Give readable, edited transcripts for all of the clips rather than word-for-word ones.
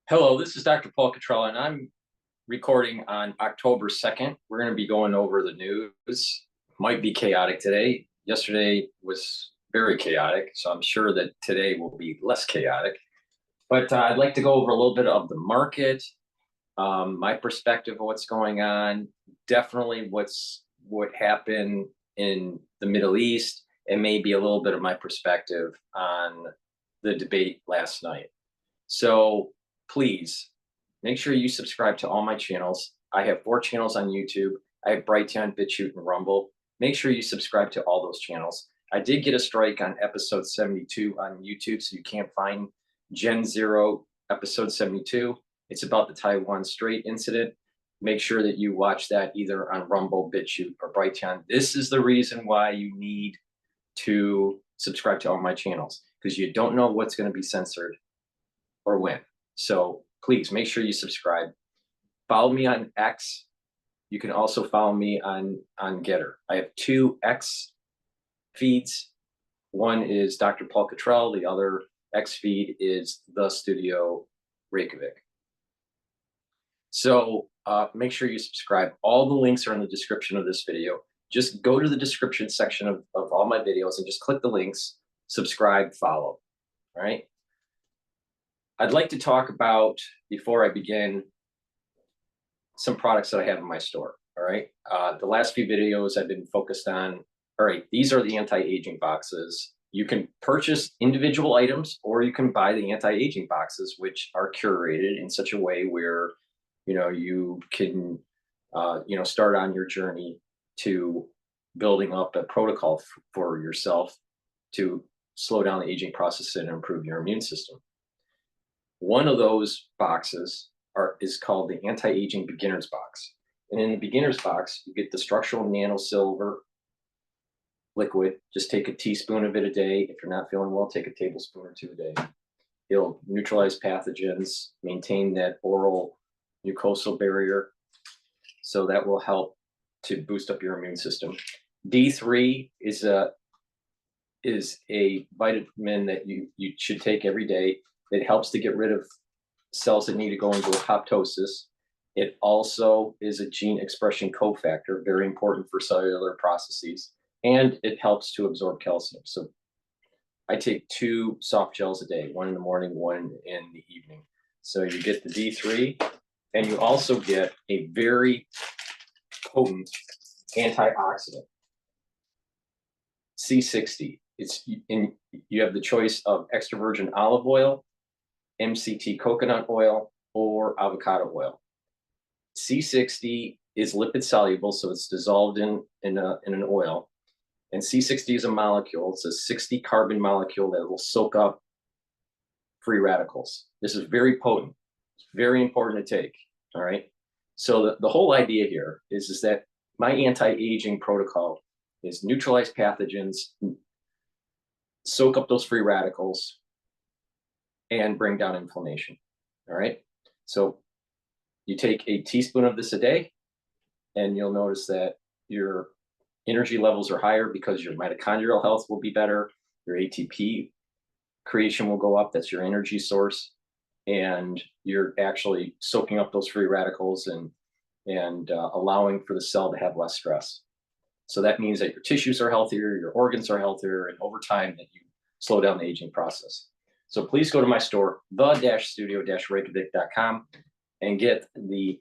Hello, this is Dr. Paul Cottrell, and I'm recording on October 2nd. We're going to be going over the news. Might be chaotic today. Yesterday was very chaotic, so I'm sure that today will be less chaotic. But I'd like to go over a little bit of the market, my perspective of what's going on, definitely what happened in the Middle East, and maybe a little bit of my perspective on the debate last night. So please make sure you subscribe to all my channels. I have 4 channels on YouTube. I have Brighteon, Bitchute, and Rumble. Make sure you subscribe to all those channels. I did get a strike on episode 72 on YouTube, so you can't find Gen Zero episode 72. It's about the Taiwan Strait incident. Make sure that you watch that either on Rumble, Bitchute, or Brighteon. This is the reason why you need to subscribe to all my channels, because you don't know what's going to be censored or when. So please make sure you subscribe. Follow me on X. You can also follow me on GETTR. I have 2 X feeds. One is Dr. Paul Cottrell. The other X feed is The Studio Reykjavik. So make sure you subscribe. All the links are in the description of this video. Just go to the description section of all my videos and just click the links, subscribe, follow. All right. I'd like to talk about, before I begin, some products that I have in my store. All right. The last few videos I've been focused on. All right. These are the anti-aging boxes. You can purchase individual items, or you can buy the anti-aging boxes, which are curated in such a way where, you can, start on your journey to building up a protocol for yourself to slow down the aging process and improve your immune system. One of those boxes is called the Anti-Aging Beginner's Box. And in the Beginner's Box, you get the structural nano silver liquid. Just take a teaspoon of it a day. If you're not feeling well, take a tablespoon or 2 a day. It'll neutralize pathogens, maintain that oral mucosal barrier. So that will help to boost up your immune system. D3 is a vitamin that you should take every day. It helps to get rid of cells that need to go into apoptosis. It also is a gene expression cofactor, very important for cellular processes, and it helps to absorb calcium. So I take 2 soft gels a day, 1 in the morning, 1 in the evening. So you get the D3, and you also get a very potent antioxidant, C60. You have the choice of extra virgin olive oil, MCT coconut oil, or avocado oil. C60 is lipid soluble, so it's dissolved in an oil. And C60 is a molecule. It's a 60 carbon molecule that will soak up free radicals. This is very potent. It's very important to take. All right. So the whole idea here is that my anti-aging protocol is neutralize pathogens, soak up those free radicals, and bring down inflammation. All right. So you take a teaspoon of this a day, and you'll notice that your energy levels are higher because your mitochondrial health will be better. Your ATP creation will go up. That's your energy source. And you're actually soaking up those free radicals and allowing for the cell to have less stress. So that means that your tissues are healthier, your organs are healthier, and over time that you slow down the aging process. So please go to my store, the-studio-reykjavik.com, and get the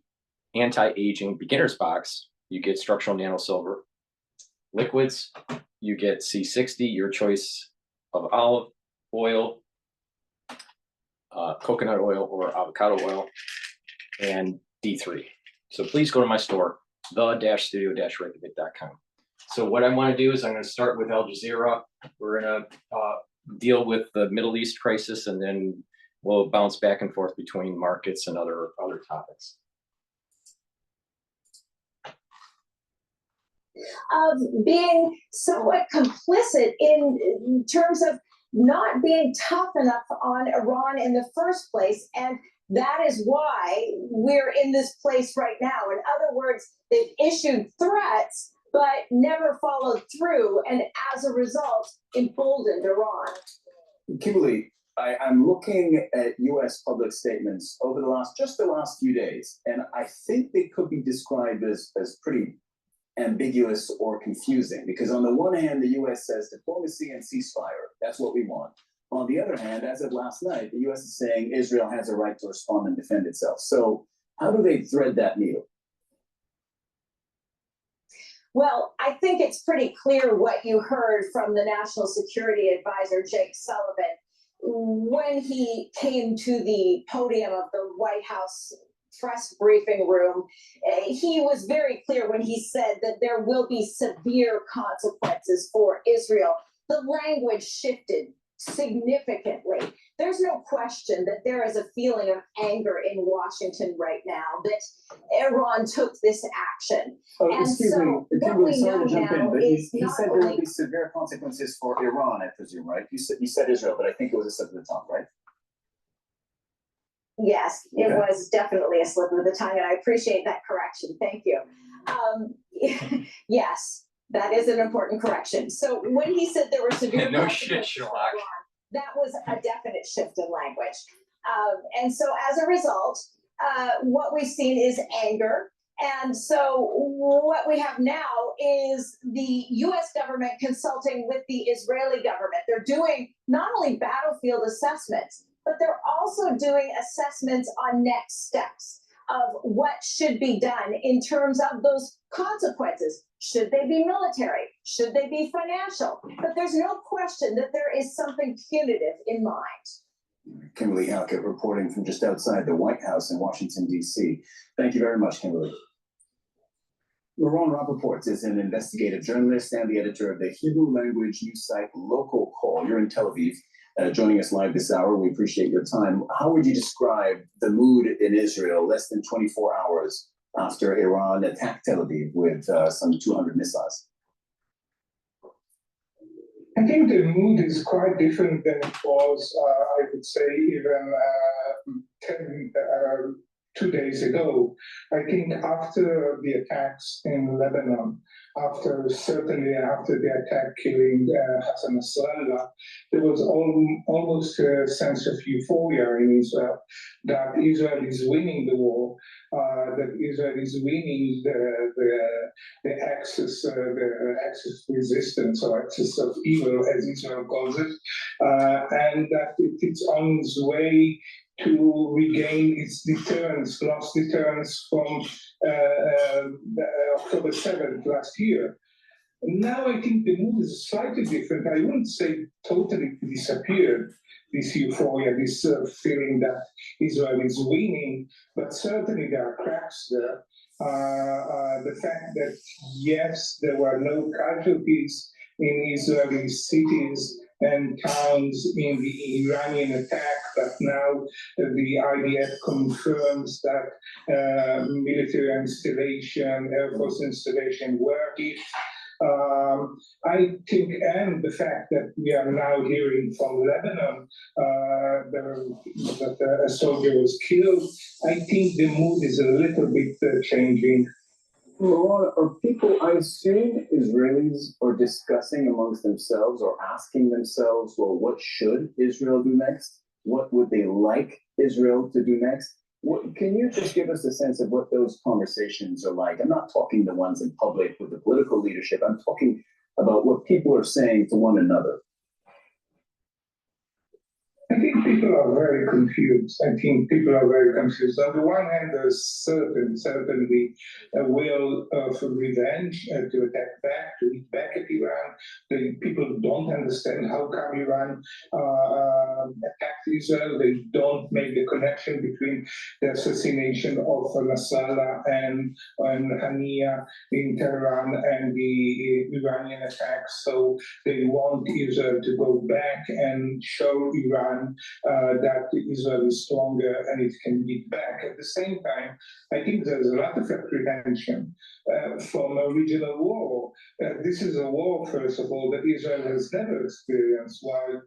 Anti-Aging Beginner's Box. You get structural nano silver liquids. You get C60, your choice of olive oil, coconut oil, or avocado oil, and D3. So please go to my store, the-studio-reykjavik.com. So what I want to do is I'm going to start with Al Jazeera. We're going to deal with the Middle East crisis, and then we'll bounce back and forth between markets and other topics. Of being somewhat complicit in terms of not being tough enough on Iran in the first place. And that is why we're in this place right now. In other words, they've issued threats, but never followed through. And as a result, emboldened Iran. Kimberly, I'm looking at U.S. public statements over the last few days, and I think they could be described as pretty ambiguous or confusing, because on the one hand, the U.S. says diplomacy and ceasefire, that's what we want. On the other hand, as of last night, the U.S. is saying Israel has a right to respond and defend itself. So how do they thread that needle? Well, I think it's pretty clear what you heard from the National Security Advisor, Jake Sullivan, when he came to the podium of the White House press briefing room. He was very clear when he said that there will be severe consequences for Israel. The language shifted significantly. There's no question that there is a feeling of anger in Washington right now that Iran took this action. Excuse me, sorry to jump in, but he said there will be severe consequences for Iran, I presume, right? You said Israel, but I think it was a slip of the tongue, right? Yes, it was definitely a slip of the tongue, and I appreciate that correction. Thank you. Yes, that is an important correction. So when he said there were severe consequences for Iran, that was a definite shift in language. And so as a result, what we've seen is anger. And so what we have now is the U.S. government consulting with the Israeli government. They're doing not only battlefield assessments, but they're also doing assessments on next steps of what should be done in terms of those consequences. Should they be military? Should they be financial? But there's no question that there is something punitive in mind. Kimberly Halkett reporting from just outside the White House in Washington, D.C. Thank you very much, Kimberly. Laurent Rappaport is an investigative journalist and the editor of the Hebrew language news site Local Call. You're in Tel Aviv. Joining us live this hour. We appreciate your time. How would you describe the mood in Israel less than 24 hours after Iran attacked Tel Aviv with some 200 missiles? I think the mood is quite different than it was, I would say, even 2 days ago. I think after the attacks in Lebanon, certainly after the attack killing Hassan Nasrallah, there was almost a sense of euphoria in Israel, that Israel is winning the war, that Israel is winning the axis resistance, or axis of evil, as Israel calls it, and that it's on its way to regain its deterrence, lost deterrence from October 7th last year. Now I think the mood is slightly different. I wouldn't say totally disappeared, this euphoria, this feeling that Israel is winning, but certainly there are cracks there. The fact that, yes, there were no casualties in Israeli cities and towns in the Iranian attack, but now the IDF confirms that military installation, Air Force installation were hit. I think, and the fact that we are now hearing from Lebanon that a soldier was killed, I think the mood is a little bit changing. Laurent, are people, I assume Israelis are discussing amongst themselves or asking themselves, well, what should Israel do next? What would they like Israel to do next? Can you just give us a sense of what those conversations are like? I'm not talking the ones in public with the political leadership. I'm talking about what people are saying to one another. I think people are very confused. On the one hand, there's certainly a will for revenge, to attack back, to hit back at Iran. People don't understand how come Iran attacked Israel. They don't make the connection between the assassination of Nasrallah and Hania in Tehran and the Iranian attack. So they want Israel to go back and show Iran that Israel is stronger and it can beat back. At the same time, I think there's a lot of apprehension from a regional war. This is a war, first of all, that Israel has never experienced. While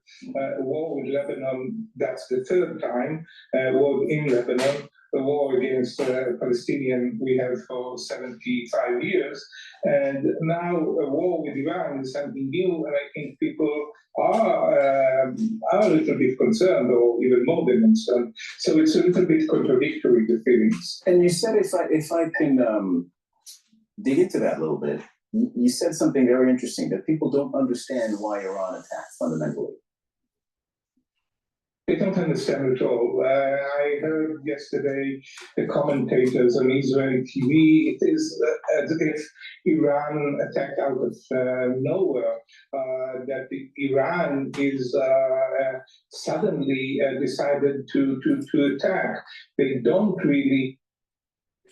a war with Lebanon, that's the third time, war in Lebanon, the war against Palestinian we have for 75 years, and now a war with Iran is something new, and I think people are are a little bit concerned, or even more than concerned. So it's a little bit contradictory, the feelings. And you said, if I can dig into that a little bit, you said something very interesting, that people don't understand why Iran attacked fundamentally. They don't understand at all. I heard yesterday the commentators on Israeli TV. It is as if Iran attacked out of nowhere. That Iran is suddenly decided to attack. They don't really.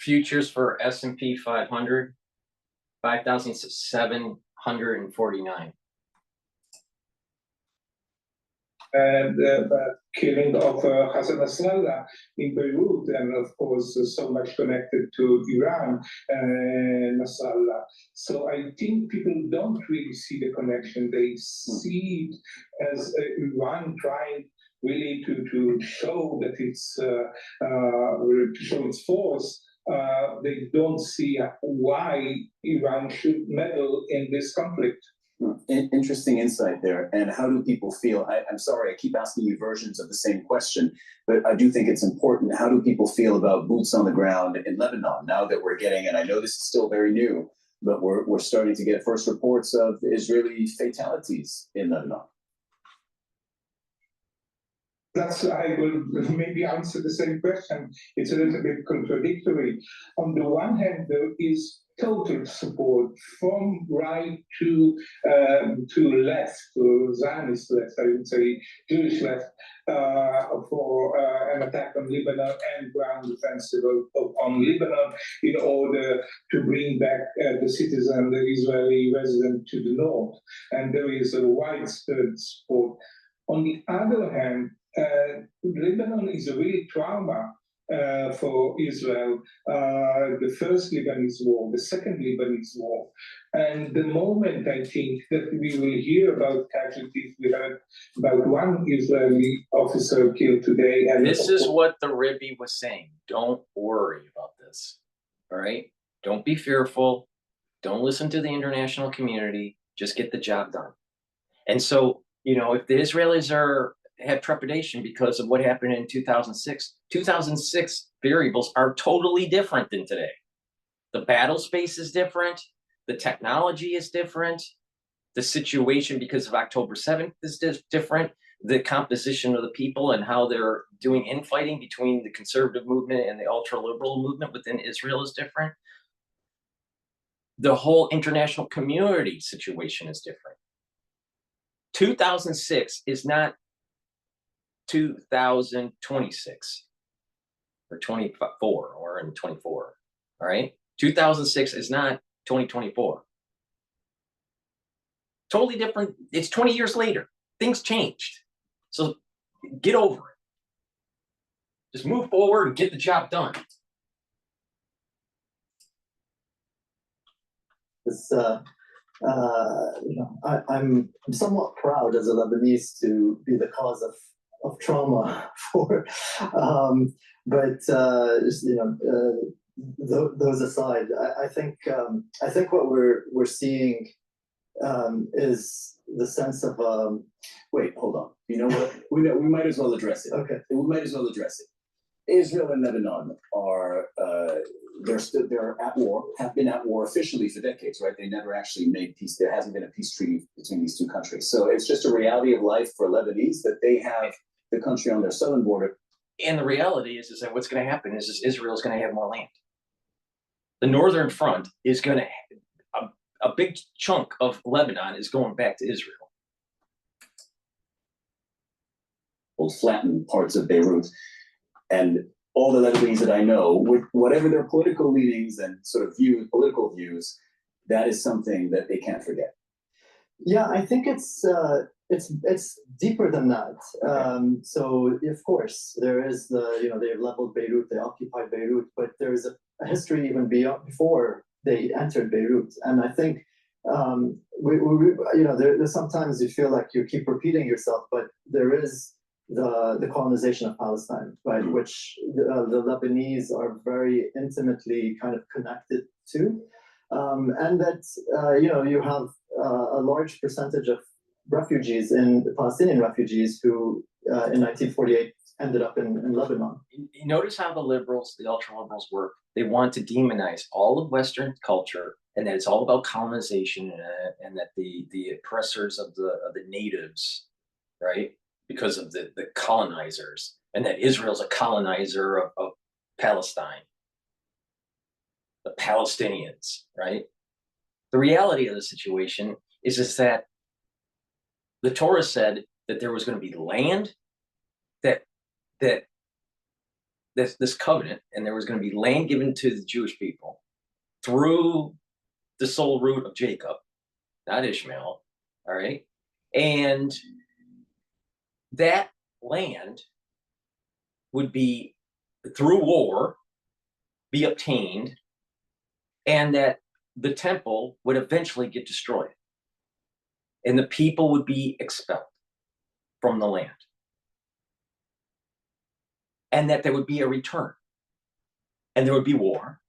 Futures for S&P 500, 5,749. And killing of Hassan Nasrallah in Beirut, and of course so much connected to Iran, Nasrallah. So I think people don't really see the connection. They see it as Iran trying really to show that it's to show its force. They don't see why Iran should meddle in this conflict. Interesting insight there. And how do people feel? I'm sorry, I keep asking you versions of the same question, but I do think it's important. How do people feel about boots on the ground in Lebanon now that we're getting, and I know this is still very new, but we're starting to get first reports of Israeli fatalities in Lebanon? I will maybe answer the same question. It's a little bit contradictory. On the one hand, there is total support from right to left, to Zionist left, I would say Jewish left, for an attack on Lebanon and ground offensive on Lebanon in order to bring back the citizen, the Israeli resident to the north. And there is a widespread support. On the other hand, Lebanon is a real trauma for Israel. The first Lebanese war, the second Lebanese war. And the moment I think that we will hear about casualties, we heard about one Israeli officer killed today. And this is what the Rebbe was saying. Don't worry about this. All right? Don't be fearful. Don't listen to the international community. Just get the job done. And so, if the Israelis have trepidation because of what happened in 2006. 2006 variables are totally different than today. The battle space is different. The technology is different. The situation because of October 7th is different. The composition of the people and how they're doing infighting between the conservative movement and the ultra-liberal movement within Israel is different. The whole international community situation is different. 2006 is not 2026 or 24 or in 24. All right. 2006 is not 2024. Totally different. It's 20 years later. Things changed. So get over it. Just move forward and get the job done. It's, I'm somewhat proud as a Lebanese to be the cause of trauma for, but those aside, I think what we're seeing is the sense of wait, hold on. You know what? We might as well address it. Okay. We might as well address it. Israel and Lebanon are they're at war, have been at war officially for decades, right? They never actually made peace. There hasn't been a peace treaty between these two countries. So it's just a reality of life for Lebanese that they have the country on their southern border. And the reality is that what's going to happen is Israel is going to have more land. The northern front is going to, a big chunk of Lebanon is going back to Israel. Will flatten parts of Beirut. And all the Lebanese that I know, with whatever their political leanings and sort of political views, that is something that they can't forget. Yeah, I think it's deeper than that. Okay. So of course there is they leveled Beirut, they occupied Beirut, but there is a history even before they entered Beirut. And I think there's sometimes you feel like you keep repeating yourself, but there is the colonization of Palestine, right, which the Lebanese are very intimately kind of connected to, and that you have a large percentage of refugees, Palestinian refugees who in 1948 ended up in Lebanon. You notice how the liberals, the ultra liberals work. They want to demonize all of Western culture, and that it's all about colonization, and that the oppressors of the natives, right, because of the colonizers, and that Israel's a colonizer of Palestine, the Palestinians, right? The reality of the situation is that the Torah said that there was going to be land, that this covenant, and there was going to be land given to the Jewish people through the sole root of Jacob, not Ishmael, all right? And that land would be, through war, be obtained, and that the temple would eventually get destroyed, and the people would be expelled from the land, and that there would be a return, and there would be war,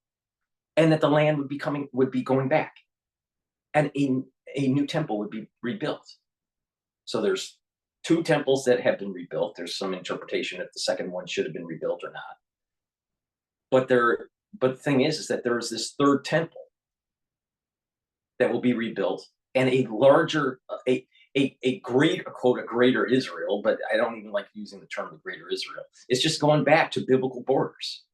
and that the land would be going back, and a new temple would be rebuilt. So there's 2 temples that have been rebuilt. There's some interpretation if the second one should have been rebuilt or not. But the thing is that there is this 3rd temple that will be rebuilt, and a larger, a greater Israel, but I don't even like using the term the greater Israel. It's just going back to biblical borders.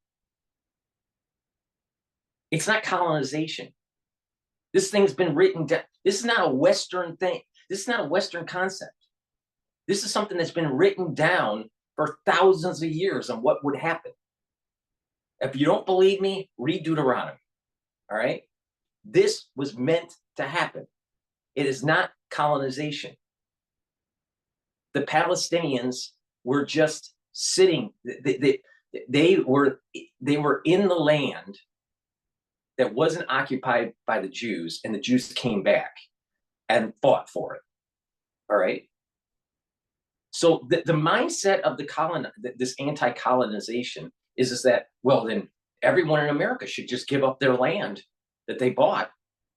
It's not colonization. This thing's been written down. This is not a Western thing. This is not a Western concept. This is something that's been written down for thousands of years on what would happen. If you don't believe me, read Deuteronomy, all right? This was meant to happen. It is not colonization. The Palestinians were just sitting, they were in the land that wasn't occupied by the Jews, and the Jews came back and fought for it, all right? So the mindset of this anti-colonization is that, well, then everyone in America should just give up their land that they bought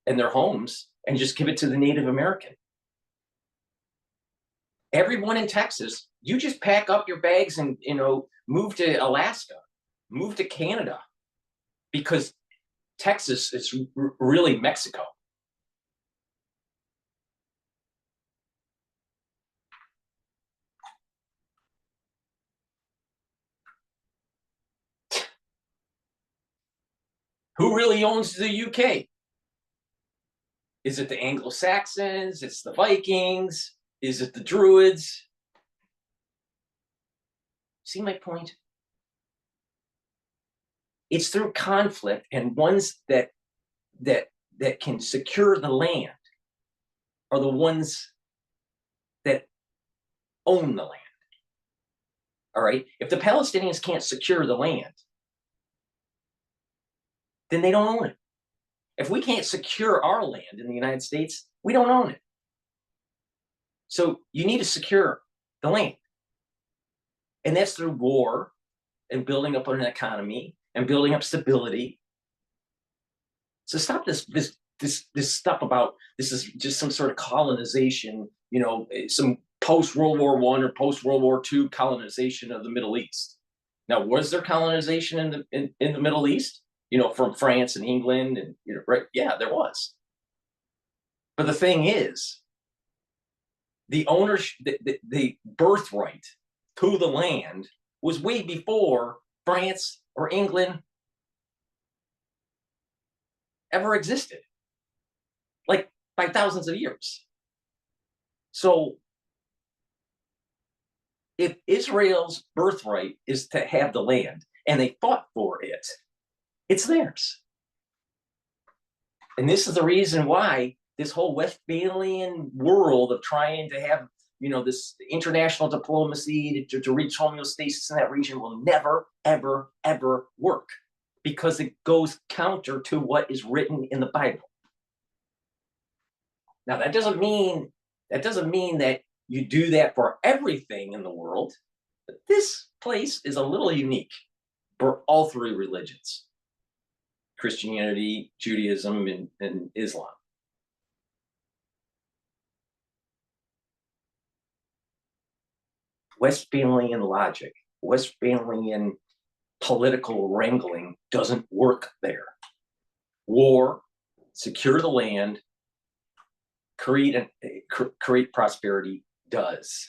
and their homes and just give it to the Native American. Everyone in Texas, you just pack up your bags and, move to Alaska, move to Canada, because Texas is really Mexico. Who really owns the UK? Is it the Anglo-Saxons? It's the Vikings? Is it the Druids? See my point? It's through conflict, and ones that can secure the land are the ones that own the land. All right? If the Palestinians can't secure the land, then they don't own it. If we can't secure our land in the United States, we don't own it. So you need to secure the land. And that's through war and building up an economy and building up stability. So stop this stuff about this is just some sort of colonization, some post-World War I or post-World War II colonization of the Middle East. Now, was there colonization in the Middle East? From France and England, and right? Yeah, there was. But the thing is, the ownership, the birthright to the land was way before France or England ever existed, like by thousands of years. So if Israel's birthright is to have the land, and they fought for it, it's theirs. And this is the reason why this whole Westphalian world of trying to have, this international diplomacy to reach homeostasis in that region will never, ever, ever work, because it goes counter to what is written in the Bible. Now, that doesn't mean that you do that for everything in the world, but this place is a little unique for all 3 religions: Christianity, Judaism, and Islam. Westphalian logic, Westphalian political wrangling doesn't work there. War, secure the land, create prosperity does.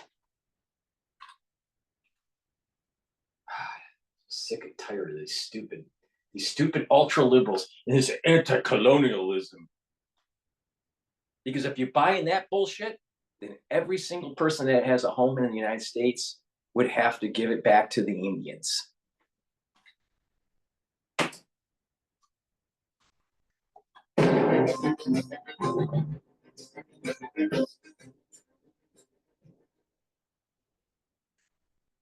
Sick and tired of these stupid ultra liberals and this anti-colonialism. Because if you're buying that bullshit, then every single person that has a home in the United States would have to give it back to the Indians.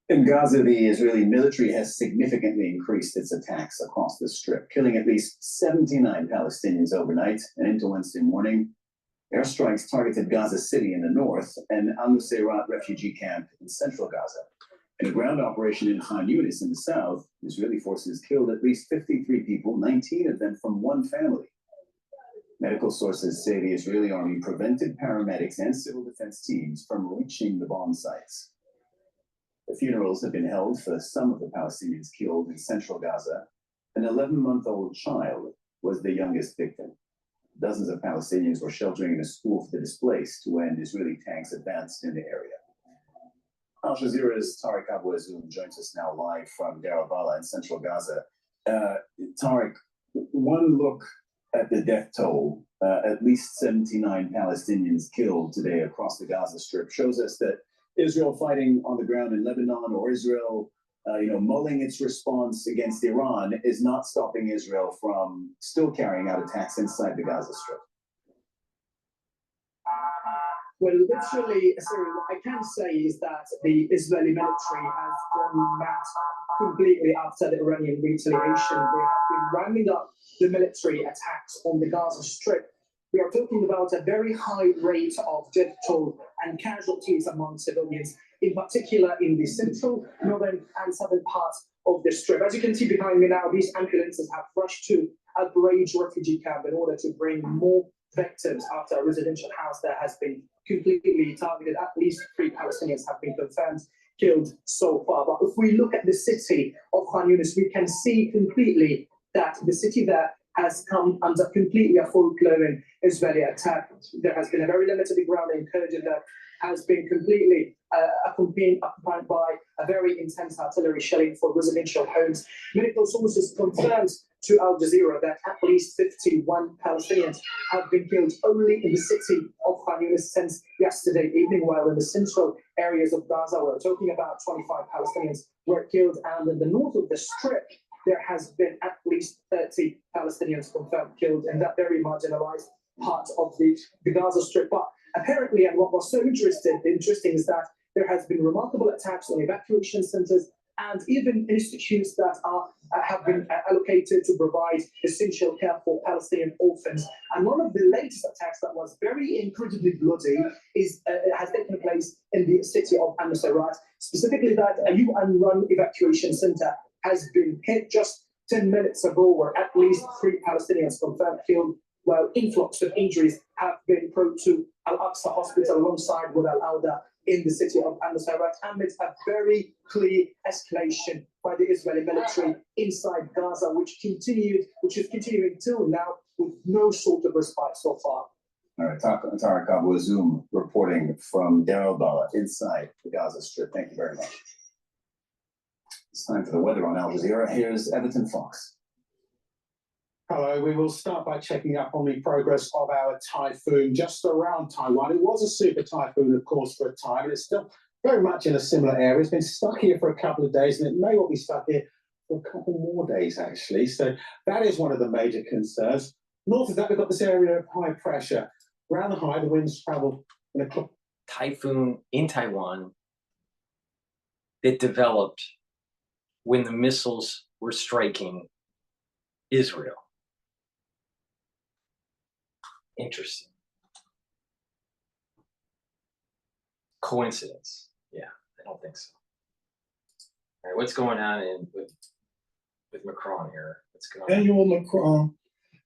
In Gaza, the Israeli military has significantly increased its attacks across the Strip, killing at least 79 Palestinians overnight and into Wednesday morning. Airstrikes targeted Gaza City in the north and Al-Nusayrat refugee camp in central Gaza. In a ground operation in Khan Yunis in the south, Israeli forces killed at least 53 people, 19 of them from one family. Medical sources say the Israeli army prevented paramedics and civil defense teams from reaching the bomb sites. The funerals have been held for some of the Palestinians killed in central Gaza. An 11-month-old child was the youngest victim. Dozens of Palestinians were sheltering in a school for the displaced when Israeli tanks advanced in the area. Al Jazeera's Tariq Abu Azoum joins us now live from Deir al-Balah in central Gaza. Tariq, one look at the death toll, at least 79 Palestinians killed today across the Gaza Strip, shows us that Israel fighting on the ground in Lebanon, or Israel, mulling its response against Iran, is not stopping Israel from still carrying out attacks inside the Gaza Strip. Well, literally, Cyril, what I can say is that the Israeli military has gone mad completely after the Iranian retaliation. They have been ramping up the military attacks on the Gaza Strip. We are talking about a very high rate of death toll and casualties among civilians, in particular in the central, northern, and southern parts of the Strip. As you can see behind me now, these ambulances have rushed to a Brighteon refugee camp in order to bring more victims after a residential house that has been completely targeted. At least 3 Palestinians have been confirmed killed so far. But if we look at the city of Khan Yunis, we can see completely that the city there has come under completely a full-blown Israeli attack. There has been a very limited ground incursion that has been completely accompanied by a very intense artillery shelling for residential homes. Medical sources confirmed to Al Jazeera that at least 51 Palestinians have been killed only in the city of Khan Yunis since yesterday evening, while in the central areas of Gaza, we're talking about 25 Palestinians were killed, and in the north of the Strip, there has been at least 30 Palestinians confirmed killed in that very marginalized part of the Gaza Strip. But apparently, and what was so interesting is that there has been remarkable attacks on evacuation centers and even institutes that have been allocated to provide essential care for Palestinian orphans. And one of the latest attacks that was very incredibly bloody has taken place in the city of Al-Nusayrat, specifically that a UN-run evacuation center has been hit just 10 minutes ago, where at least 3 Palestinians confirmed killed, while influx of injuries have been brought to Al-Aqsa Hospital alongside with Al-Auda in the city of Al-Nusayrat, amidst a very clear escalation by the Israeli military inside Gaza, which is continuing till now with no sort of respite so far. All right, Tariq Abu Azoum reporting from Deir al-Balah inside the Gaza Strip. Thank you very much. It's time for the weather on Al Jazeera. Here's Everton Fox. Hello, we will start by checking up on the progress of our typhoon just around Taiwan. It was a super typhoon, of course, for a time, and it's still very much in a similar area. It's been stuck here for a couple of days, and it may well be stuck here for a couple more days, actually. So that is one of the major concerns. North of that, we've got this area of high pressure. Around the high, the winds travel in a typhoon in Taiwan that developed when the missiles were striking Israel. Interesting. Coincidence? Yeah, I don't think so. All right, what's going on with Macron here? What's going on? Emmanuel Macron,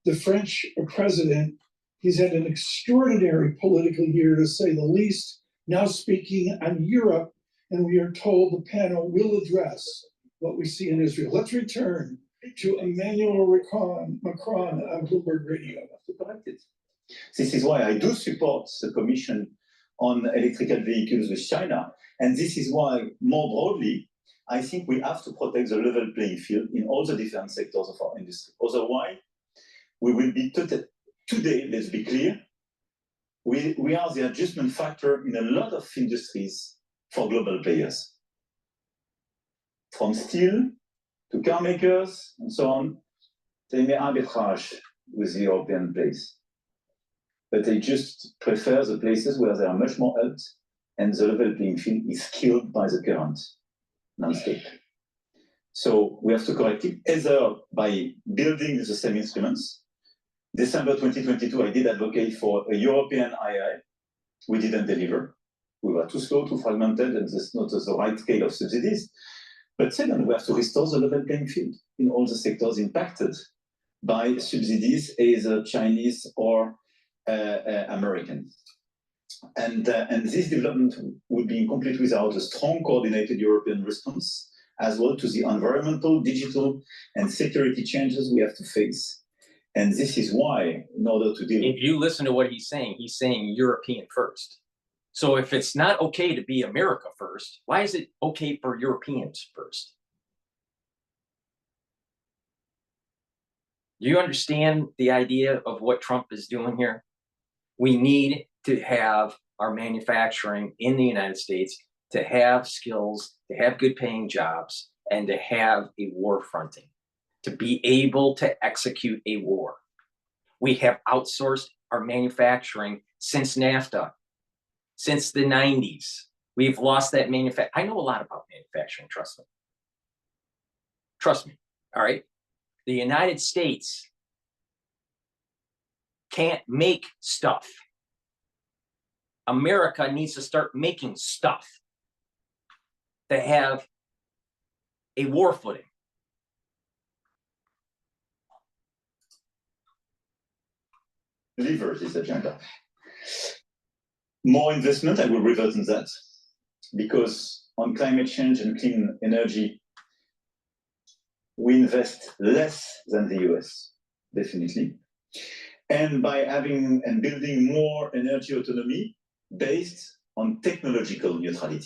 the French president, he's had an extraordinary political year, to say the least, now speaking on Europe and we are told the panel will address what we see in Israel. Let's return to Emmanuel Macron on Bloomberg Radio. This is why I do support the Commission on electrical vehicles with China. And this is why, more broadly, I think we have to protect the level playing field in all the different sectors of our industry. Otherwise, we will be today, let's be clear, we are the adjustment factor in a lot of industries for global players. From steel to car makers and so on, they may arbitrage with the European place. But they just prefer the places where they are much more helped and the level playing field is killed by the current landscape. So we have to correct it either by building the same instruments. December 2022, I did advocate for a European IRA. We didn't deliver. We were too slow, too fragmented, and there's not the right scale of subsidies. But second, we have to restore the level playing field in all the sectors impacted by subsidies, either Chinese or American. And this development would be incomplete without a strong coordinated European response, as well to the environmental, digital, and security changes we have to face. And this is why, in order to deal... If you listen to what he's saying European first. So if it's not okay to be America first, why is it okay for Europeans first? Do you understand the idea of what Trump is doing here? We need to have our manufacturing in the United States, to have skills, to have good paying jobs, and to have a war fronting, to be able to execute a war. We have outsourced our manufacturing since NAFTA, since the 90s. We've lost that manufacturing. I know a lot about manufacturing, trust me. Trust me, all right? The United States can't make stuff. America needs to start making stuff to have a war footing. Deliver this agenda. More investment, I will revert on that, because on climate change and clean energy, we invest less than the US, definitely. And by having and building more energy autonomy based on technological neutrality.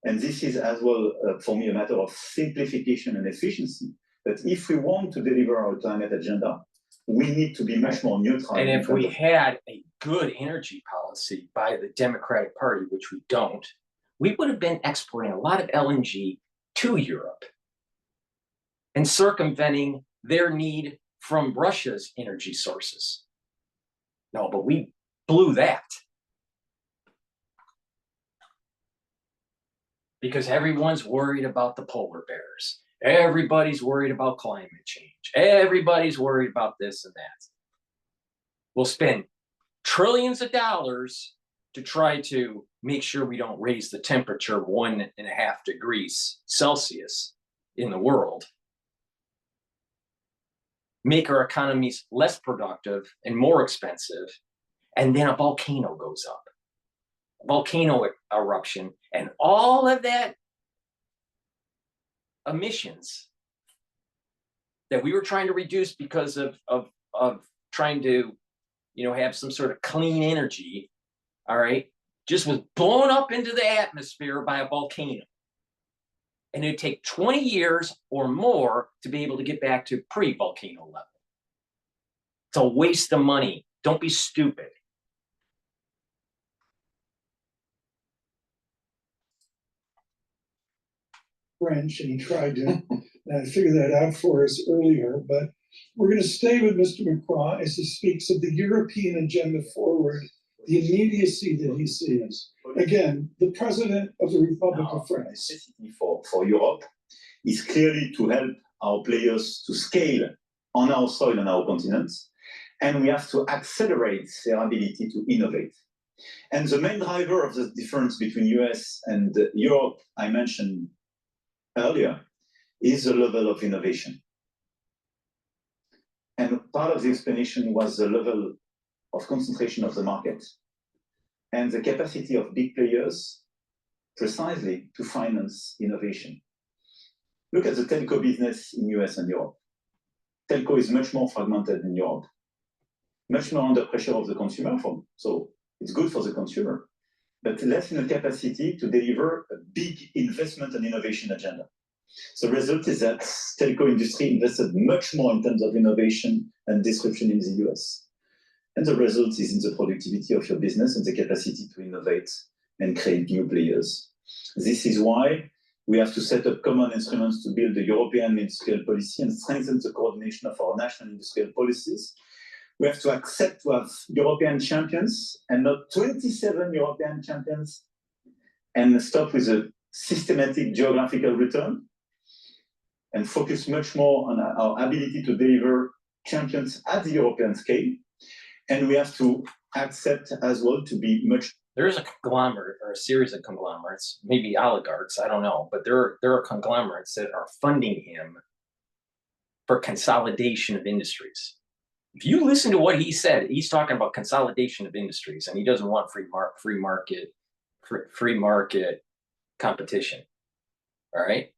And this is as well, for me, a matter of simplification and efficiency. That if we want to deliver our climate agenda, we need to be much more neutral. And if we had a good energy policy by the Democratic Party, which we don't, we would have been exporting a lot of LNG to Europe and circumventing their need from Russia's energy sources. No, but we blew that. Because everyone's worried about the polar bears. Everybody's worried about climate change. Everybody's worried about this and that. We'll spend trillions of dollars to try to make sure we don't raise the temperature 1.5 degrees Celsius in the world. Make our economies less productive and more expensive. And then a volcano goes up. A volcano eruption, and all of that emissions that we were trying to reduce because of trying to, have some sort of clean energy, all right, just was blown up into the atmosphere by a volcano. And it'd take 20 years or more to be able to get back to pre-volcano level. It's a waste of money. Don't be stupid. French, and he tried to figure that out for us earlier. But we're going to stay with Mr. Macron as he speaks of the European agenda forward, the immediacy that he sees. Again, the president of the Republic of France. For Europe is clearly to help our players to scale on our soil and our continent, and we have to accelerate their ability to innovate. And the main driver of the difference between US and Europe, I mentioned earlier, is the level of innovation. And part of the explanation was the level of concentration of the market and the capacity of big players precisely to finance innovation. Look at the telco business in US and Europe. Telco is much more fragmented in Europe, much more under pressure of the consumer, so it's good for the consumer, but less in a capacity to deliver a big investment and innovation agenda. The result is that telco industry invested much more in terms of innovation and disruption in the US. And the result is in the productivity of your business and the capacity to innovate and create new players. This is why we have to set up common instruments to build the European industrial policy and strengthen the coordination of our national industrial policies. We have to accept to have European champions and not 27 European champions, and stop with a systematic geographical return and focus much more on our ability to deliver champions at the European scale. And we have to accept as well to be much. There is a conglomerate or a series of conglomerates, maybe oligarchs, I don't know, but there are conglomerates that are funding him for consolidation of industries. If you listen to what he said, he's talking about consolidation of industries, and he doesn't want free market competition. All right.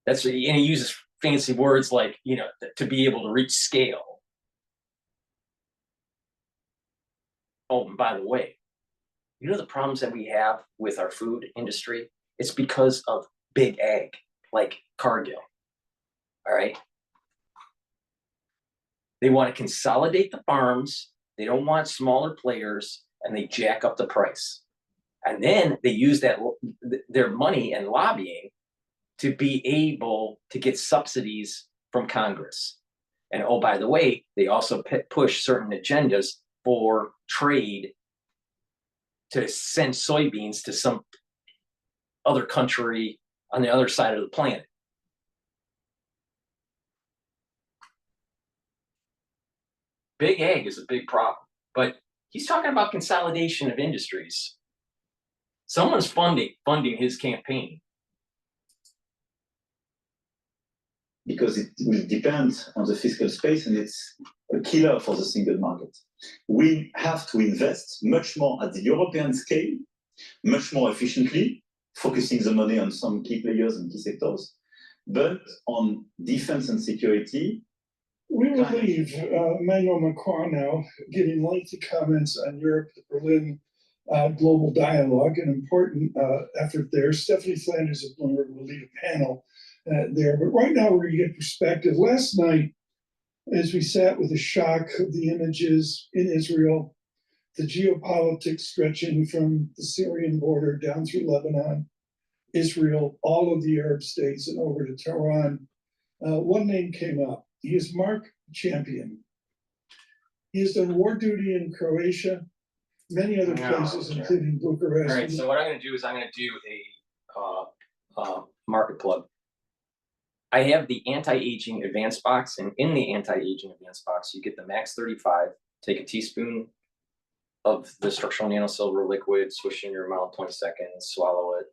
And he uses fancy words like, you know, to be able to reach scale. Oh, and by the way, you know the problems that we have with our food industry? It's because of big ag, like Cargill. All right. They want to consolidate the farms. They don't want smaller players, and they jack up the price. And then they use their money and lobbying to be able to get subsidies from Congress. And oh, by the way, they also push certain agendas for trade to send soybeans to some other country on the other side of the planet. Big ag is a big problem, but he's talking about consolidation of industries. Someone's funding his campaign. Because it will depend on the fiscal space, and it's a killer for the single market. We have to invest much more at the European scale, much more efficiently, focusing the money on some key players and key sectors, but on defense and security. We will leave Emmanuel Macron now giving lengthy comments on Europe, the Berlin Global Dialogue, an important effort there. Stephanie Flanders of Bloomberg will lead a panel there. But right now, we're going to get perspective. Last night, as we sat with the shock of the images in Israel, the geopolitics stretching from the Syrian border down through Lebanon, Israel, all of the Arab states, and over to Tehran, one name came up. He is Mark Champion. He has done war duty in Croatia, many other places, including Bucharest. All right, so what I'm going to do is I'm going to do a market plug. I have the anti-aging advanced box, and in the anti-aging advanced box, you get the Max 35. Take a teaspoon of the structural nanosilver liquid, swish it in your mouth 20 seconds, swallow it.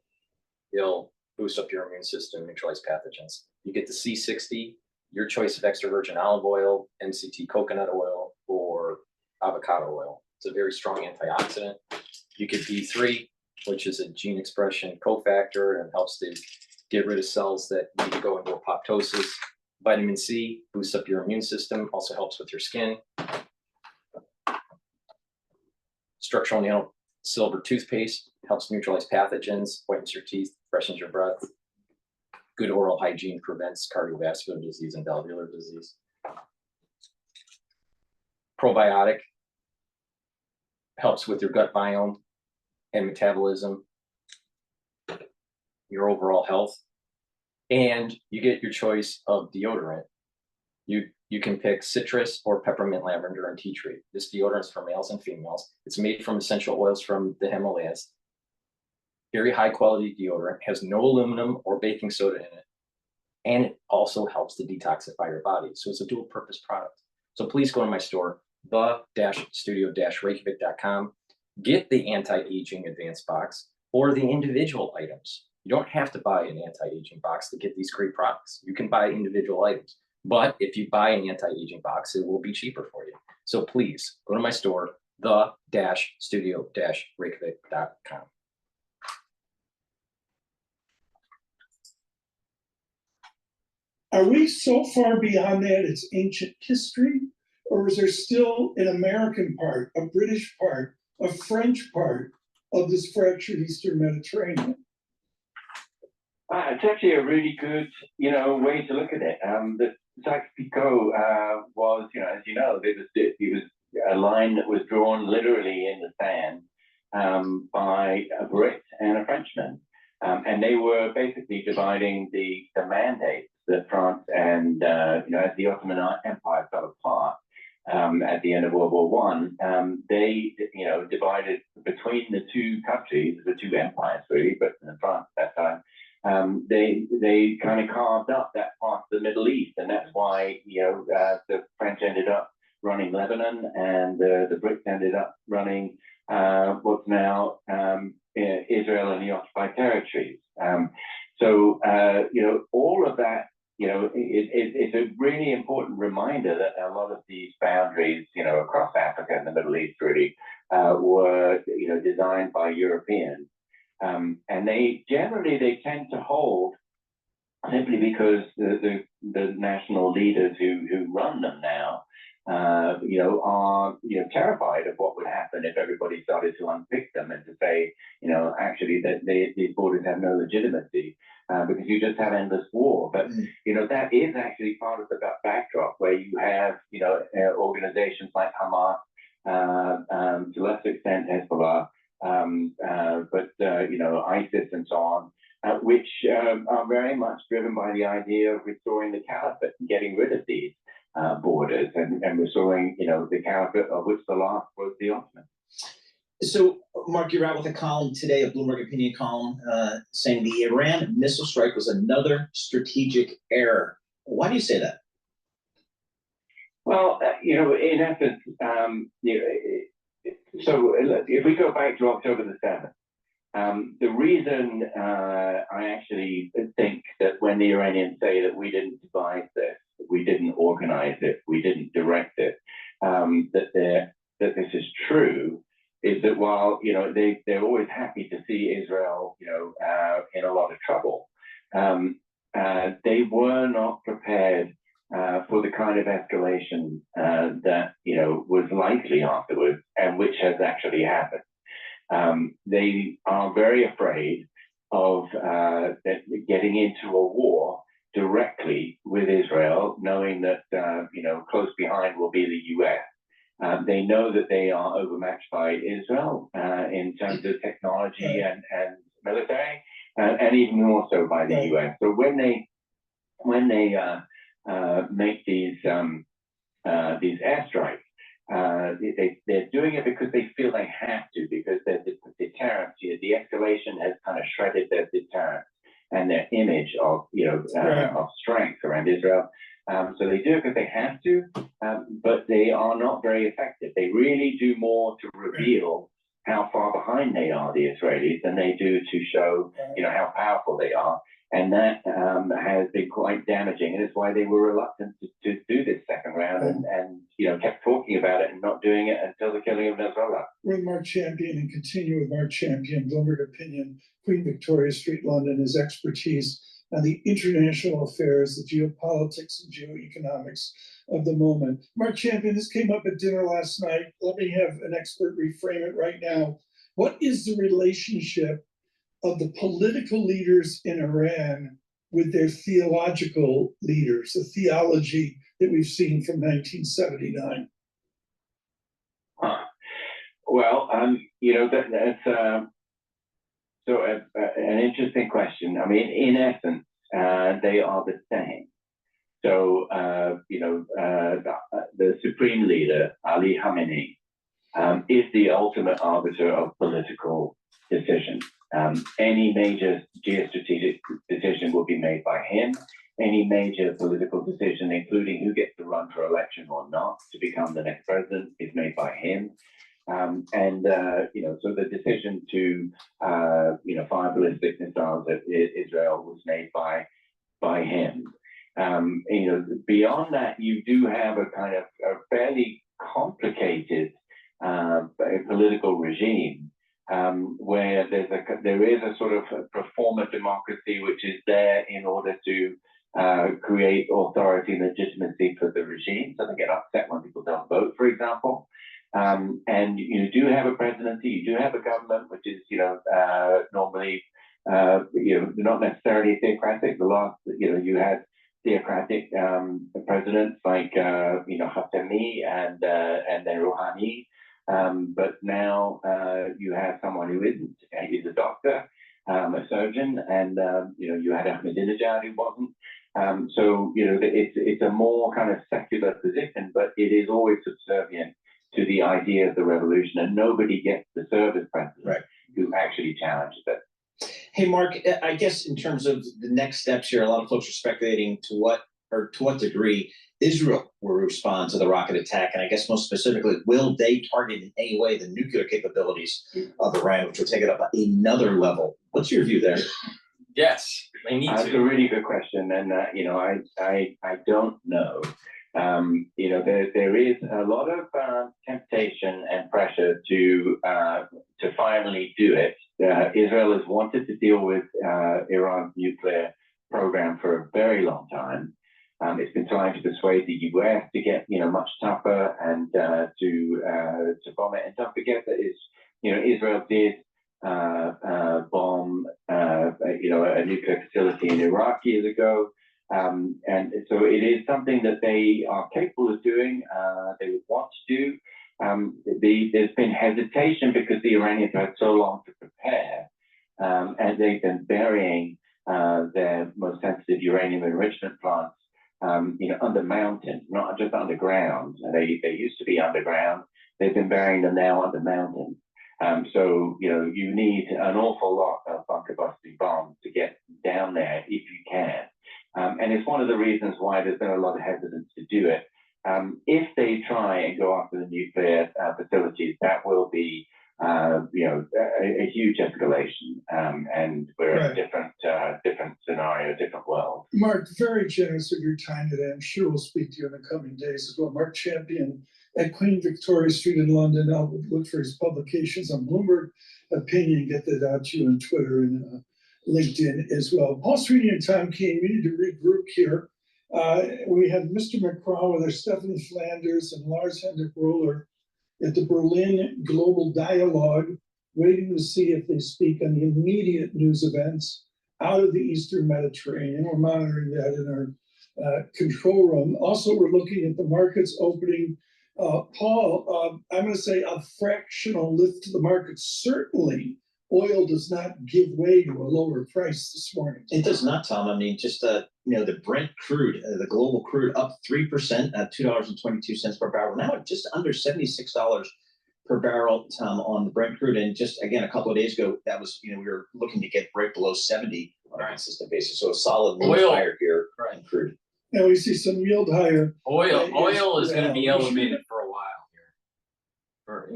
It'll boost up your immune system, neutralize pathogens. You get the C60, your choice of extra virgin olive oil, MCT coconut oil, or avocado oil. It's a very strong antioxidant. You get D3, which is a gene expression cofactor and helps to get rid of cells that need to go into apoptosis. Vitamin C boosts up your immune system, also helps with your skin. Structural nanosilver toothpaste helps neutralize pathogens, whitens your teeth, freshens your breath. Good oral hygiene prevents cardiovascular disease and valvular disease. Probiotic helps with your gut biome and metabolism, your overall health. And you get your choice of deodorant. You can pick citrus or peppermint, lavender, and tea tree. This deodorant is for males and females. It's made from essential oils from the Himalayas. Very high quality deodorant, has no aluminum or baking soda in it. And it also helps to detoxify your body. So it's a dual purpose product. So please go to my store, the-studio-reykjavik.com. Get the anti-aging advanced box or the individual items. You don't have to buy an anti-aging box to get these great products. You can buy individual items. But if you buy an anti-aging box, it will be cheaper for you. So please go to my store, the-studio-reykjavik.com. Are we so far beyond that it's ancient history? Or is there still an American part, a British part, a French part of this fractured Eastern Mediterranean? It's actually a really good, way to look at it. The Sykes-Picot was, as you know, it was a line that was drawn literally in the sand by a Brit and a Frenchman. And they were basically dividing the mandates that France and, as the Ottoman Empire fell apart at the end of World War I, they, divided between the two countries, the two empires really, Britain and France at that time. They kind of carved up that part of the Middle East, and that's why, the French ended up running Lebanon, and the Brits ended up running what's now Israel and the occupied territories. So all of that, it's a really important reminder that a lot of these boundaries, across Africa and the Middle East really were, designed by Europeans. And they tend to hold simply because the national leaders who run them now, are terrified of what would happen if everybody started to unpick them and to say, actually that these borders have no legitimacy because you just have endless war. But that is actually part of the backdrop where you have organizations like Hamas, to a lesser extent Hezbollah, but ISIS and so on, which are very much driven by the idea of restoring the caliphate and getting rid of these borders and restoring, the caliphate, of which the last was the Ottoman. So, Mark, you're out with a column today, a Bloomberg opinion column, saying the Iran missile strike was another strategic error. Why do you say that? Well, in essence, so if we go back to October the 7th, the reason I actually think that when the Iranians say that we didn't devise this, we didn't organize it, we didn't direct it, that this is true, is that while they're always happy to see Israel in a lot of trouble, they were not prepared for the kind of escalation that was likely afterwards, and which has actually happened. They are very afraid of getting into a war directly with Israel, knowing that close behind will be the U.S. They know that they are overmatched by Israel in terms of technology and military, and even more so by the U.S. So when they make these airstrikes, they're doing it because they feel they have to, because there's the deterrence. The escalation has kind of shredded their deterrence and their image of of strength around Israel. So they do it because they have to, but they are not very effective. They really do more to reveal how far behind they are, the Israelis, than they do to show how powerful they are. And that has been quite damaging, and it's why they were reluctant to do this second round and kept talking about it and not doing it until the killing of Nasrallah. With Mark Champion and continue with Mark Champion, Bloomberg Opinion, Queen Victoria Street, London, his expertise on the international affairs, the geopolitics and geoeconomics of the moment. Mark Champion, this came up at dinner last night. Let me have an expert reframe it right now. What is the relationship of the political leaders in Iran with their theological leaders, the theology that we've seen from 1979? Well, that's an interesting question. I mean, in essence, they are the same. So, the supreme leader, Ali Khamenei, is the ultimate arbiter of political decisions. Any major geostrategic decision will be made by him. Any major political decision, including who gets to run for election or not to become the next president, is made by him. So the decision to, fire ballistic missiles at Israel was made by him. Beyond that, you do have a kind of a fairly complicated political regime where there is a sort of a pro forma democracy which is there in order to create authority and legitimacy for the regime. So they get upset when people don't vote, for example. And you do have a presidency, you do have a government, which is, normally, not necessarily theocratic. The last, you had theocratic presidents like, Khatami and then Rouhani. But now you have someone who isn't. He's a doctor, a surgeon, and you had Ahmadinejad who wasn't. So it's a more kind of secular position, but it is always subservient to the idea of the revolution, and nobody gets to serve as president who actually challenges it. Hey, Mark, I guess in terms of the next steps here, a lot of folks are speculating to what degree Israel will respond to the rocket attack. And I guess most specifically, will they target in any way the nuclear capabilities of Iran, which will take it up another level? What's your view there? Yes, they need to. That's a really good question. And, I don't know. There is a lot of temptation and pressure to finally do it. Israel has wanted to deal with Iran's nuclear program for a very long time. It's been trying to persuade the US to get much tougher and to bomb it. And don't forget that Israel did bomb a nuclear facility in Iraq years ago. And so it is something that they are capable of doing, they would want to do. There's been hesitation because the Iranians had so long to prepare, and they've been burying their most sensitive uranium enrichment plants under mountains, not just underground. They used to be underground. They've been burying them now under mountains. So you need an awful lot of bunker busting bombs to get down there if you can. And it's one of the reasons why there's been a lot of hesitance to do it. If they try and go after the nuclear facilities, that will be, a huge escalation. And we're in a different scenario, different world. Mark, very generous of your time today. I'm sure we'll speak to you in the coming days as well. Mark Champion at Queen Victoria Street in London. I'll look for his publications on Bloomberg Opinion, get that out to you on Twitter and LinkedIn as well. Paul Sweeney and Tom Keene, we need to regroup here. We have Mr. McCraw with our Stephanie Flanders and Lars Hendrik Roller at the Berlin Global Dialogue, waiting to see if they speak on the immediate news events out of the Eastern Mediterranean. We're monitoring that in our control room. Also, we're looking at the markets opening. Paul, I'm going to say a fractional lift to the market. Certainly, oil does not give way to a lower price this morning. It does not, Tom. I mean, just the Brent crude, the global crude up 3% at $2.22 per barrel. Now at just under $76 per barrel, Tom, on the Brent crude. And just again, a couple of days ago, that was we were looking to get right below 70 on a consistent basis. So a solid move higher here in crude. Now we see some yield higher. Oil is going to be elevated for a while here. For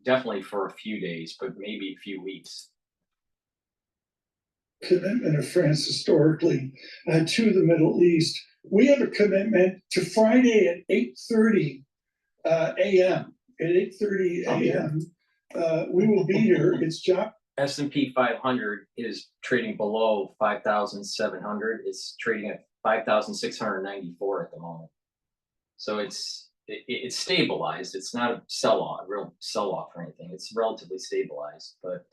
definitely for a few days, but maybe a few weeks. Commitment of France historically to the Middle East. We have a commitment to Friday at 8:30 a.m. At 8:30 a.m. We will be here. It's job. S&P 500 is trading below 5,700. It's trading at 5,694 at the moment. So it's stabilized. It's not a real sell-off or anything. It's relatively stabilized, but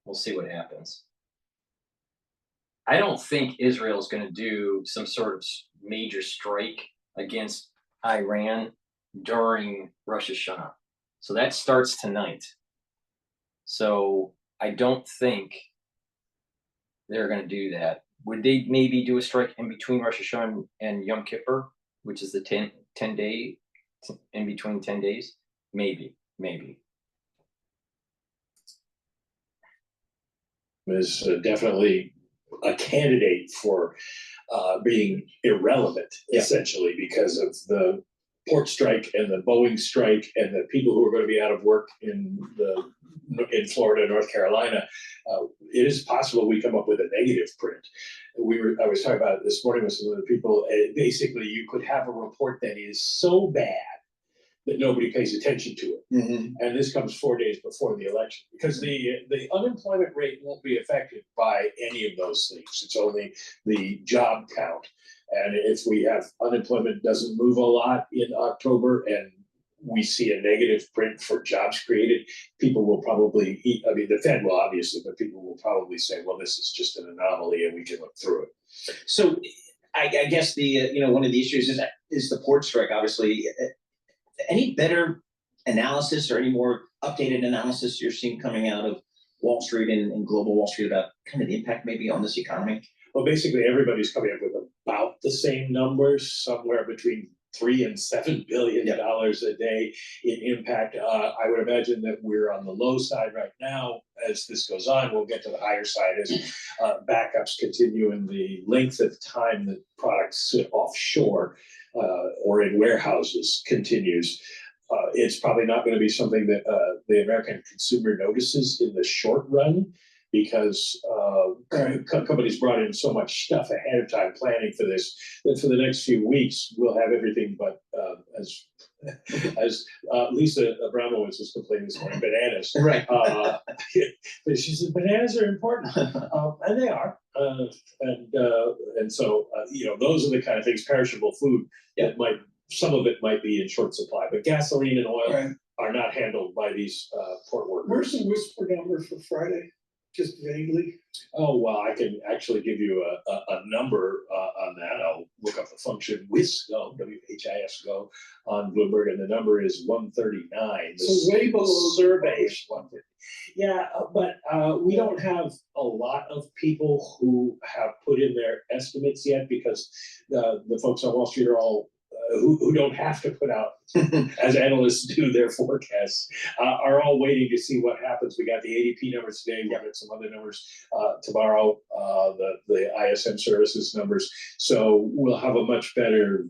we'll see what happens. I don't think Israel is going to do some sort of major strike against Iran during Rosh Hashanah. So that starts tonight. So I don't think they're going to do that. Would they maybe do a strike in between Rosh Hashanah and Yom Kippur, which is the 10 day, in between 10 days? Maybe. Is definitely a candidate for being irrelevant, essentially, because of the port strike and the Boeing strike and the people who are going to be out of work in Florida, North Carolina. It is possible we come up with a negative print. I was talking about it this morning with some of the people. Basically, you could have a report that is so bad that nobody pays attention to it. And this comes 4 days before the election, because the unemployment rate won't be affected by any of those things. It's only the job count. And if we have unemployment doesn't move a lot in October and we see a negative print for jobs created, people will probably I mean, the Fed will obviously, but people will probably say, well, this is just an anomaly and we can look through it. So I guess the one of the issues is the port strike. Obviously, any better analysis or any more updated analysis you're seeing coming out of Wall Street and global Wall Street about kind of the impact maybe on this economy? Well, basically everybody's coming up with about the same numbers, somewhere between $3 and $7 billion a day in impact. I would imagine that we're on the low side right now. As this goes on, we'll get to the higher side as backups continue and the length of time that products sit offshore or in warehouses continues. It's probably not going to be something that the American consumer notices in the short run, because companies brought in so much stuff ahead of time planning for this, that for the next few weeks, we'll have everything but, as Lisa Abramowitz was complaining this morning, bananas. Right. She said, bananas are important, and they are. And so, those are the kind of things, perishable food, that some of it might be in short supply, but gasoline and oil are not handled by these port workers. Where's the whisper number for Friday? Just vaguely. Oh, well, I can actually give you a number on that. I'll look up the function WHISGO, WHISGO on Bloomberg, and the number is 139. So way below survey is 150. Yeah, but we don't have a lot of people who have put in their estimates yet, because the folks on Wall Street are all who don't have to put out, as analysts do, their forecasts, are all waiting to see what happens. We got the ADP numbers today. We got some other numbers tomorrow, the ISM services numbers. So we'll have a much better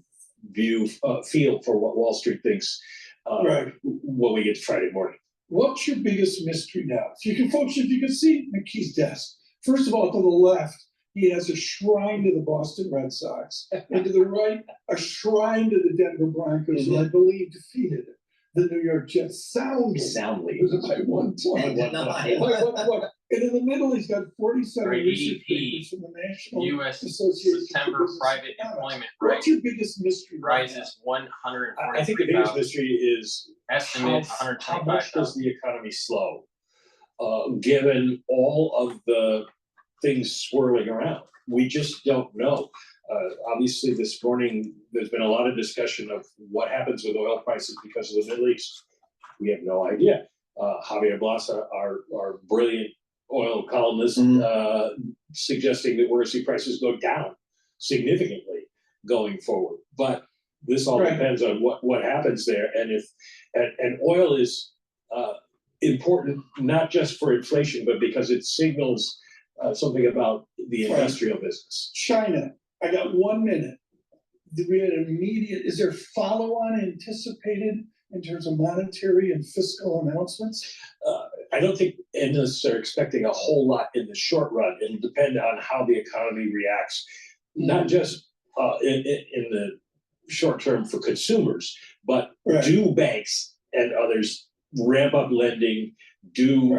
feel for what Wall Street thinks when we get to Friday morning. What's your biggest mystery now? Folks, if you can see McKee's desk, first of all, to the left, he has a shrine to the Boston Red Sox, and to the right, a shrine to the Denver Broncos, who I believe defeated the New York Jets soundly. It was by 1 point. And in the middle, he's got 47 research papers from the National U.S. Association September private employment rate. What's your biggest mystery? Rises 100. I think the biggest mystery is estimate how much does the economy slow, given all of the things swirling around. We just don't know. Obviously, this morning, there's been a lot of discussion of what happens with oil prices because of the Middle East. We have no idea. Javier Blasa, our brilliant oil columnist, suggesting that we're going to see prices go down significantly going forward. But this all depends on what happens there. And oil is important, not just for inflation, but because it signals something about the industrial business. China, I got 1 minute. We had is there follow-on anticipated in terms of monetary and fiscal announcements? I don't think analysts are expecting a whole lot in the short run. It'll depend on how the economy reacts, not just in the short term for consumers, but do banks and others ramp up lending? Do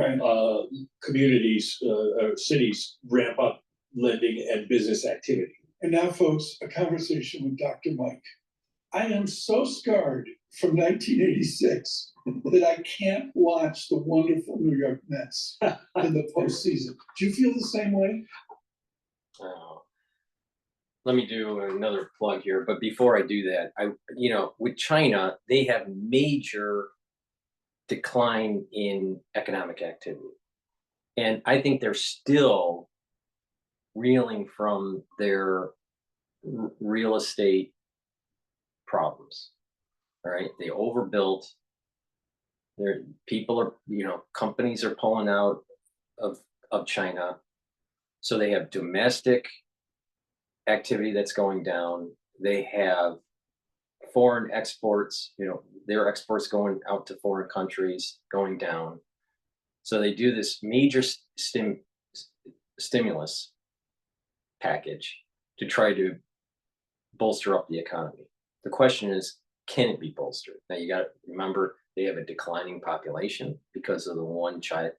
communities, cities ramp up lending and business activity? And now, folks, a conversation with Dr. Mike. I am so scarred from 1986 that I can't watch the wonderful New York Mets in the postseason. Do you feel the same way? Let me do another plug here, but before I do that, with China, they have major decline in economic activity. And I think they're still reeling from their real estate problems. Right? They overbuilt. Their people are, companies are pulling out of China. So they have domestic activity that's going down. They have foreign exports, their exports going out to foreign countries going down. So they do this major stimulus package to try to bolster up the economy. The question is, can it be bolstered? Now you got to remember they have a declining population because of the one child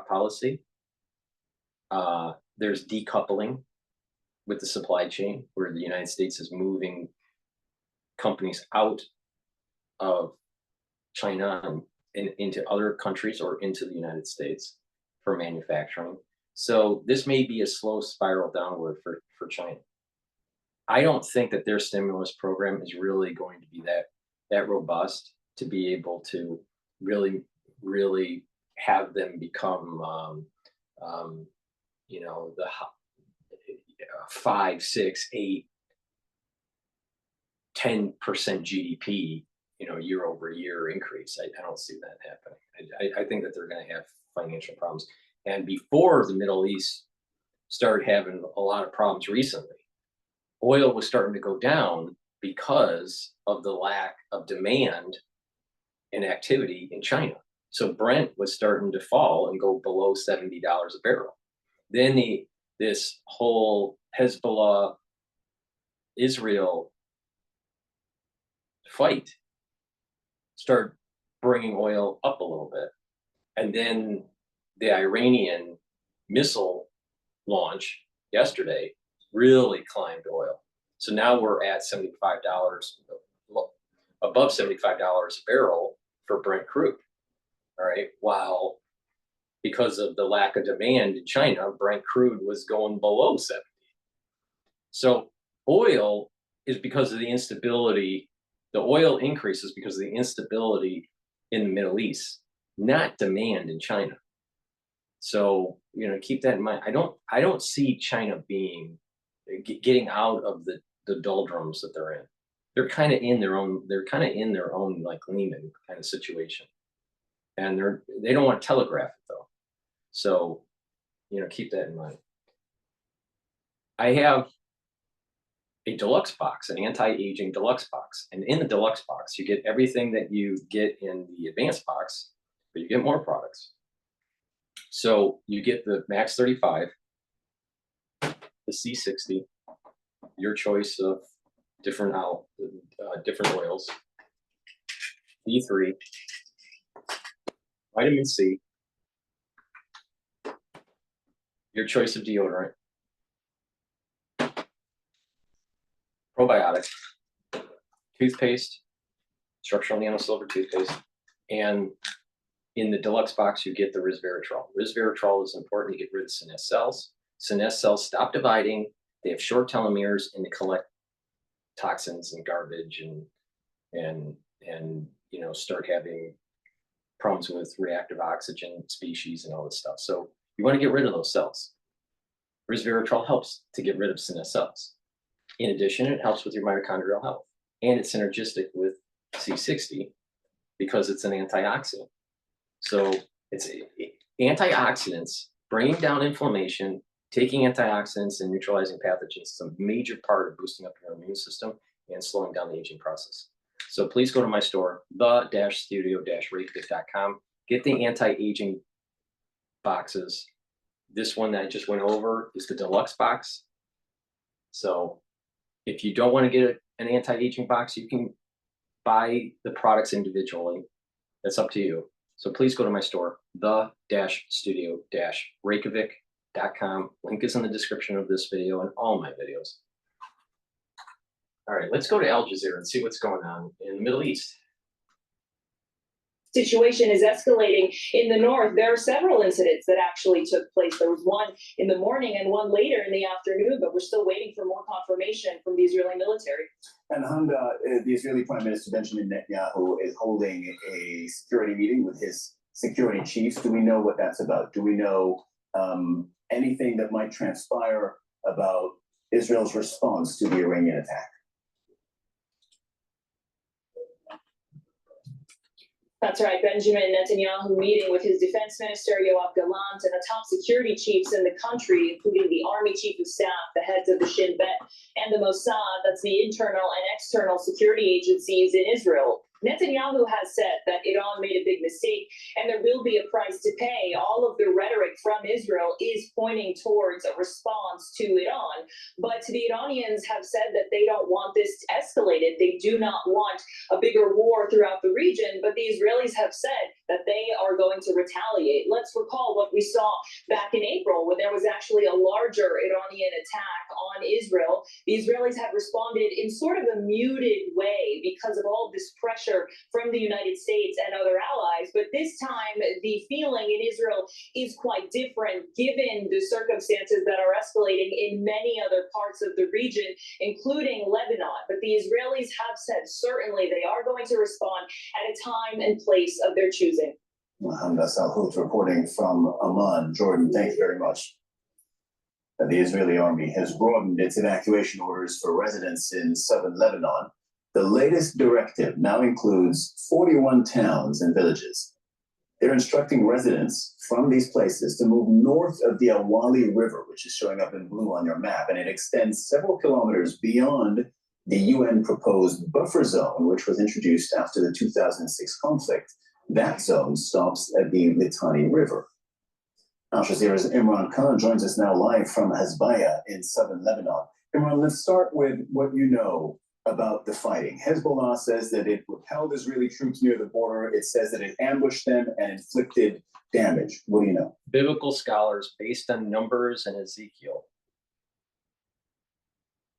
policy. There's decoupling with the supply chain, where the United States is moving companies out of China and into other countries or into the United States for manufacturing. So this may be a slow spiral downward for China. I don't think that their stimulus program is really going to be that robust to be able to really have them become you know, the 5, 6, 8, 10% GDP, you know, year over year increase. I don't see that happening. I think that they're going to have financial problems. And before the Middle East started having a lot of problems recently, oil was starting to go down because of the lack of demand and activity in China. So Brent was starting to fall and go below $70 a barrel. Then this whole Hezbollah Israel fight started bringing oil up a little bit. And then the Iranian missile launch yesterday really climbed oil. So now we're at $75, above $75 a barrel for Brent crude. All right, while because of the lack of demand in China, Brent crude was going below 70. So oil is because of the instability. The oil increases because of the instability in the Middle East, not demand in China. So, you know, keep that in mind. I don't see China getting out of the doldrums that they're in. They're kind of in their own like Lehman kind of situation. And they don't want to telegraph it though. So, you know, keep that in mind. I have a deluxe box, an anti-aging deluxe box. And in the deluxe box, you get everything that you get in the advanced box, but you get more products. So you get the Max 35, the C60, your choice of different oils, D3, vitamin C, your choice of deodorant, probiotic, toothpaste, structural nanosilver toothpaste, and in the deluxe box, you get the resveratrol. Resveratrol is important to get rid of senesced cells. Senesced cells stop dividing. They have short telomeres and they collect toxins and garbage and you know, start having problems with reactive oxygen species and all this stuff. So you want to get rid of those cells. Resveratrol helps to get rid of senesced cells. In addition, it helps with your mitochondrial health, and it's synergistic with C60 because it's an antioxidant. So it's antioxidants, bringing down inflammation, taking antioxidants and neutralizing pathogens is a major part of boosting up your immune system and slowing down the aging process. So please go to my store, the-studio-reykjavik.com. Get the anti-aging boxes. This one that I just went over is the deluxe box. So if you don't want to get an anti-aging box, you can buy the products individually. That's up to you. So please go to my store, the-studio-reykjavik.com. Link is in the description of this video and all my videos. All right, let's go to Al Jazeera and see what's going on in the Middle East. Situation is escalating in the north. There are several incidents that actually took place. There was one in the morning and one later in the afternoon, but we're still waiting for more confirmation from the Israeli military. And Handa, the Israeli Prime Minister Benjamin Netanyahu is holding a security meeting with his security chiefs. Do we know what that's about? Do we know anything that might transpire about Israel's response to the Iranian attack? That's right. Benjamin Netanyahu meeting with his defense minister, Yoav Gallant, and the top security chiefs in the country, including the army chief of staff, the heads of the Shin Bet, and the Mossad, that's the internal and external security agencies in Israel. Netanyahu has said that Iran made a big mistake and there will be a price to pay. All of the rhetoric from Israel is pointing towards a response to Iran. But the Iranians have said that they don't want this escalated. They do not want a bigger war throughout the region, but the Israelis have said that they are going to retaliate. Let's recall what we saw back in April when there was actually a larger Iranian attack on Israel. The Israelis have responded in sort of a muted way because of all this pressure from the United States and other allies. But this time, the feeling in Israel is quite different given the circumstances that are escalating in many other parts of the region, including Lebanon. But the Israelis have said certainly they are going to respond at a time and place of their choosing. Hamda Salhout reporting from Amman. Jordan, thank you very much. The Israeli army has broadened its evacuation orders for residents in southern Lebanon. The latest directive now includes 41 towns and villages. They're instructing residents from these places to move north of the Al Wali River, which is showing up in blue on your map, and it extends several kilometers beyond the UN proposed buffer zone, which was introduced after the 2006 conflict. That zone stops at the Litani River. Al Jazeera's Imran Khan joins us now live from Hasbaya in southern Lebanon. Imran, let's start with what you know about the fighting. Hezbollah says that it repelled Israeli troops near the border. It says that it ambushed them and inflicted damage. What do you know? Biblical scholars, based on Numbers and Ezekiel.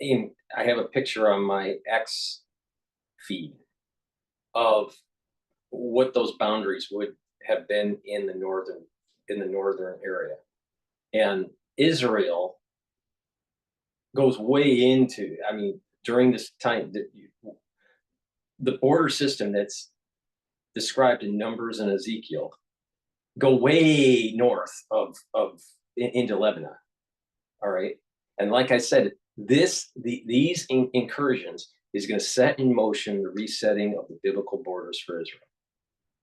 I have a picture on my X feed of what those boundaries would have been in the northern area. And Israel goes way into, during this time, the border system that's described in Numbers and Ezekiel go way north into Lebanon. All right. And like I said, these incursions is going to set in motion the resetting of the biblical borders for Israel.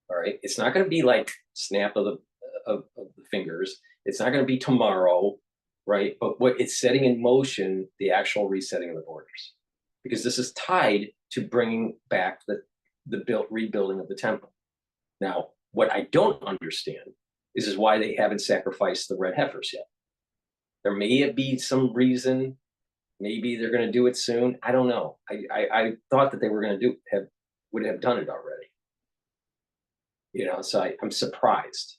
All right. It's not going to be like snap of the fingers. It's not going to be tomorrow, right? But what it's setting in motion, the actual resetting of the borders, because this is tied to bringing back the rebuilding of the temple. Now, what I don't understand is why they haven't sacrificed the red heifers yet. There may be some reason. Maybe they're going to do it soon. I don't know. I thought that they were going to would have done it already. So I'm surprised,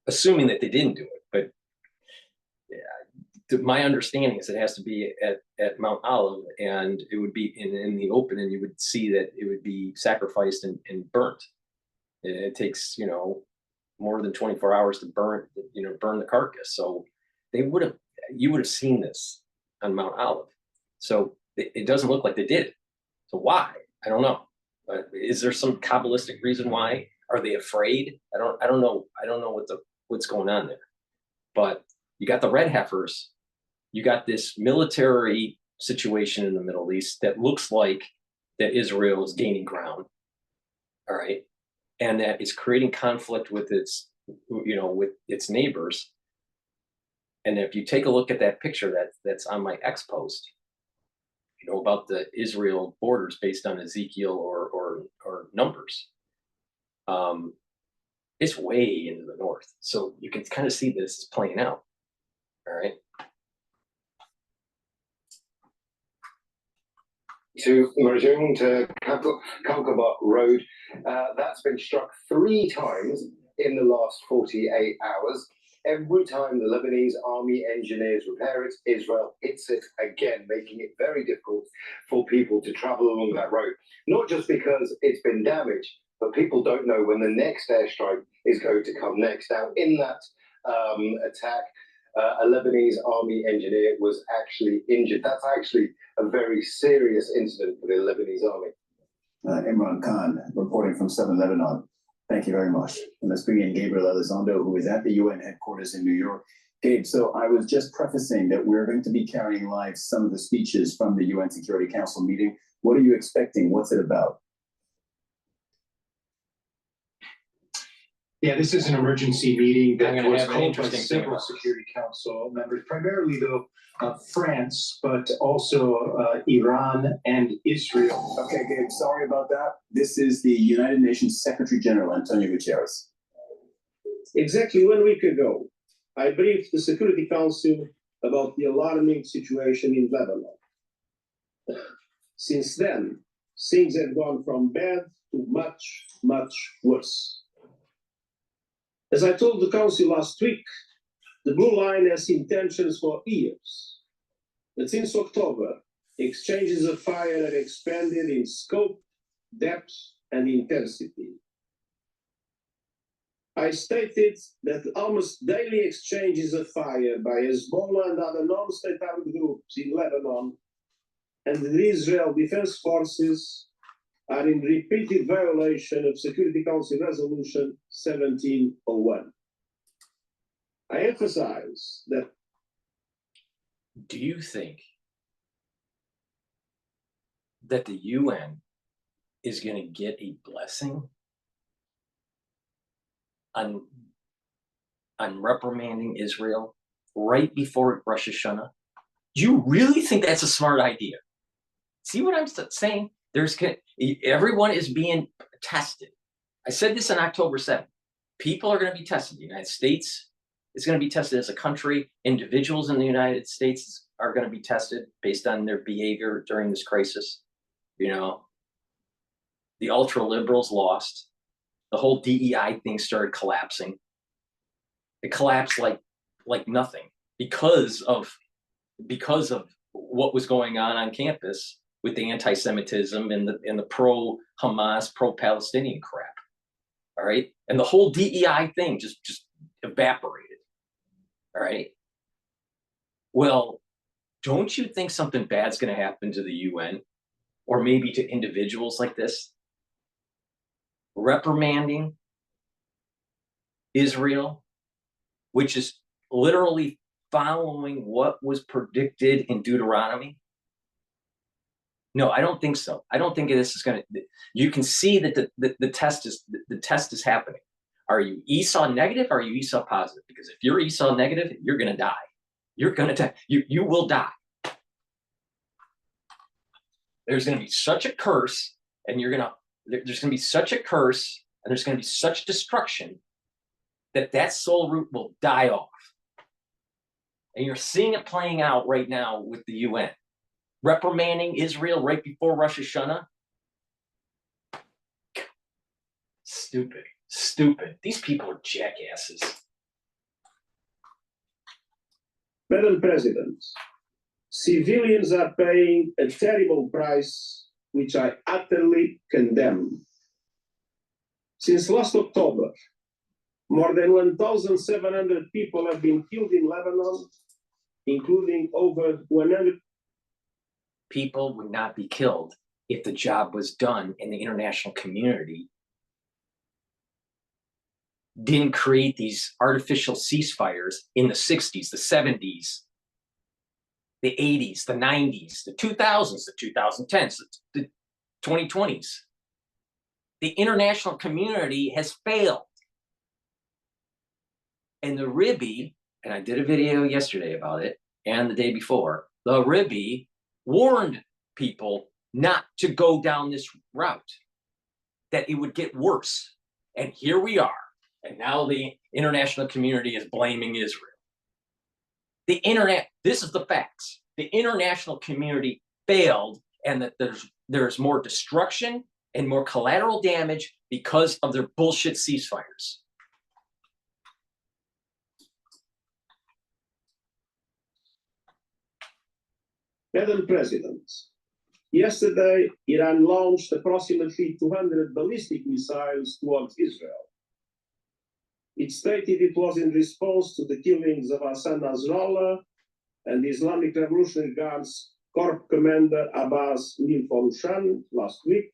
assuming that they didn't do it. But yeah, my understanding is it has to be at Mount Olive, and it would be in the open, and you would see that it would be sacrificed and burnt. It takes more than 24 hours to burn the carcass. So you would have seen this on Mount Olive. So it doesn't look like they did it. So why? I don't know. Is there some Kabbalistic reason why? Are they afraid? I don't know. I don't know what's going on there. But you got the red heifers. You got this military situation in the Middle East that looks like that Israel is gaining ground. All right. And that is creating conflict with its neighbors. And if you take a look at that picture that's on my X post, about the Israel borders based on Ezekiel or Numbers, it's way into the north. So you can kind of see this is playing out. All right. To Marjung to Kalkabot Road, that's been struck 3 times in the last 48 hours. Every time the Lebanese army engineers repair it, Israel hits it again, making it very difficult for people to travel along that road. Not just because it's been damaged, but people don't know when the next airstrike is going to come next. Now, in that attack, a Lebanese army engineer was actually injured. That's actually a very serious incident for the Lebanese army. Imran Khan reporting from southern Lebanon. Thank you very much. And let's bring in Gabriel Elizondo, who is at the UN headquarters in New York. Gabe, so I was just prefacing that we're going to be carrying live some of the speeches from the UN Security Council meeting. What are you expecting? What's it about? Yeah, this is an emergency meeting I'm that gonna was have an called by interesting thing several about this. Security Council members, primarily though France, but also Iran and Israel. Okay, Gabe, sorry about that. This is the United Nations Secretary General, Antonio Guterres. Exactly 1 week ago, I briefed the Security Council about the alarming situation in Lebanon. Since then, things have gone from bad to much, much worse. As I told the Council last week, the Blue Line has seen tensions for years. But since October, exchanges of fire have expanded in scope, depth, and intensity. I stated that almost daily exchanges of fire by Hezbollah and other non-state armed groups in Lebanon and the Israel Defense Forces are in repeated violation of Security Council Resolution 1701. I emphasize that. Do you think that the UN is going to get a blessing on reprimanding Israel right before Rosh Hashanah? Do you really think that's a smart idea? See what I'm saying? Everyone is being tested. I said this on October 7th. People are going to be tested. The United States is going to be tested as a country. Individuals in the United States are going to be tested based on their behavior during this crisis. You know, the ultra liberals lost. The whole DEI thing started collapsing. It collapsed like nothing because of what was going on campus with the anti-Semitism and the pro-Hamas, pro-Palestinian crap. All right, and the whole DEI thing just evaporated. All right. Well, don't you think something bad's going to happen to the UN, or maybe to individuals like this? Reprimanding Israel, which is literally following what was predicted in Deuteronomy? No, I don't think so. I don't think this is going to. You can see that the test is happening. Are you Esau negative? Or are you Esau positive? Because if you're Esau negative, you're going to die. You're going to die. You will die. There's going to be such a curse, and there's going to be such a curse, and there's going to be such destruction that soul root will die off. And you're seeing it playing out right now with the UN. Reprimanding Israel right before Rosh Hashanah. Stupid. These people are jackasses. Madam President, civilians are paying a terrible price, which I utterly condemn. Since last October, more than 1,700 people have been killed in Lebanon, including over 100. People would not be killed if the job was done and the international community didn't create these artificial ceasefires in the 60s, the 70s, the 80s, the 90s, the 2000s, the 2010s, the 2020s. The international community has failed. And the Ribby, and I did a video yesterday about it, and the day before, the Ribby warned people not to go down this route, that it would get worse. And here we are. And now the international community is blaming Israel. The internet, this is the facts. The international community failed, and that there's more destruction and more collateral damage because of their bullshit ceasefires. Madam President, yesterday, Iran launched approximately 200 ballistic missiles towards Israel. It stated it was in response to the killings of Hassan Nasrallah and the Islamic Revolutionary Guard's Corps Commander Abbas Nilfolushan last week,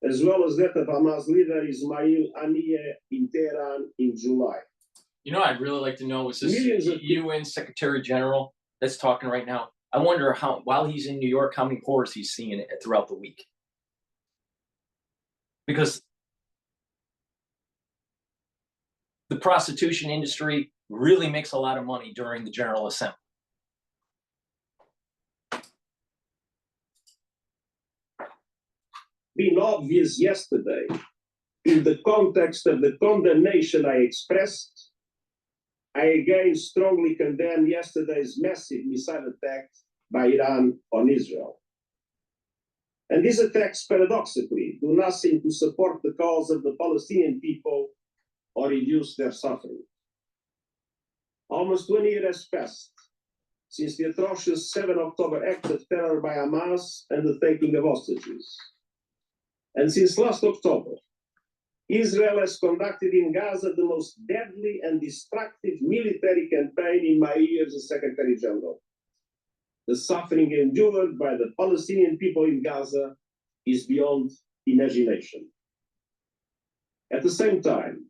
as well as that of Hamas leader Ismail Haniyeh in Tehran in July. You know, I'd really like to know, is this UN Secretary General that's talking right now? I wonder how, while he's in New York, how many horrors he's seeing throughout the week. Because the prostitution industry really makes a lot of money during the General Assembly. Been obvious yesterday in the context of the condemnation I expressed, I again strongly condemn yesterday's massive missile attack by Iran on Israel. And these attacks, paradoxically, do nothing to support the cause of the Palestinian people or reduce their suffering. Almost 1 year has passed since the atrocious 7 October act of terror by Hamas and the taking of hostages. And since last October, Israel has conducted in Gaza the most deadly and destructive military campaign in my years as Secretary General. The suffering endured by the Palestinian people in Gaza is beyond imagination. At the same time,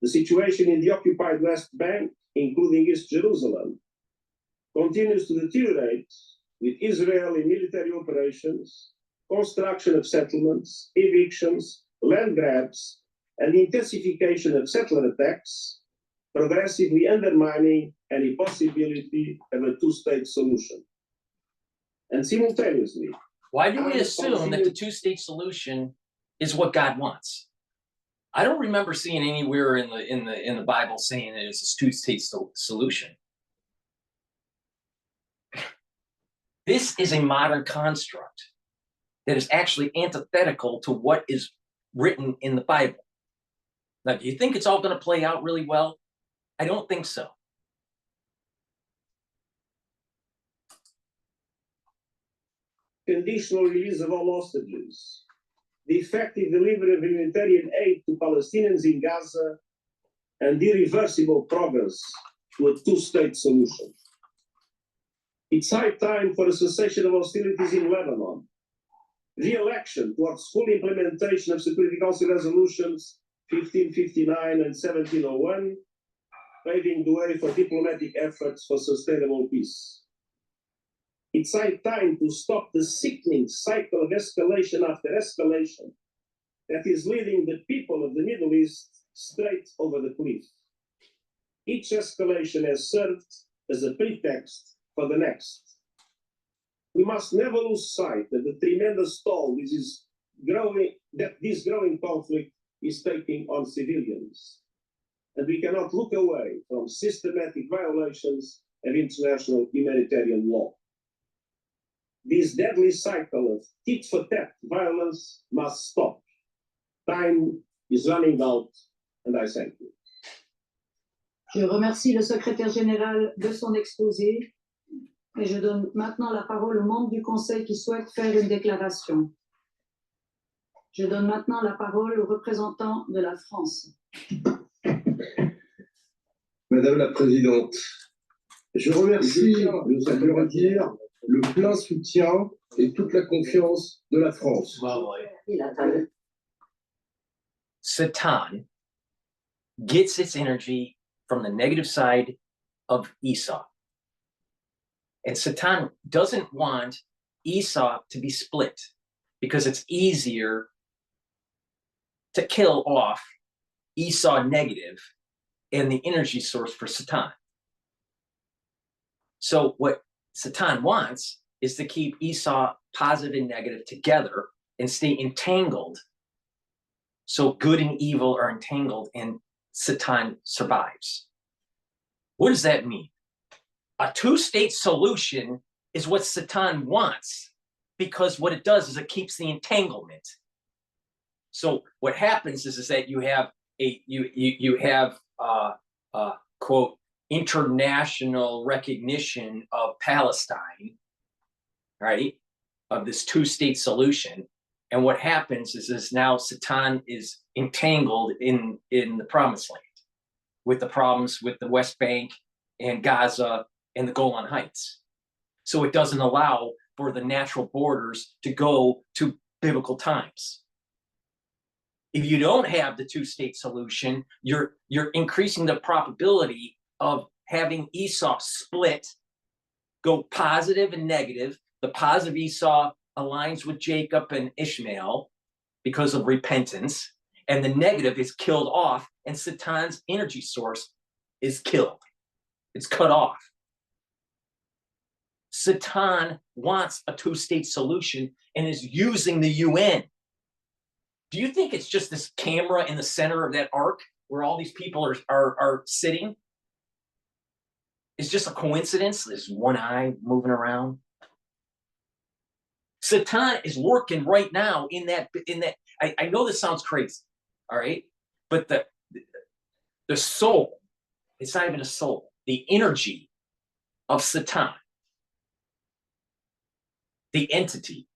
the situation in the occupied West Bank, including East Jerusalem, continues to deteriorate with Israeli military operations, construction of settlements, evictions, land grabs, and intensification of settler attacks, progressively undermining any possibility of a two-state solution. And simultaneously, why do we assume that the two-state solution is what God wants? I don't remember seeing anywhere in the Bible saying that it's a two-state solution. This is a modern construct that is actually antithetical to what is written in the Bible. Now, do you think it's all going to play out really well? I don't think so. Conditional release of all hostages, the effective delivery of humanitarian aid to Palestinians in Gaza, and irreversible progress to a two-state solution. It's high time for a cessation of hostilities in Lebanon, re-election towards full implementation of Security Council resolutions 1559 and 1701, paving the way for diplomatic efforts for sustainable peace. It's high time to stop the sickening cycle of escalation after escalation that is leading the people of the Middle East straight over the cliff. Each escalation has served as a pretext for the next. We must never lose sight of the tremendous toll this growing conflict is taking on civilians. And we cannot look away from systematic violations of international humanitarian law. This deadly cycle of tit-for-tat violence must stop. Time is running out, and I thank you. Je remercie le secrétaire général de son exposé et je donne maintenant la parole aux membres du Conseil qui souhaitent faire une déclaration. Je donne maintenant la parole au représentant de la France. Madame la Présidente, je remercie, je veux redire, le plein soutien et toute la confiance de la France. Satan gets its energy from the negative side of Esau. And Satan doesn't want Esau to be split because it's easier to kill off Esau negative and the energy source for Satan. So what Satan wants is to keep Esau positive and negative together and stay entangled. So good and evil are entangled and Satan survives. What does that mean? A two-state solution is what Satan wants because what it does is it keeps the entanglement. So what happens is that you have quote international recognition of Palestine, right? Of this two-state solution. And what happens is now Satan is entangled in the Promised Land with the problems with the West Bank and Gaza and the Golan Heights. So it doesn't allow for the natural borders to go to biblical times. If you don't have the two-state solution, you're increasing the probability of having Esau split, go positive and negative. The positive Esau aligns with Jacob and Ishmael because of repentance, and the negative is killed off, and Satan's energy source is killed. It's cut off. Satan wants a two-state solution and is using the UN. Do you think it's just this camera in the center of that arc where all these people are sitting? It's just a coincidence? There's one eye moving around. Satan is working right now in that. I know this sounds crazy, all right? But the soul, it's not even a soul, the energy of Satan, the entity,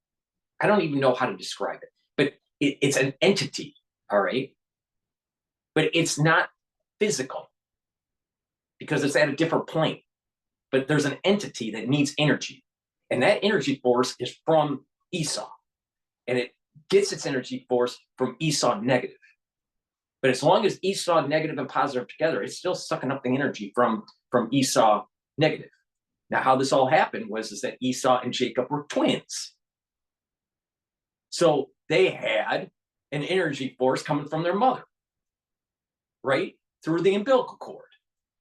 I don't even know how to describe it, but it's an entity, all right? But it's not physical because it's at a different plane. But there's an entity that needs energy. And that energy force is from Esau. And it gets its energy force from Esau negative. But as long as Esau negative and positive are together, it's still sucking up the energy from Esau negative. Now, how this all happened is that Esau and Jacob were twins. So they had an energy force coming from their mother, right? Through the umbilical cord.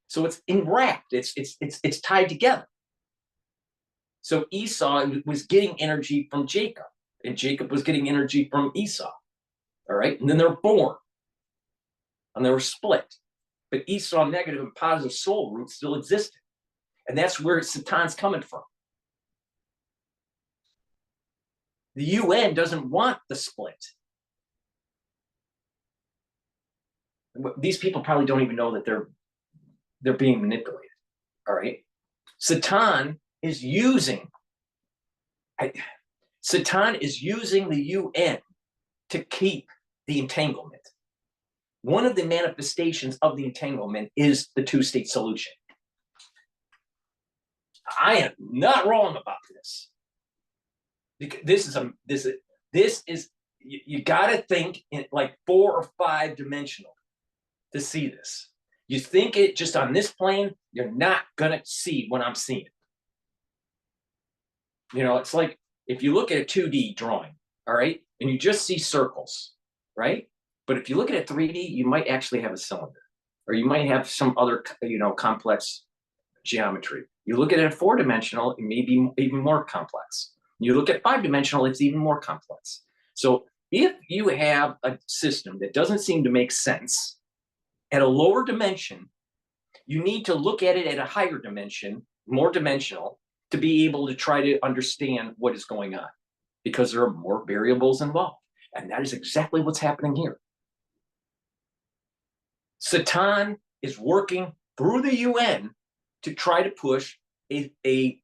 So it's enwrapped, it's tied together. So Esau was getting energy from Jacob, and Jacob was getting energy from Esau. All right, and then they're born, and they were split. But Esau negative and positive soul roots still existed. And that's where Satan's coming from. The UN doesn't want the split. These people probably don't even know that they're being manipulated. All right. Satan is using the UN to keep the entanglement. One of the manifestations of the entanglement is the two-state solution. I am not wrong about this. This is you got to think in like 4 or 5 dimensional to see this. You think it just on this plane, you're not gonna see what I'm seeing. You know, it's like if you look at a 2D drawing, all right, and you just see circles, right? But if you look at a 3D, you might actually have a cylinder, or you might have some other, complex geometry. You look at it 4-dimensional, it may be even more complex. You look at 5-dimensional, it's even more complex. So if you have a system that doesn't seem to make sense at a lower dimension, you need to look at it at a higher dimension, more dimensional, to be able to try to understand what is going on, because there are more variables involved. And that is exactly what's happening here. Satan is working through the UN to try to push a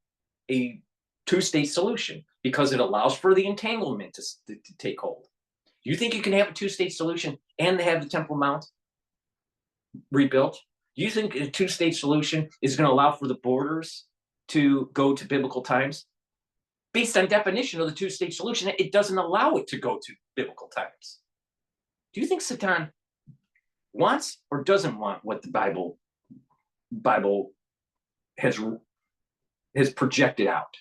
two-state solution because it allows for the entanglement to take hold. You think you can have a two-state solution and have the Temple Mount rebuilt? Do you think a two-state solution is going to allow for the borders to go to biblical times? Based on definition of the two-state solution, it doesn't allow it to go to biblical times. Do you think Satan wants or doesn't want what the Bible has projected out?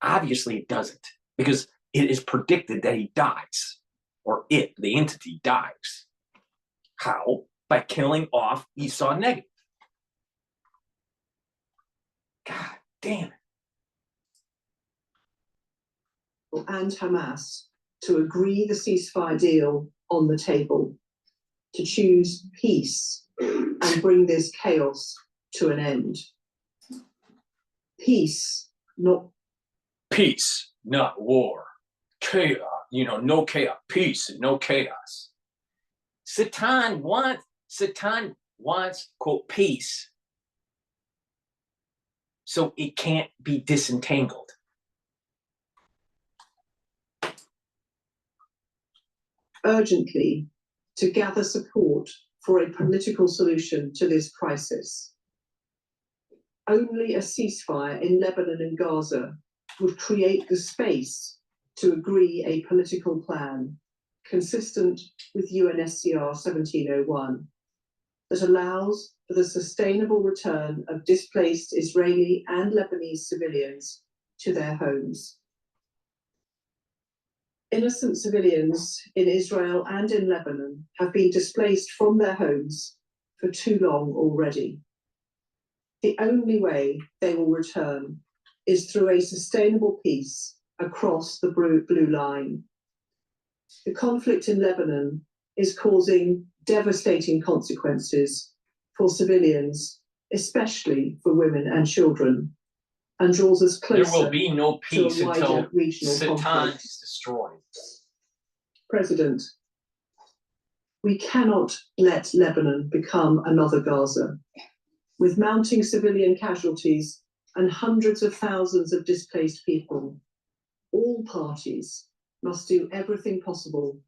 Obviously it doesn't, because it is predicted that he dies, or the entity dies. How? By killing off Esau negative. God damn it. And Hamas to agree the ceasefire deal on the table, to choose peace and bring this chaos to an end. Peace, not war. Chaos, no chaos. Peace and no chaos. Satan wants, quote, peace, so it can't be disentangled. Urgently to gather support for a political solution to this crisis. Only a ceasefire in Lebanon and Gaza would create the space to agree a political plan consistent with UNSCR 1701 that allows for the sustainable return of displaced Israeli and Lebanese civilians to their homes. Innocent civilians in Israel and in Lebanon have been displaced from their homes for too long already. The only way they will return is through a sustainable peace across the blue line. The conflict in Lebanon is causing devastating consequences for civilians, especially for women and children, and draws us closer. There will be no peace to a wider until regional Satan conflict. is destroyed. President, we cannot let Lebanon become another Gaza. With mounting civilian casualties and hundreds of thousands of displaced people, all parties must do everything possible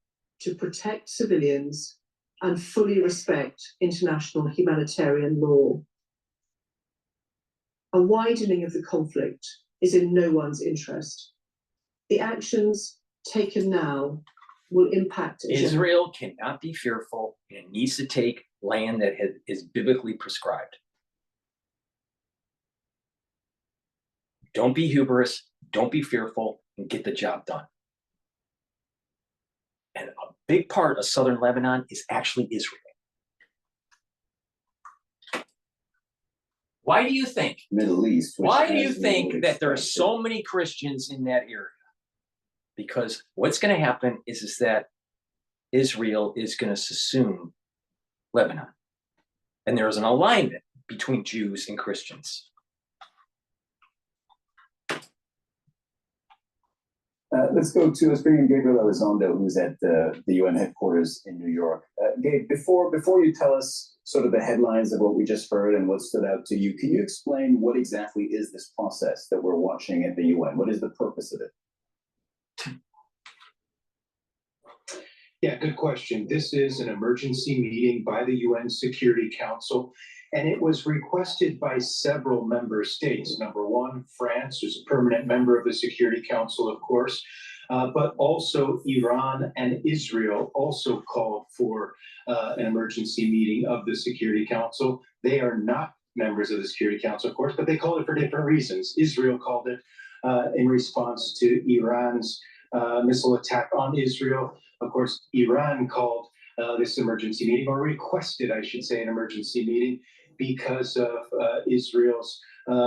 to protect civilians and fully respect international humanitarian law. A widening of the conflict is in no one's interest. The actions taken now will impact Israel cannot be fearful and needs to take land that is biblically prescribed. Don't be hubris, don't be fearful, and get the job done. And a big part of southern Lebanon is actually Israel. Why do you think? Middle East. Why do you think that there are so many Christians in that area? Because what's going to happen is that Israel is going to subsume Lebanon. And there is an alignment between Jews and Christians. Let's bring in Gabriel Elizondo, who's at the UN headquarters in New York. Gabe, before you tell us sort of the headlines of what we just heard and what stood out to you, can you explain what exactly is this process that we're watching at the UN? What is the purpose of it? Yeah, good question. This is an emergency meeting by the UN Security Council, and it was requested by several member states. Number one, France, who's a permanent member of the Security Council, of course, but also Iran and Israel also called for an emergency meeting of the Security Council. They are not members of the Security Council, of course, but they called it for different reasons. Israel called it in response to Iran's missile attack on Israel. Of course, Iran called this emergency meeting, or requested, I should say, an emergency meeting because of Israel's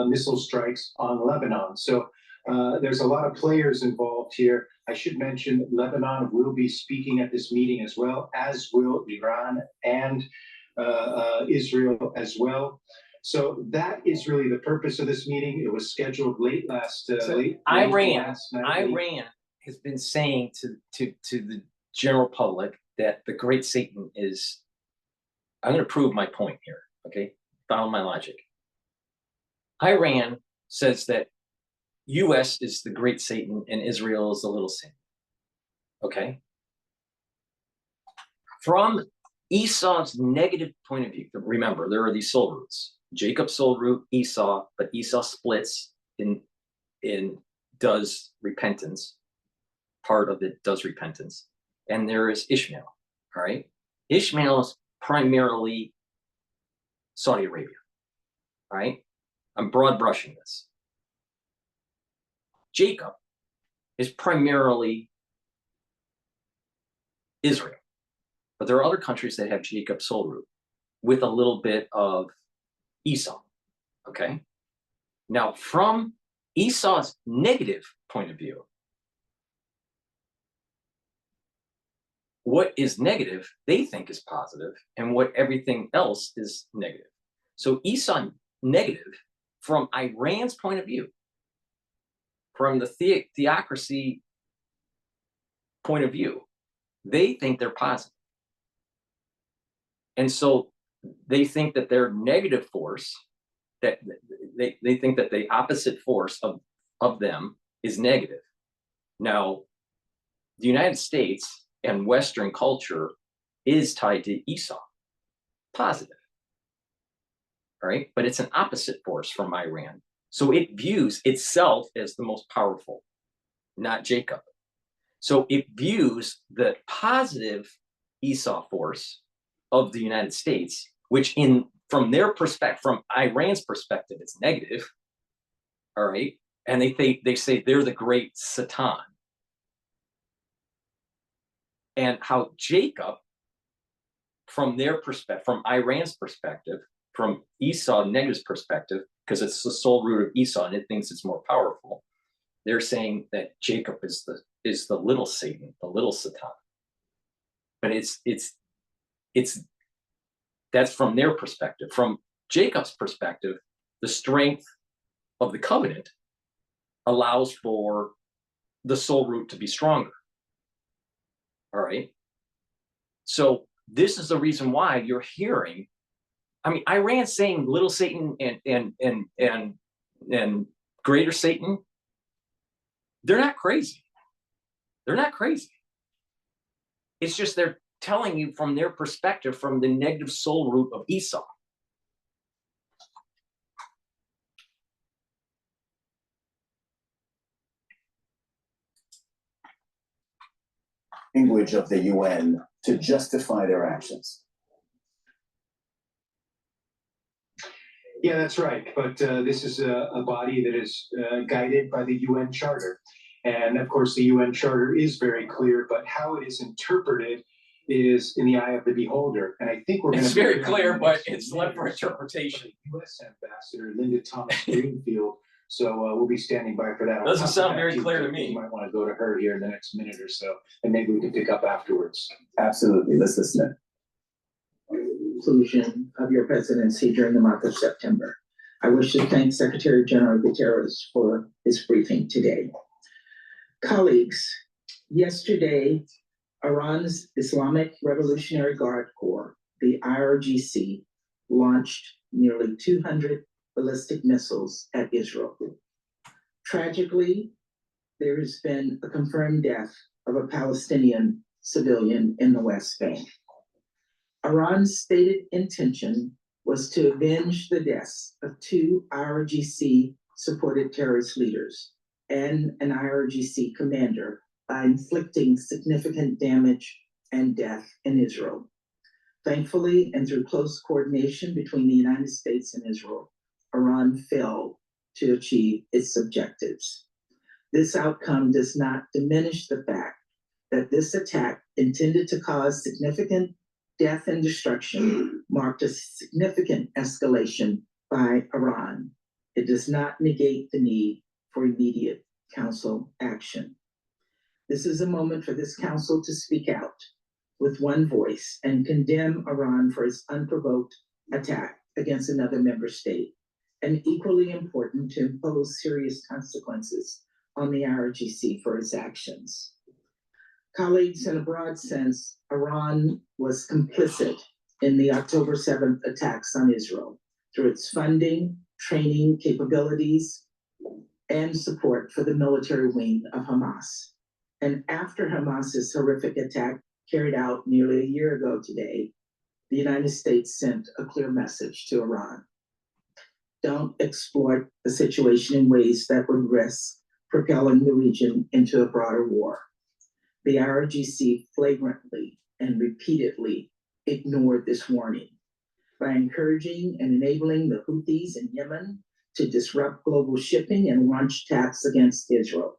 missile strikes on Lebanon. So there's a lot of players involved here. I should mention that Lebanon will be speaking at this meeting as well, as will Iran and Israel as well. So that is really the purpose of this meeting. It was scheduled late last night. Iran has been saying to the general public that the great Satan is. I'm going to prove my point here. Okay, follow my logic. Iran says that U.S. is the great Satan and Israel is the little Satan. Okay. From Esau's negative point of view, remember there are these soul roots. Jacob's soul root, Esau, but Esau splits in does repentance. Part of it does repentance. And there is Ishmael. All right. Ishmael is primarily Saudi Arabia. All right. I'm broad brushing this. Jacob is primarily Israel. But there are other countries that have Jacob's soul root with a little bit of Esau. Okay. Now, from Esau's negative point of view, what is negative, they think is positive, and what everything else is negative. So Esau negative, from Iran's point of view, from the theocracy point of view, they think they're positive. And so they think that their negative force, that they think that the opposite force of them is negative. Now, the United States and Western culture is tied to Esau, positive. All right, but it's an opposite force from Iran. So it views itself as the most powerful, not Jacob. So it views the positive Esau force of the United States, which from their perspective, from Iran's perspective, it's negative. All right. And they say they're the great Satan. and how Jacob, from their perspective, from Iran's perspective, from Esau Negev's perspective, because it's the sole root of Esau and it thinks it's more powerful, they're saying that Jacob is the little Satan, the little Satan. But it's that's from their perspective. From Jacob's perspective, the strength of the covenant allows for the soul root to be stronger. All right. So this is the reason why you're hearing, I mean, Iran saying little Satan and greater Satan, they're not crazy. They're not crazy. It's just they're telling you from their perspective, from the negative soul root of Esau. Language of the UN to justify their actions. Yeah, that's right. But this is a body that is guided by the UN Charter. And of course, the UN Charter is very clear, but how it is interpreted is in the eye of the beholder. And I think It's very clear, but it's left for interpretation. U.S. Ambassador Linda Thomas Greenfield. So we'll be standing by for that. Doesn't sound very clear to me. You might want to go to her here in the next minute or so, and maybe we can pick up afterwards. Absolutely. Let's listen. Conclusion of your presidency during the month of September. I wish to thank Secretary General GETTR for his briefing today. Colleagues, yesterday, Iran's Islamic Revolutionary Guard Corps, the IRGC, launched nearly 200 ballistic missiles at Israel. Tragically, there has been a confirmed death of a Palestinian civilian in the West Bank. Iran's stated intention was to avenge the deaths of 2 IRGC-supported terrorist leaders and an IRGC commander by inflicting significant damage and death in Israel. Thankfully, and through close coordination between the United States and Israel, Iran failed to achieve its objectives. This outcome does not diminish the fact that this attack, intended to cause significant death and destruction, marked a significant escalation by Iran. It does not negate the need for immediate council action. This is a moment for this council to speak out with one voice and condemn Iran for its unprovoked attack against another member state, and equally important, to impose serious consequences on the IRGC for its actions. Colleagues, in a broad sense, Iran was complicit in the October 7th attacks on Israel through its funding, training capabilities, and support for the military wing of Hamas. And after Hamas's horrific attack carried out nearly a year ago today, the United States sent a clear message to Iran. Don't exploit the situation in ways that would risk propelling the region into a broader war. The IRGC flagrantly and repeatedly ignored this warning by encouraging and enabling the Houthis in Yemen to disrupt global shipping and launch attacks against Israel,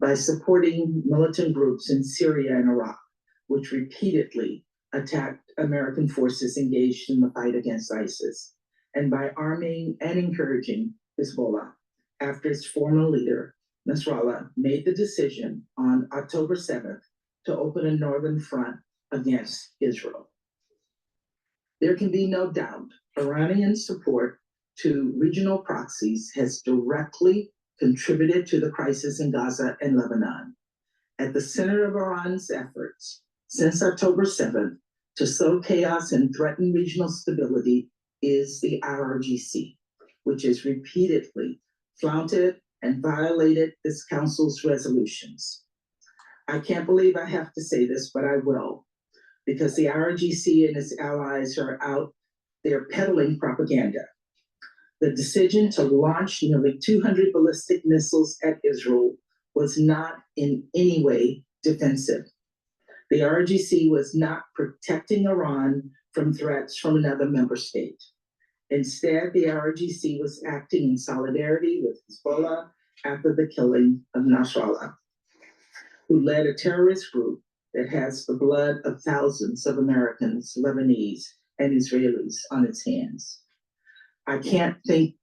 by supporting militant groups in Syria and Iraq, which repeatedly attacked American forces engaged in the fight against ISIS, and by arming and encouraging Hezbollah after its former leader, Nasrallah, made the decision on October 7th to open a northern front against Israel. There can be no doubt Iranian support to regional proxies has directly contributed to the crisis in Gaza and Lebanon. At the center of Iran's efforts since October 7th to sow chaos and threaten regional stability is the IRGC, which has repeatedly flouted and violated this council's resolutions. I can't believe I have to say this, but I will, because the IRGC and its allies are out there peddling propaganda. The decision to launch nearly 200 ballistic missiles at Israel was not in any way defensive. The IRGC was not protecting Iran from threats from another member state. Instead, the IRGC was acting in solidarity with Hezbollah after the killing of Nasrallah, who led a terrorist group that has the blood of thousands of Americans, Lebanese, and Israelis on its hands. I can think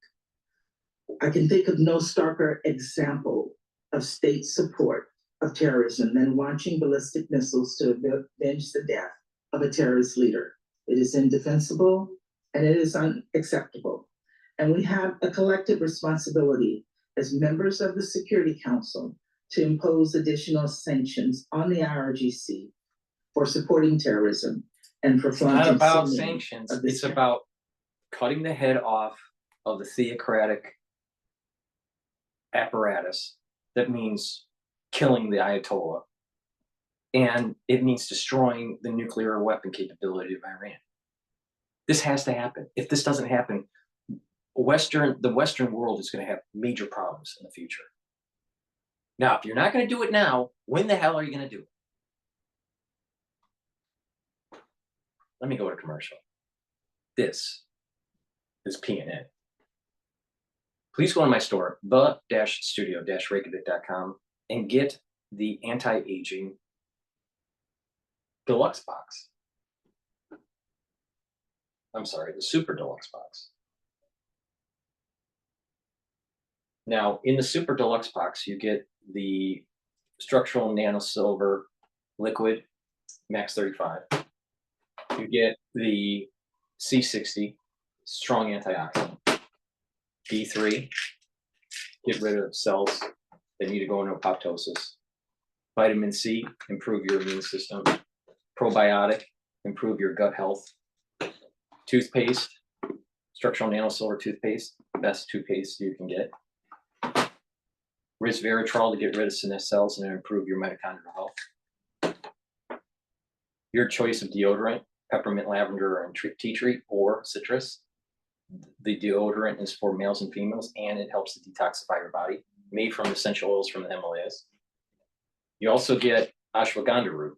of no starker example of state support of terrorism than launching ballistic missiles to avenge the death of a terrorist leader. It is indefensible and it is unacceptable. And we have a collective responsibility as members of the Security Council to impose additional sanctions on the IRGC for supporting terrorism and for flaunting. It's not about sanctions. It's about cutting the head off of the theocratic apparatus. That means killing the Ayatollah. And it means destroying the nuclear weapon capability of Iran. This has to happen. If this doesn't happen, the Western world is going to have major problems in the future. Now, if you're not going to do it now, when the hell are you going to do it? Let me go to commercial. This is PNN. Please go to my store, the-studio-reykjavik.com, and get the anti-aging deluxe box. I'm sorry, the super deluxe box. Now, in the super deluxe box, you get the structural nano silver liquid max 35. You get the C60 strong antioxidant. D3, get rid of cells that need to go into apoptosis. Vitamin C, improve your immune system. Probiotic, improve your gut health. Toothpaste, structural nanosilver toothpaste, the best toothpaste you can get. Resveratrol to get rid of senescent cells and improve your mitochondrial health. Your choice of deodorant, peppermint, lavender, and tea tree, or citrus. The deodorant is for males and females, and it helps to detoxify your body, made from essential oils from the Himalayas. You also get ashwagandha root.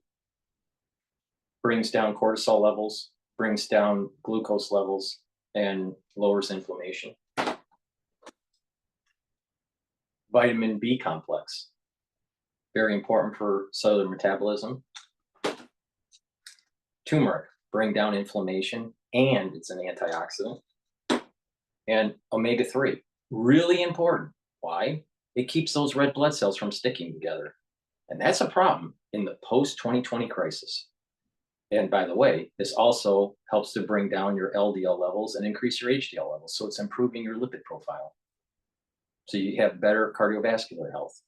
Brings down cortisol levels, brings down glucose levels, and lowers inflammation. Vitamin B complex, very important for cellular metabolism. Turmeric, bring down inflammation, and it's an antioxidant. And omega-3, really important. Why? It keeps those red blood cells from sticking together. And that's a problem in the post-2020 crisis. And by the way, this also helps to bring down your LDL levels and increase your HDL levels. So it's improving your lipid profile. So you have better cardiovascular health.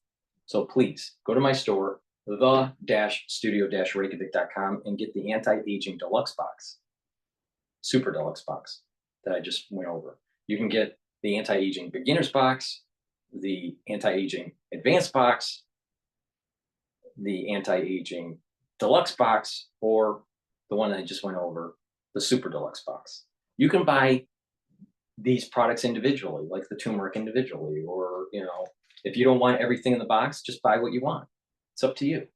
So please go to my store, the-studio-reykjavik.com, and get the anti-aging deluxe box, super deluxe box that I just went over. You can get the anti-aging beginners box, the anti-aging advanced box, the anti-aging deluxe box, or the one I just went over, the super deluxe box. You can buy these products individually, like the turmeric individually, or, you know, if you don't want everything in the box, just buy what you want. It's up to you.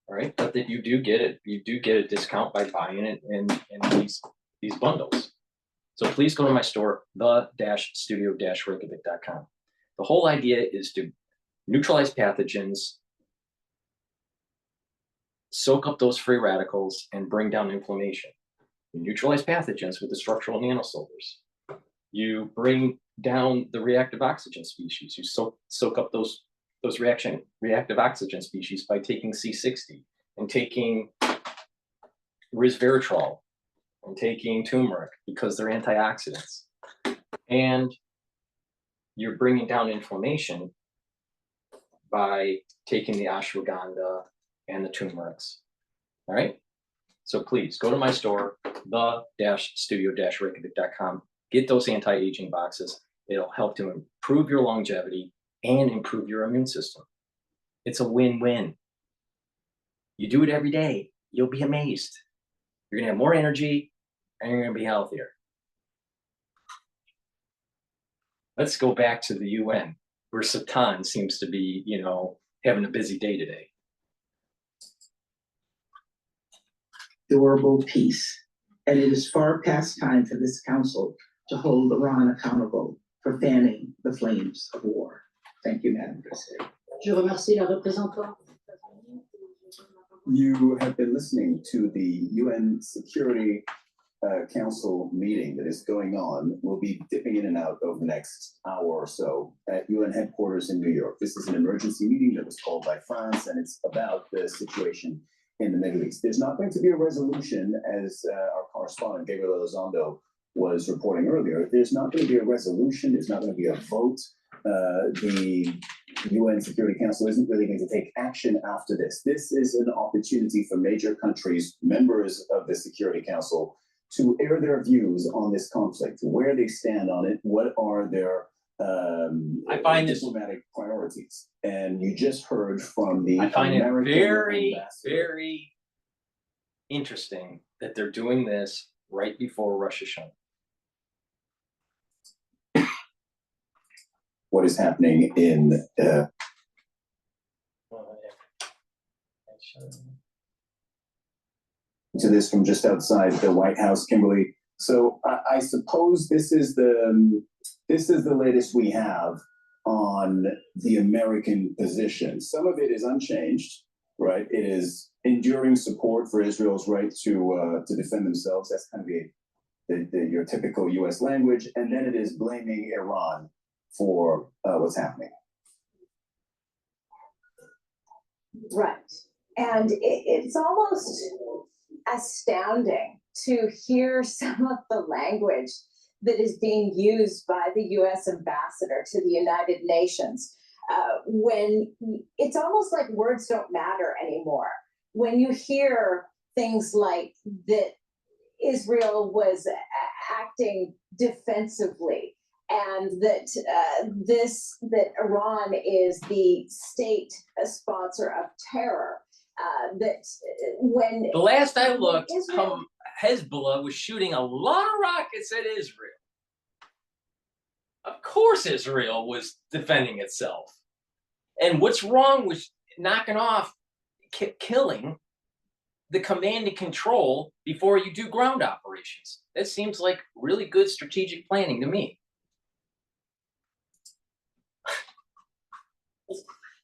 All right. But that you do get it. You do get a discount by buying it in these bundles. So please go to my store, the-studio-reykjavik.com. The whole idea is to neutralize pathogens, soak up those free radicals, and bring down inflammation. You neutralize pathogens with the structural nanosilvers. You bring down the reactive oxygen species. You soak up those reactive oxygen species by taking C60 and taking resveratrol and taking turmeric, because they're antioxidants. And you're bringing down inflammation by taking the ashwagandha and the turmerics. All right. So please go to my store, the-studio-reykjavik.com. Get those anti-aging boxes. It'll help to improve your longevity and improve your immune system. It's a win-win. You do it every day, you'll be amazed. You're gonna have more energy and you're gonna be healthier. Let's go back to the UN, where Satan seems to be, you know, having a busy day today. Durable peace. And it is far past time for this council to hold Iran accountable for fanning the flames of war. Thank you, Madam President. Je remercie la représentante. You have been listening to the UN Security Council meeting that is going on. We'll be dipping in and out over the next hour or so at UN headquarters in New York. This is an emergency meeting that was called by France, and it's about the situation in the Middle East. There's not going to be a resolution, as our correspondent Gabriel Elizondo was reporting earlier. There's not going to be a resolution. There's not going to be a vote. The UN Security Council isn't really going to take action after this. This is an opportunity for major countries, members of the Security Council, to air their views on this conflict, where they stand on it, what are their I find diplomatic priorities. And you just heard from the I find American it very, ambassador. very interesting that they're doing this right before Rosh Hashanah. What is happening in to this from just outside the White House, Kimberly. So I suppose this is the latest we have on the American position. Some of it is unchanged, right? It is enduring support for Israel's right to defend themselves. That's kind of your typical U.S. language, and then it is blaming Iran for what's happening. Right. And it's almost astounding to hear some of the language that is being used by the U.S. ambassador to the United Nations, when it's almost like words don't matter anymore. When you hear things like that Israel was acting defensively, and that that Iran is the state sponsor of terror. That when the last I looked, Hezbollah was shooting a lot of rockets at Israel. Of course, Israel was defending itself. And what's wrong with knocking off, killing the command and control before you do ground operations? That seems like really good strategic planning to me.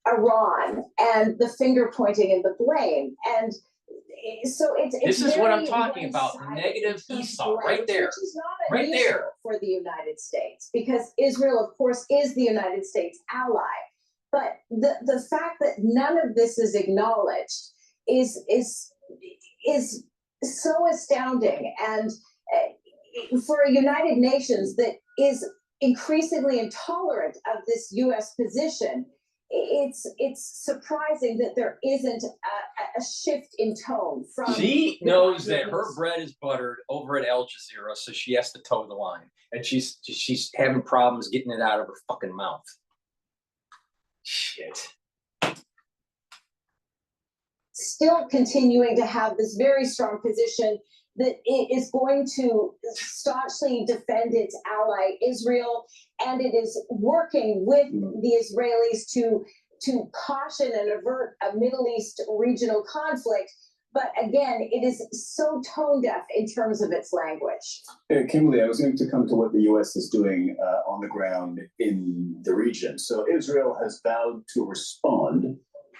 Iran and the finger pointing and the blame, and so it's this is what I'm talking about. Negative Esau, right there, which is not right unusual there for the United States, because Israel, of course, is the United States ally. But the fact that none of this is acknowledged is so astounding, and for a United Nations that is increasingly intolerant of this U.S. position, it's surprising that there isn't a shift in tone from. She knows that her bread is buttered over at Al Jazeera, so she has to toe the line, and she's having problems getting it out of her fucking mouth. Shit. Still continuing to have this very strong position that it is going to staunchly defend its ally Israel, and it is working with the Israelis to caution and avert a Middle East regional conflict. But again, it is so tone deaf in terms of its language. Kimberly, I was going to come to what the U.S. is doing on the ground in the region. So Israel has vowed to respond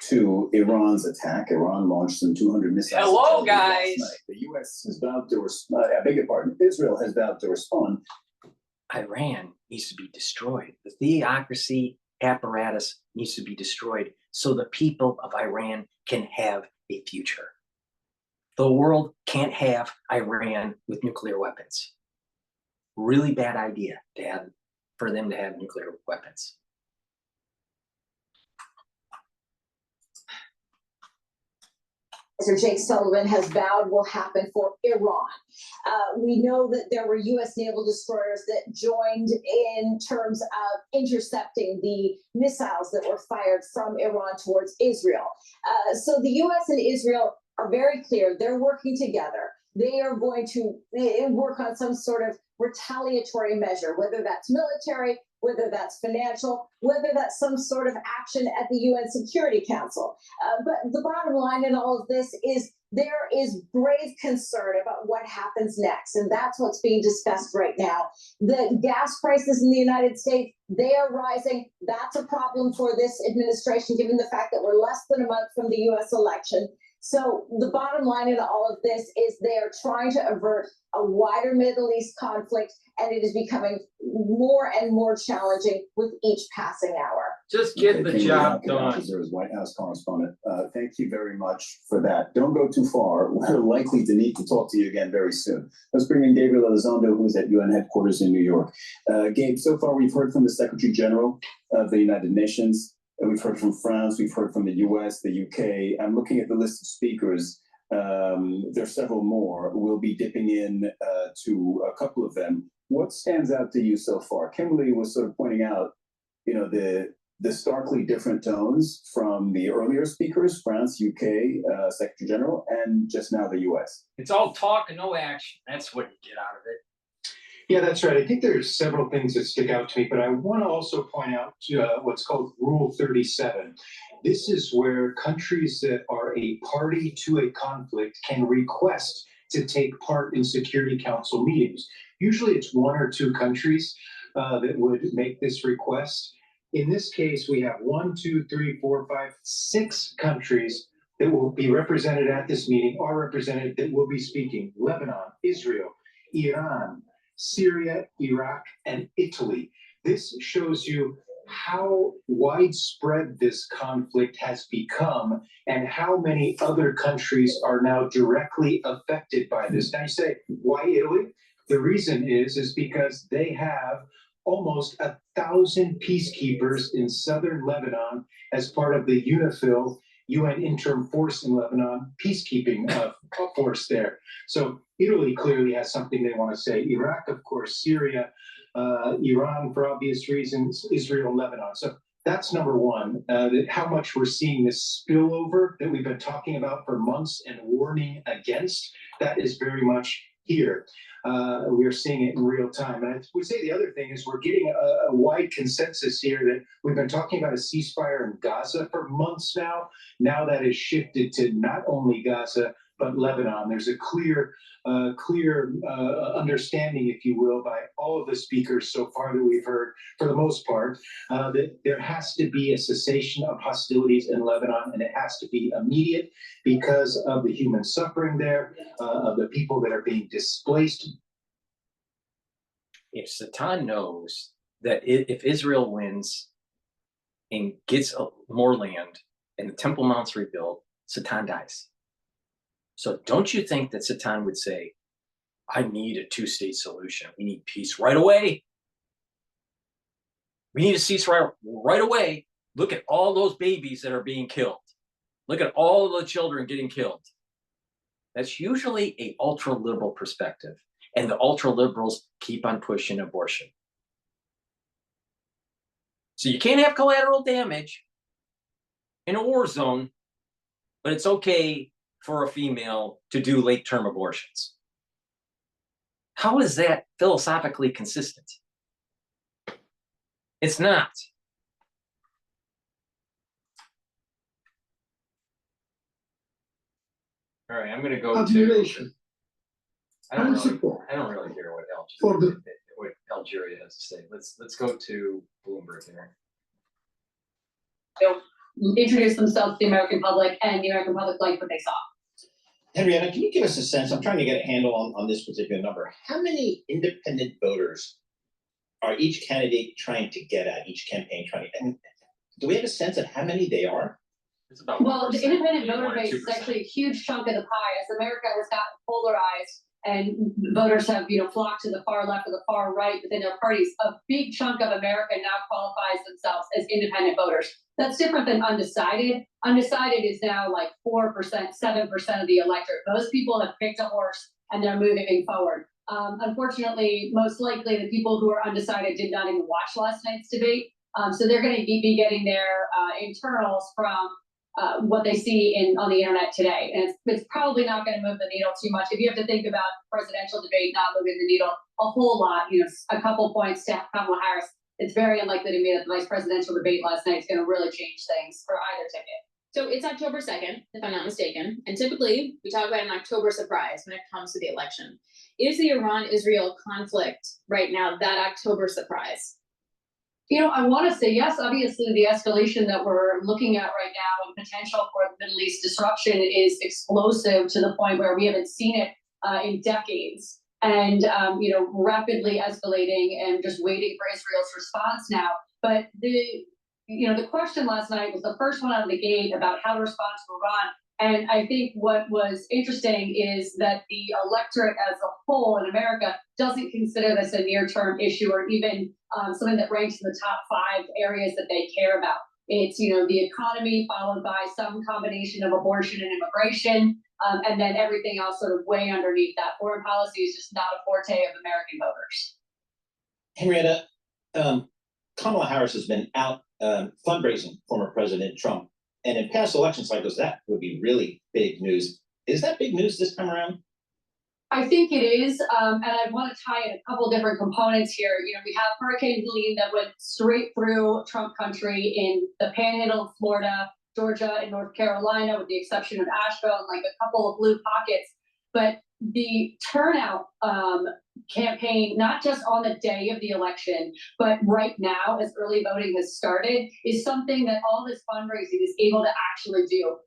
to Iran's attack. Iran launched some 200 missiles. Hello, guys. The U.S. has vowed to respond. I beg your pardon. Israel has vowed to respond. Iran needs to be destroyed. The theocracy apparatus needs to be destroyed so the people of Iran can have a future. The world can't have Iran with nuclear weapons. Really bad idea for them to have nuclear weapons. Jake Sullivan has vowed will happen for Iran. We know that there were U.S. naval destroyers that joined in terms of intercepting the missiles that were fired from Iran towards Israel. So the U.S. and Israel are very clear. They're working together. They are going to work on some sort of retaliatory measure, whether that's military, whether that's financial, whether that's some sort of action at the UN Security Council. But the bottom line in all of this is there is grave concern about what happens next. And that's what's being discussed right now. The gas prices in the United States, they are rising. That's a problem for this administration, given the fact that we're less than a month from the US election. So the bottom line in all of this is they are trying to avert a wider Middle East conflict, and it is becoming more and more challenging with each passing hour. Just get the job Al done. Jazeera's White House correspondent. Thank you very much for that. Don't go too far. We're likely to need to talk to you again very soon. Let's bring in Gabriel Elizondo, who's at UN headquarters in New York. Gabe, so far we've heard from the Secretary General of the United Nations. We've heard from France. We've heard from the US, the UK. I'm looking at the list of speakers. There are several more. We'll be dipping in to a couple of them. What stands out to you so far? Kimberly was sort of pointing out, you know, the starkly different tones from the earlier speakers, France, UK, Secretary General, and just now the US. It's all talk and no action. That's what you get out of it. Yeah, that's right. I think there's several things that stick out to me, but I want to also point out what's called Rule 37. This is where countries that are a party to a conflict can request to take part in Security Council meetings. Usually it's one or two countries that would make this request. In this case, we have 6 countries that will be represented at this meeting, are represented, that will be speaking: Lebanon, Israel, Iran, Syria, Iraq, and Italy. This shows you how widespread this conflict has become and how many other countries are now directly affected by this. Now you say, why Italy? The reason is because they have almost 1,000 peacekeepers in southern Lebanon as part of the UNIFIL, UN Interim Force in Lebanon, peacekeeping force there. So Italy clearly has something they want to say. Iraq, of course, Syria, Iran, for obvious reasons, Israel, and Lebanon. So that's number one, that how much we're seeing this spillover that we've been talking about for months and warning against, that is very much here. We're seeing it in real time. And I would say the other thing is we're getting a wide consensus here that we've been talking about a ceasefire in Gaza for months now. Now that is shifted to not only Gaza, but Lebanon. There's a clear understanding, if you will, by all of the speakers so far that we've heard, for the most part, that there has to be a cessation of hostilities in Lebanon, and it has to be immediate because of the human suffering there, of the people that are being displaced. If Satan knows that if Israel wins and gets more land and the Temple Mount's rebuilt, Satan dies. So don't you think that Satan would say, I need a two-state solution. We need peace right away. We need a ceasefire right away. Look at all those babies that are being killed. Look at all the children getting killed. That's usually an ultra-liberal perspective. And the ultra-liberals keep on pushing abortion. So you can't have collateral damage in a war zone, but it's okay for a female to do late-term abortions. How is that philosophically consistent? It's not. All right, I'm going to go Admiration. I don't really hear what Algeria has to say. Let's go to Bloomberg here. They'll introduce themselves to the American public, and the American public liked what they saw. Henrietta, can you give us a sense? I'm trying to get a handle on this particular number. How many independent voters are each candidate trying to get at, each campaign trying to, and do we have a sense of how many they are? Well, the independent voter base is actually a huge chunk of the pie as America has gotten polarized and voters have, flocked to the far left or the far right within their parties. A big chunk of America now qualifies themselves as independent voters. That's different than undecided. Undecided is now like 4%, 7% of the electorate. Those people have picked a horse and they're moving forward. Unfortunately, most likely the people who are undecided did not even watch last night's debate. So they're going to be getting their internals from what they see on the internet today. And it's probably not going to move the needle too much. If you have to think about presidential debate not moving the needle a whole lot, a couple points to Kamala Harris, it's very unlikely to me that the vice presidential debate last night is going to really change things for either ticket. So it's October 2nd, if I'm not mistaken. And typically we talk about an October surprise when it comes to the election. Is the Iran-Israel conflict right now that October surprise? I want to say yes. Obviously, the escalation that we're looking at right now and potential for the Middle East disruption is explosive to the point where we haven't seen it in decades. And, rapidly escalating and just waiting for Israel's response now. But the question last night was the first one out of the gate about how to respond to Iran. And I think what was interesting is that the electorate as a whole in America doesn't consider this a near-term issue or even something that ranks in the top 5 areas that they care about. It's, the economy followed by some combination of abortion and immigration, and then everything else sort of way underneath that. Foreign policy is just not a forte of American voters. Henrietta, Kamala Harris has been out fundraising former President Trump. And in past election cycles, that would be really big news. Is that big news this time around? I think it is, and I want to tie in a couple different components here. We have Hurricane Helene that went straight through Trump country in the Panhandle of Florida, Georgia, and North Carolina, with the exception of Asheville and like a couple of blue pockets. But the turnout campaign, not just on the day of the election, but right now, as early voting has started, is something that all this fundraising is able to actually do.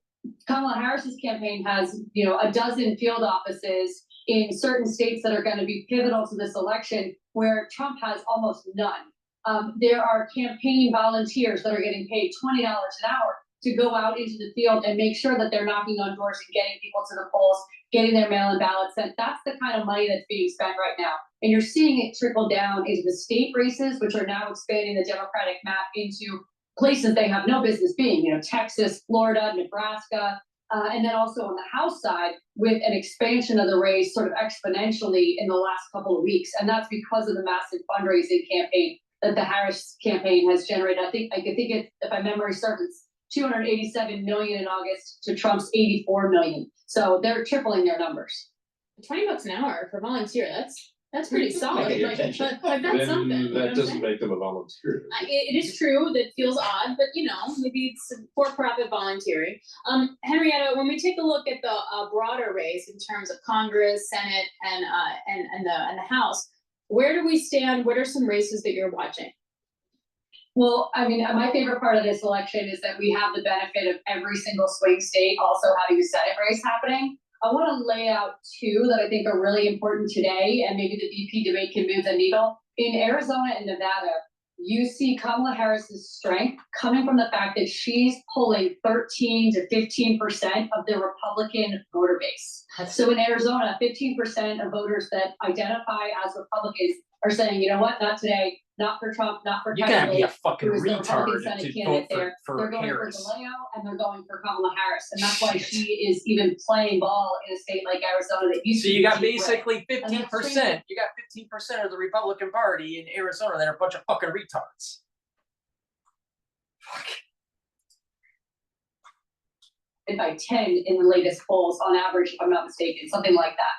Kamala Harris's campaign has, a dozen field offices in certain states that are going to be pivotal to this election, where Trump has almost none. There are campaign volunteers that are getting paid $20 an hour to go out into the field and make sure that they're knocking on doors and getting people to the polls, getting their mail-in ballots sent. That's the kind of money that's being spent right now. And you're seeing it trickle down into the state races, which are now expanding the Democratic map into places they have no business being, Texas, Florida, Nebraska, and then also on the House side with an expansion of the race sort of exponentially in the last couple of weeks. And that's because of the massive fundraising campaign that the Harris campaign has generated. I think it, if my memory serves, it's $287 million in August to Trump's $84 million. So they're tripling their numbers. $20 an hour for volunteer. That's pretty solid. But that's Then something. that doesn't make them a volunteer. It is true that feels odd, but maybe it's for-profit volunteering. Henrietta, when we take a look at the broader race in terms of Congress, Senate, and the House, where do we stand? What are some races that you're watching? Well, my favorite part of this election is that we have the benefit of every single swing state also having a Senate race happening. I want to lay out 2 that I think are really important today, and maybe the VP debate can move the needle. In Arizona and Nevada, you see Kamala Harris's strength coming from the fact that she's pulling 13 to 15% of the Republican voter base. So in Arizona, 15% of voters that identify as Republicans are saying, you know what, not today, not for Trump, not for You gotta be a fucking retard to vote for They're going Harris. for DeLeo and they're going for Kamala Harris. And that's why she is even playing ball in a state like Arizona that used So to you be got deep red. basically 15%. You got 15% of the Republican Party in Arizona that are a bunch of fucking retards. By 10 in the latest polls on average, if I'm not mistaken, something like that.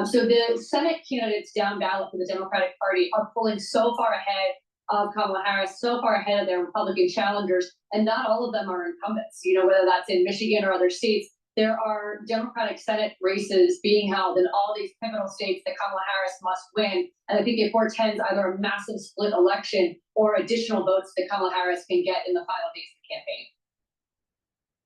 So the Senate candidates down ballot for the Democratic Party are pulling so far ahead of Kamala Harris, so far ahead of their Republican challengers, and not all of them are incumbents. Whether that's in Michigan or other states, there are Democratic Senate races being held in all these pivotal states that Kamala Harris must win. And I think it portends either a massive split election or additional votes that Kamala Harris can get in the final days of the campaign.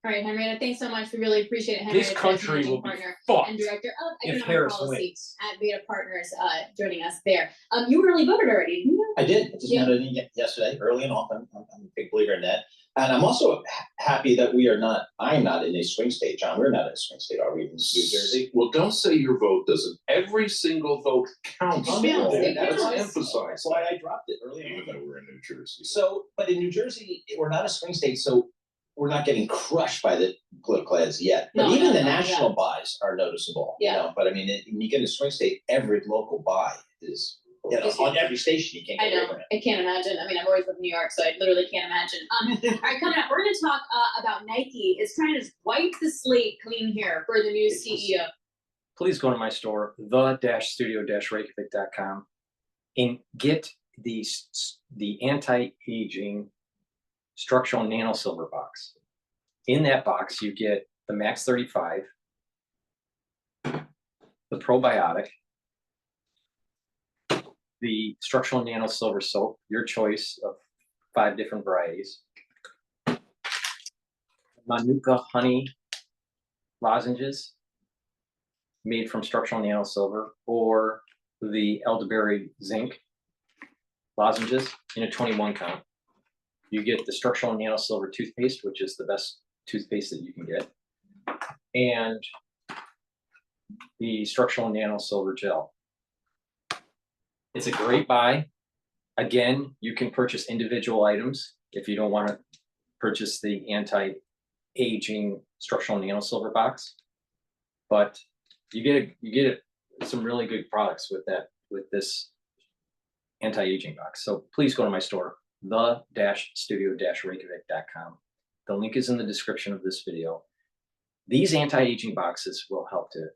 All right, Henrietta, thanks so much. We really appreciate it. This country will be fucked and director of if economic Harris policy wins. at Beta Partners, joining us there. You early voted already, didn't you? I did. I just voted in yesterday, early and often. I'm a big believer in that. And I'm also happy that I'm not in a swing state, John. We're not in a swing state, are we, in New Jersey? Well, don't say your vote doesn't. Every single vote counts. Let's emphasize. That's why I dropped it early on. Even though we're in New Jersey. So, but in New Jersey, we're not a swing state, so we're not getting crushed by the political ads yet. But even the national buys are noticeable. But when you get a swing state, every local buy is on every station. You can't get away from it. I can't imagine. I've always lived in New York, so I literally can't imagine. All right, coming up, we're going to talk about Nike is trying to wipe the slate clean here for the new CEO. Please go to my store, the-studio-reykjavik.com, and get the anti-aging structural nano silver box. In that box, you get the Max 35, the probiotic, the structural nano silver soap, your choice of 5 different varieties. Manuka honey lozenges made from structural nano silver, or the elderberry zinc lozenges in a 21 count. You get the structural nano silver toothpaste, which is the best toothpaste that you can get, and the structural nano silver gel. It's a great buy. Again, you can purchase individual items if you don't want to purchase the anti-aging structural nano silver box, but you get some really good products with this anti-aging box. So please go to my store, the-studio-reykjavik.com. The link is in the description of this video. These anti-aging boxes will help to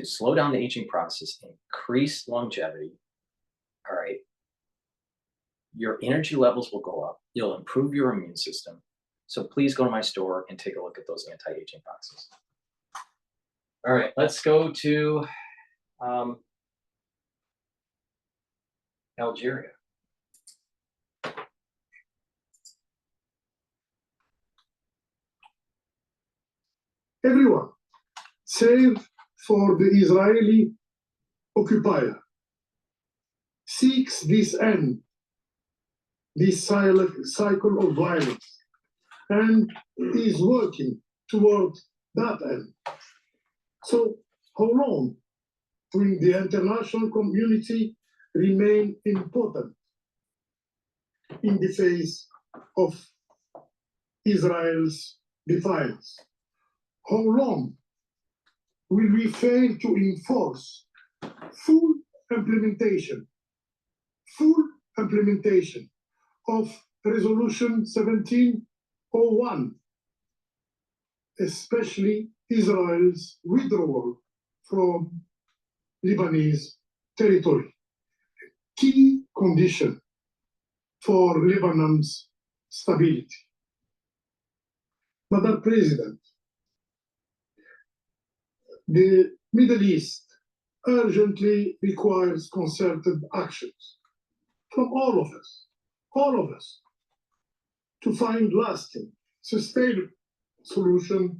slow down the aging process, increase longevity. All right. Your energy levels will go up. You'll improve your immune system. So please go to my store and take a look at those anti-aging boxes. All right, let's go to Algeria. Everyone, save for the Israeli occupier, seeks this end, this cycle of violence, and is working toward that end. So how long will the international community remain impotent in the face of Israel's defiance? How long will we fail to enforce full implementation of Resolution 1701, especially Israel's withdrawal from Lebanese territory, key condition for Lebanon's stability? Madam President, the Middle East urgently requires concerted actions from all of us, to find lasting, sustainable solution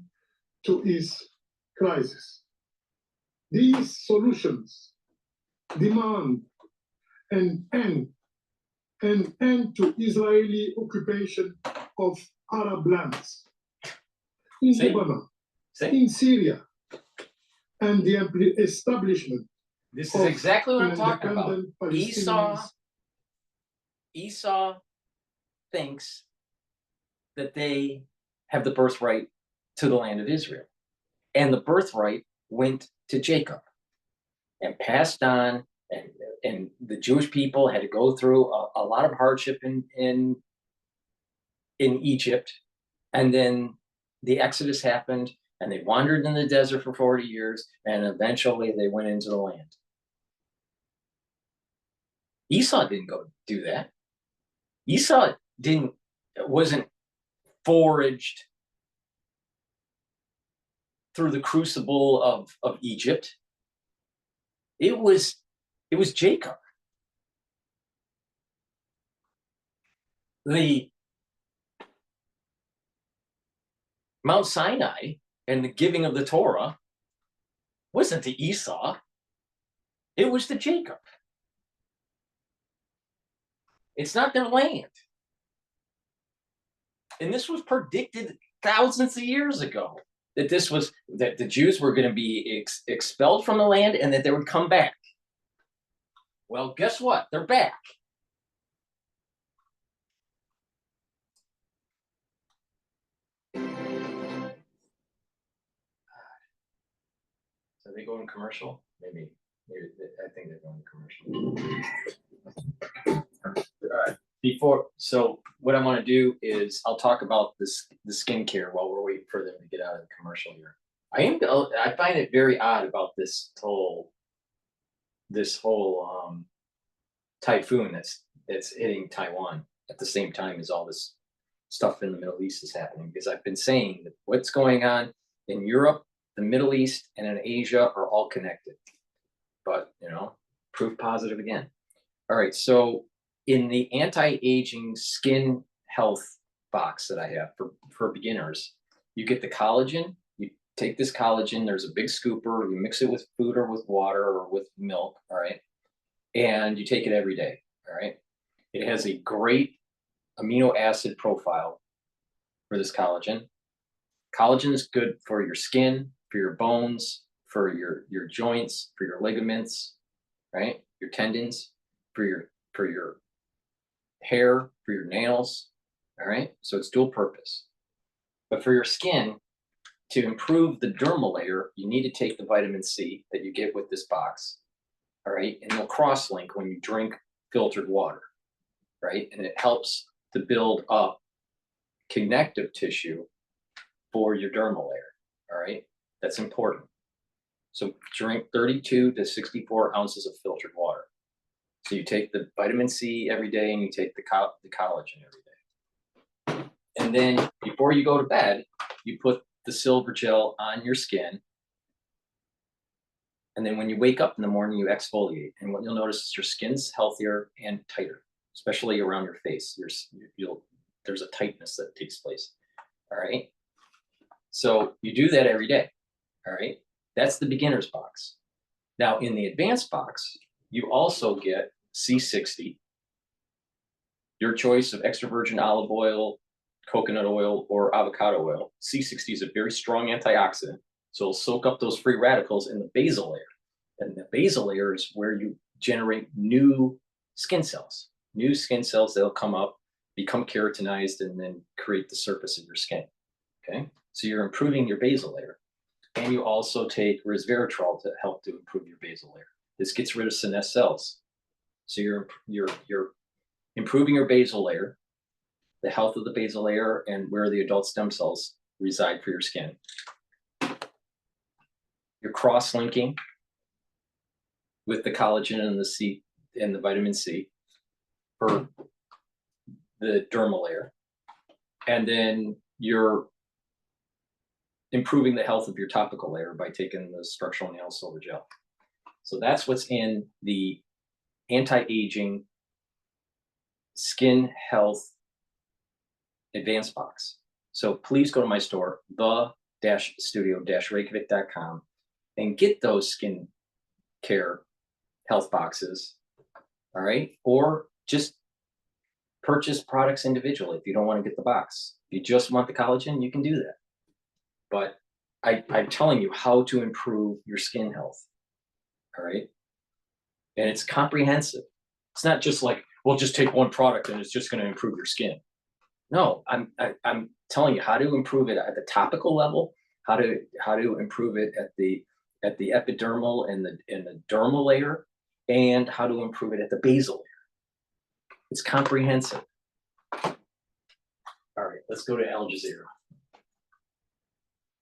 to its crisis. These solutions demand an end to Israeli occupation of Arab lands in Lebanon, in Syria, and the establishment. This is exactly what I'm talking about. Esau thinks that they have the birthright to the land of Israel. And the birthright went to Jacob and passed on, and the Jewish people had to go through a lot of hardship in Egypt. And then the Exodus happened, and they wandered in the desert for 40 years, and eventually they went into the land. Esau didn't go do that. Esau wasn't foraged through the crucible of Egypt. It was Jacob. The Mount Sinai and the giving of the Torah wasn't to Esau. It was to Jacob. It's not their land. And this was predicted thousands of years ago, that the Jews were going to be expelled from the land and that they would come back. Well, guess what? They're back. So they go in commercial? Maybe I think they're going commercial. All right. So what I want to do is I'll talk about the skincare while we're waiting for them to get out of the commercial here. I find it very odd about this whole typhoon that's hitting Taiwan at the same time as all this stuff in the Middle East is happening, because I've been saying that what's going on in Europe, the Middle East, and in Asia are all connected. But proof positive again. All right, so in the anti-aging skin health box that I have for beginners, you get the collagen. You take this collagen, there's a big scooper, you mix it with food or with water or with milk, all right? And you take it every day, all right? It has a great amino acid profile for this collagen. Collagen is good for your skin, for your bones, for your joints, for your ligaments, right? Your tendons, for your hair, for your nails, all right? So it's dual purpose. But for your skin, to improve the dermal layer, you need to take the vitamin C that you get with this box, all right? And they'll cross-link when you drink filtered water, right? And it helps to build up connective tissue for your dermal layer, all right? That's important. So drink 32 to 64 ounces of filtered water. So you take the vitamin C every day and you take the collagen every day. And then before you go to bed, you put the silver gel on your skin. And then when you wake up in the morning, you exfoliate. And what you'll notice is your skin's healthier and tighter, especially around your face. There's a tightness that takes place, all right? So you do that every day, all right? That's the beginner's box. Now in the advanced box, you also get C60, your choice of extra virgin olive oil, coconut oil, or avocado oil. C60 is a very strong antioxidant, so it'll soak up those free radicals in the basal layer. And the basal layer is where you generate new skin cells that'll come up, become keratinized, and then create the surface of your skin, okay? So you're improving your basal layer. And you also take resveratrol to help to improve your basal layer. This gets rid of senescent cells. So you're improving your basal layer, the health of the basal layer, and where the adult stem cells reside for your skin. You're cross-linking with the collagen and the C and the vitamin C for the dermal layer. And then you're improving the health of your topical layer by taking the structural nail silver gel. So that's what's in the anti-aging skin health advanced box. So please go to my store, the-studio-reykjavik.com, and get those skin care health boxes, all right? Or just purchase products individually if you don't want to get the box. If you just want the collagen, you can do that. But I'm telling you how to improve your skin health, all right? And it's comprehensive. It's not just like, well, just take one product and it's just going to improve your skin. No, I'm telling you how to improve it at the topical level, how to improve it at the epidermal and the dermal layer, and how to improve it at the basal layer. It's comprehensive. All right, let's go to Al Jazeera.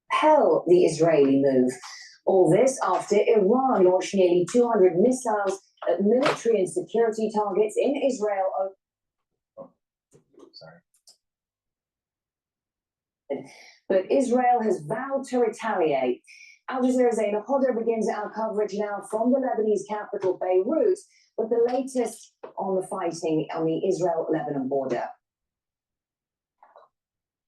Hell, the Israeli move. All this after Iran launched nearly 200 missiles at military and security targets in Israel. Sorry. But Israel has vowed to retaliate. Al Jazeera's Zaina Hodder begins our coverage now from the Lebanese capital, Beirut, with the latest on the fighting on the Israel-Lebanon border.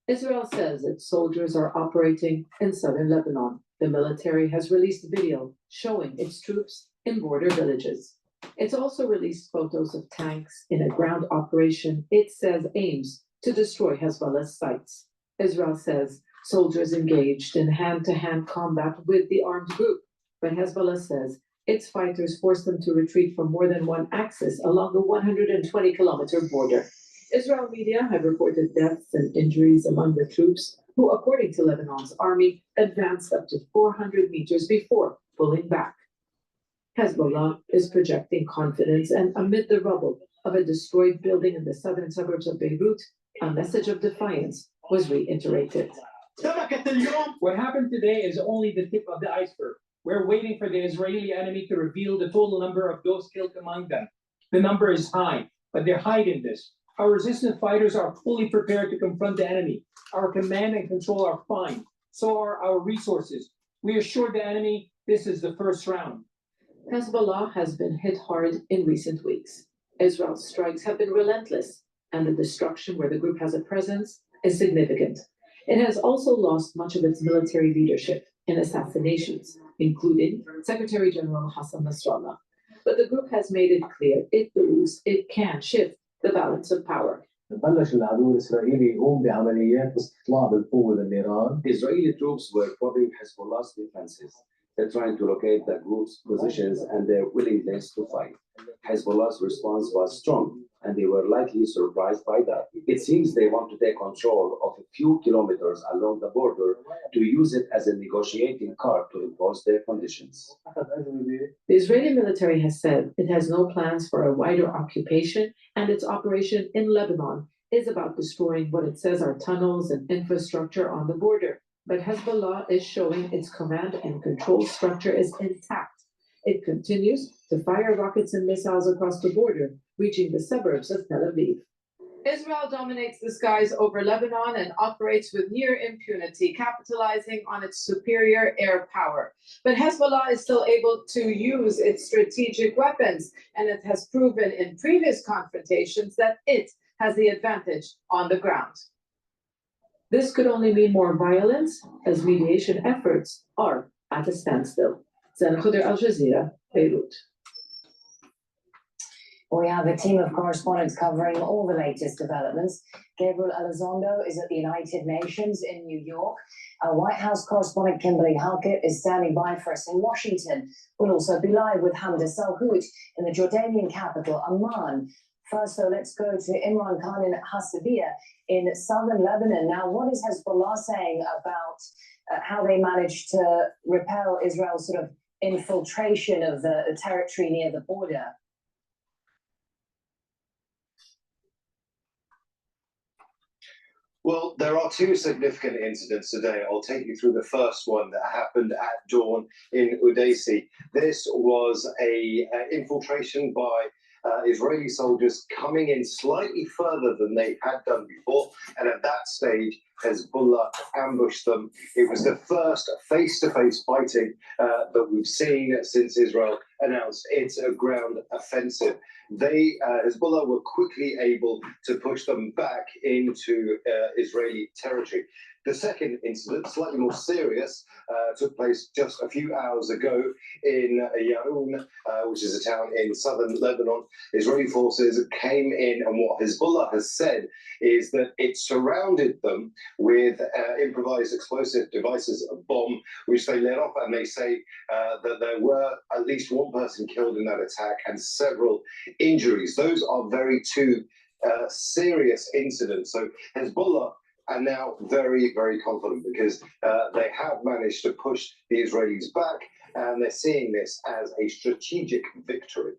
Israel says its soldiers are operating in southern Lebanon. The military has released video showing its troops in border villages. It's also released photos of tanks in a ground operation it says aims to destroy Hezbollah's sites. Israel says soldiers engaged in hand-to-hand combat with the armed group, but Hezbollah says its fighters forced them to retreat from more than one axis along the 120-kilometer border. Israel media have reported deaths and injuries among the troops, who, according to Lebanon's army, advanced up to 400 meters before pulling back. Hezbollah is projecting confidence, and amid the rubble of a destroyed building in the southern suburbs of Beirut, a message of defiance was reiterated. What happened today is only the tip of the iceberg. We're waiting for the Israeli enemy to reveal the total number of those killed among them. The number is high, but they're hiding this. Our resistant fighters are fully prepared to confront the enemy. Our command and control are fine. So are our resources. We assured the enemy this is the first round. Hezbollah has been hit hard in recent weeks. Israel's strikes have been relentless, and the destruction where the group has a presence is significant. It has also lost much of its military leadership in assassinations, including Secretary General Hassan Nasrallah. But the group has made it clear it believes it can shift the balance of power. بلش العدو الإسرائيلي يقوم بعمليات استطلاع بالقوة للنيران. The Israeli troops were probing Hezbollah's defenses. They're trying to locate the group's positions and their willingness to fight. Hezbollah's response was strong, and they were likely surprised by that. It seems they want to take control of a few kilometers along the border to use it as a negotiating card to impose their conditions. The Israeli military has said it has no plans for a wider occupation, and its operation in Lebanon is about destroying what it says are tunnels and infrastructure on the border. But Hezbollah is showing its command and control structure is intact. It continues to fire rockets and missiles across the border, reaching the suburbs of Tel Aviv. Israel dominates the skies over Lebanon and operates with near impunity, capitalizing on its superior air power. But Hezbollah is still able to use its strategic weapons, and it has proven in previous confrontations that it has the advantage on the ground. This could only mean more violence, as mediation efforts are at a standstill. Zana Khuder, Al Jazeera, Beirut. We have a team of correspondents covering all the latest developments. Gabriel Elizondo is at the United Nations in New York. Our White House correspondent Kimberly Halkett is standing by for us in Washington. We'll also be live with Hamda Salhout in the Jordanian capital, Amman. First, though, let's go to Imran Khan in Hasabiyah in southern Lebanon. Now, what is Hezbollah saying about how they managed to repel Israel's sort of infiltration of the territory near the border? Well, there are two significant incidents today. I'll take you through the first one that happened at dawn in Udaysi. This was a infiltration by Israeli soldiers coming in slightly further than they had done before, and at that stage, Hezbollah ambushed them. It was the first face-to-face fighting that we've seen since Israel announced its ground offensive. Hezbollah were quickly able to push them back into Israeli territory. The second incident, slightly more serious, took place just a few hours ago in Yaroun, which is a town in southern Lebanon. Israeli forces came in, and what Hezbollah has said is that it surrounded them with improvised explosive devices, a bomb, which they let off, and they say that there were at least one person killed in that attack and several injuries. Those are two serious incidents. So Hezbollah are now very, very confident because they have managed to push the Israelis back, and they're seeing this as a strategic victory.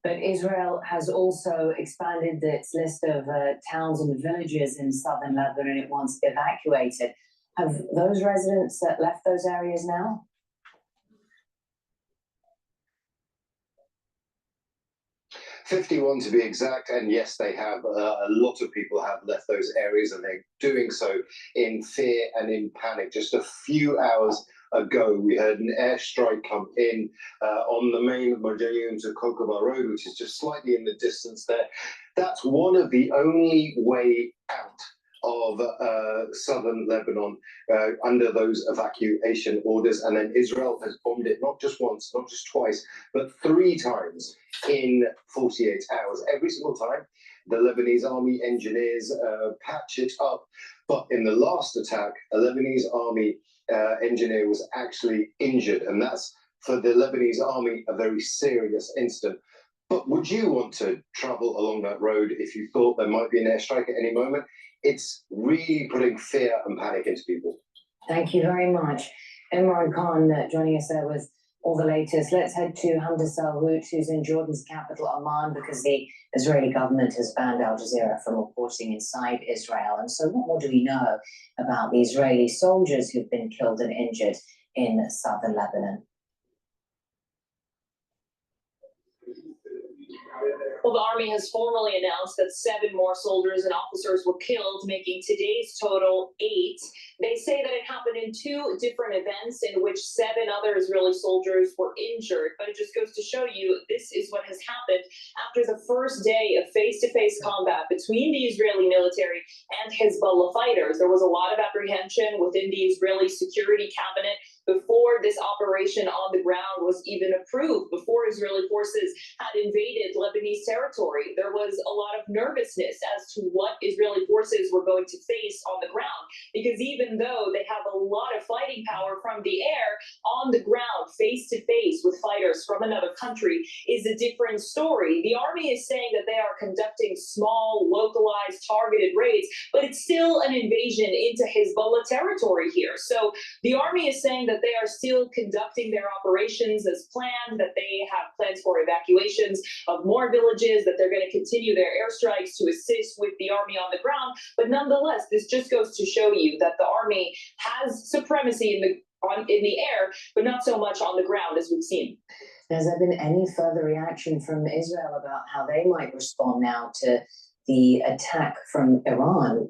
But Israel has also expanded its list of towns and villages in southern Lebanon it wants evacuated. Have those residents left those areas now? '51 to be exact, and yes, they have. A lot of people have left those areas, and they're doing so in fear and in panic. Just a few hours ago, we heard an airstrike come in on the main Marjayun to Kokaba Road, which is just slightly in the distance there. That's one of the only way out of southern Lebanon under those evacuation orders. And then Israel has bombed it not just once, not just twice, but 3 times in 48 hours. Every single time, the Lebanese army engineers patch it up. But in the last attack, a Lebanese army engineer was actually injured. And that's, for the Lebanese army, a very serious incident. But would you want to travel along that road if you thought there might be an airstrike at any moment? It's really putting fear and panic into people. Thank you very much. Imran Khan joining us there with all the latest. Let's head to Hamda Salhout, who's in Jordan's capital, Amman, because the Israeli government has banned Al Jazeera from reporting inside Israel. And so what more do we know about the Israeli soldiers who've been killed and injured in southern Lebanon? Well, the Army has formally announced that 7 more soldiers and officers were killed, making today's total 8. They say that it happened in 2 different events in which 7 other Israeli soldiers were injured. But it just goes to show you this is what has happened after the first day of face-to-face combat between the Israeli military and Hezbollah fighters. There was a lot of apprehension within the Israeli security cabinet before this operation on the ground was even approved, before Israeli forces had invaded Lebanese territory. There was a lot of nervousness as to what Israeli forces were going to face on the ground, because even though they have a lot of fighting power from the air, on the ground, face to face with fighters from another country is a different story. The Army is saying that they are conducting small, localized, targeted raids, but it's still an invasion into Hezbollah territory here. So the Army is saying that they are still conducting their operations as planned, that they have plans for evacuations of more villages, that they're going to continue their airstrikes to assist with the Army on the ground. But nonetheless, this just goes to show you that the Army has supremacy in the air, but not so much on the ground as we've seen. Has there been any further reaction from Israel about how they might respond now to the attack from Iran?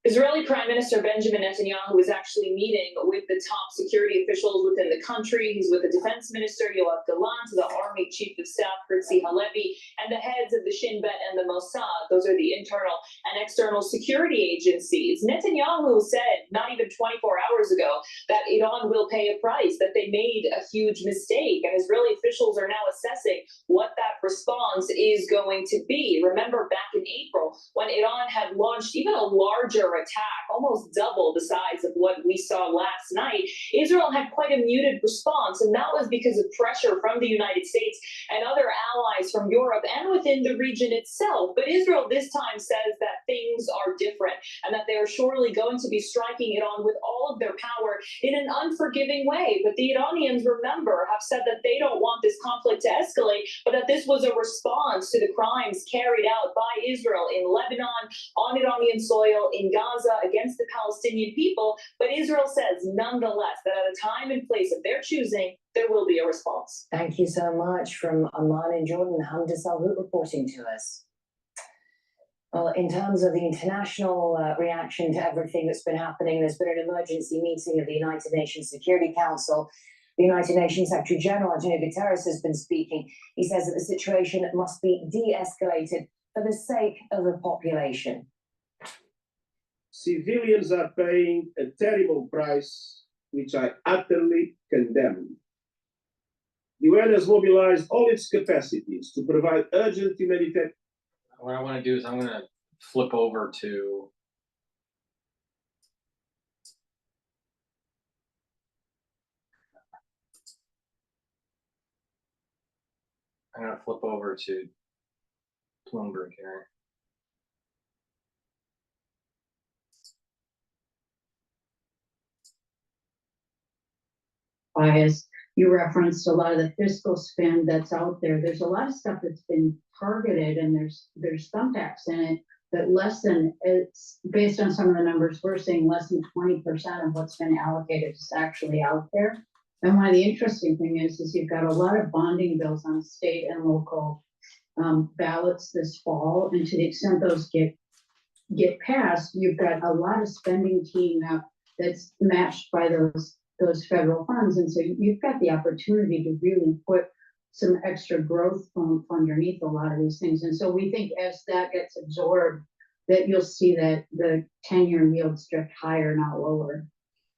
Israeli Prime Minister Benjamin Netanyahu is actually meeting with the top security officials within the country. He's with the Defense Minister Yoav Gallant, the Army Chief of Staff Herzi Halevi, and the heads of the Shin Bet and the Mossad. Those are the internal and external security agencies. Netanyahu said not even 24 hours ago that Iran will pay a price, that they made a huge mistake, and Israeli officials are now assessing what that response is going to be. Remember back in April when Iran had launched even a larger attack, almost double the size of what we saw last night, Israel had quite a muted response, and that was because of pressure from the United States and other allies from Europe and within the region itself. But Israel this time says that things are different and that they are surely going to be striking Iran with all of their power in an unforgiving way. But the Iranians, remember, have said that they don't want this conflict to escalate, but that this was a response to the crimes carried out by Israel in Lebanon, on Iranian soil, in Gaza, against the Palestinian people. But Israel says, nonetheless, that at a time and place of their choosing, there will be a response. Thank you so much. From Amman in Jordan, Hamda Salhout reporting to us. Well, in terms of the international reaction to everything that's been happening, there's been an emergency meeting of the United Nations Security Council. The United Nations Secretary General, Antonio Guterres, has been speaking. He says that the situation must be de-escalated for the sake of the population. Civilians are paying a terrible price, which I utterly condemn. The UN has mobilized all its capacities to provide urgent humanitarian. What I want to do is I'm going to flip over to Bloomberg here. Bias. You referenced a lot of the fiscal spend that's out there. There's a lot of stuff that's been targeted, and there's thumbtacks in it, but it's based on some of the numbers we're seeing, less than 20% of what's been allocated is actually out there. And one of the interesting things is you've got a lot of bonding bills on state and local ballots this fall, and to the extent those get passed, you've got a lot of spending teeing up that's matched by those federal funds. And so you've got the opportunity to really put some extra growth underneath a lot of these things. And so we think as that gets absorbed, that you'll see that the 10-year yields drift higher, not lower.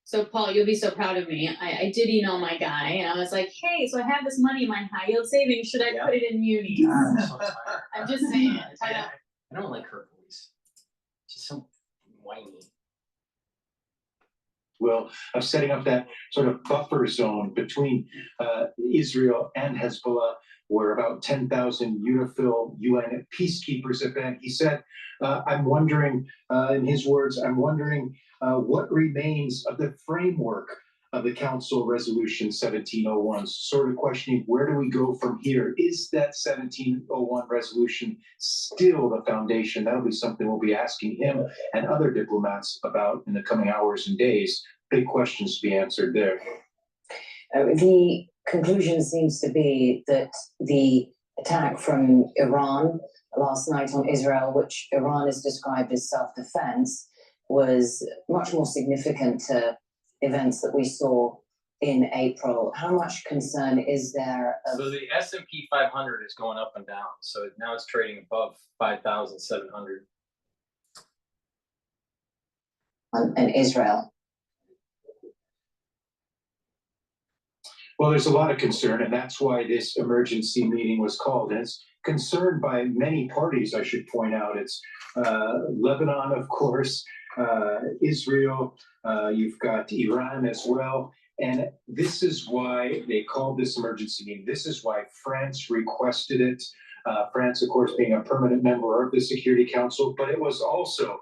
So Paul, you'll be so proud of me. I did email my guy and I was like, hey, so I have this money in my high yield savings. Should I put it in munis? I'm just saying. I don't like her voice. She's so whiny. Well, of setting up that sort of buffer zone between Israel and Hezbollah, where about 10,000 UNIFIL UN peacekeepers have been. He said, I'm wondering, in his words, I'm wondering what remains of the framework of the Council Resolution 1701, sort of questioning where do we go from here? Is that 1701 resolution still the foundation? That'll be something we'll be asking him and other diplomats about in the coming hours and days. Big questions to be answered there. The conclusion seems to be that the attack from Iran last night on Israel, which Iran has described as self-defense, was much more significant to events that we saw in April. How much concern is there? So the S&P 500 is going up and down. So now it's trading above 5,700. And Israel? Well, there's a lot of concern, and that's why this emergency meeting was called. And it's concerned by many parties, I should point out. It's Lebanon, of course, Israel, you've got Iran as well. And this is why they called this emergency meeting. This is why France requested it. France, of course, being a permanent member of the Security Council, but it was also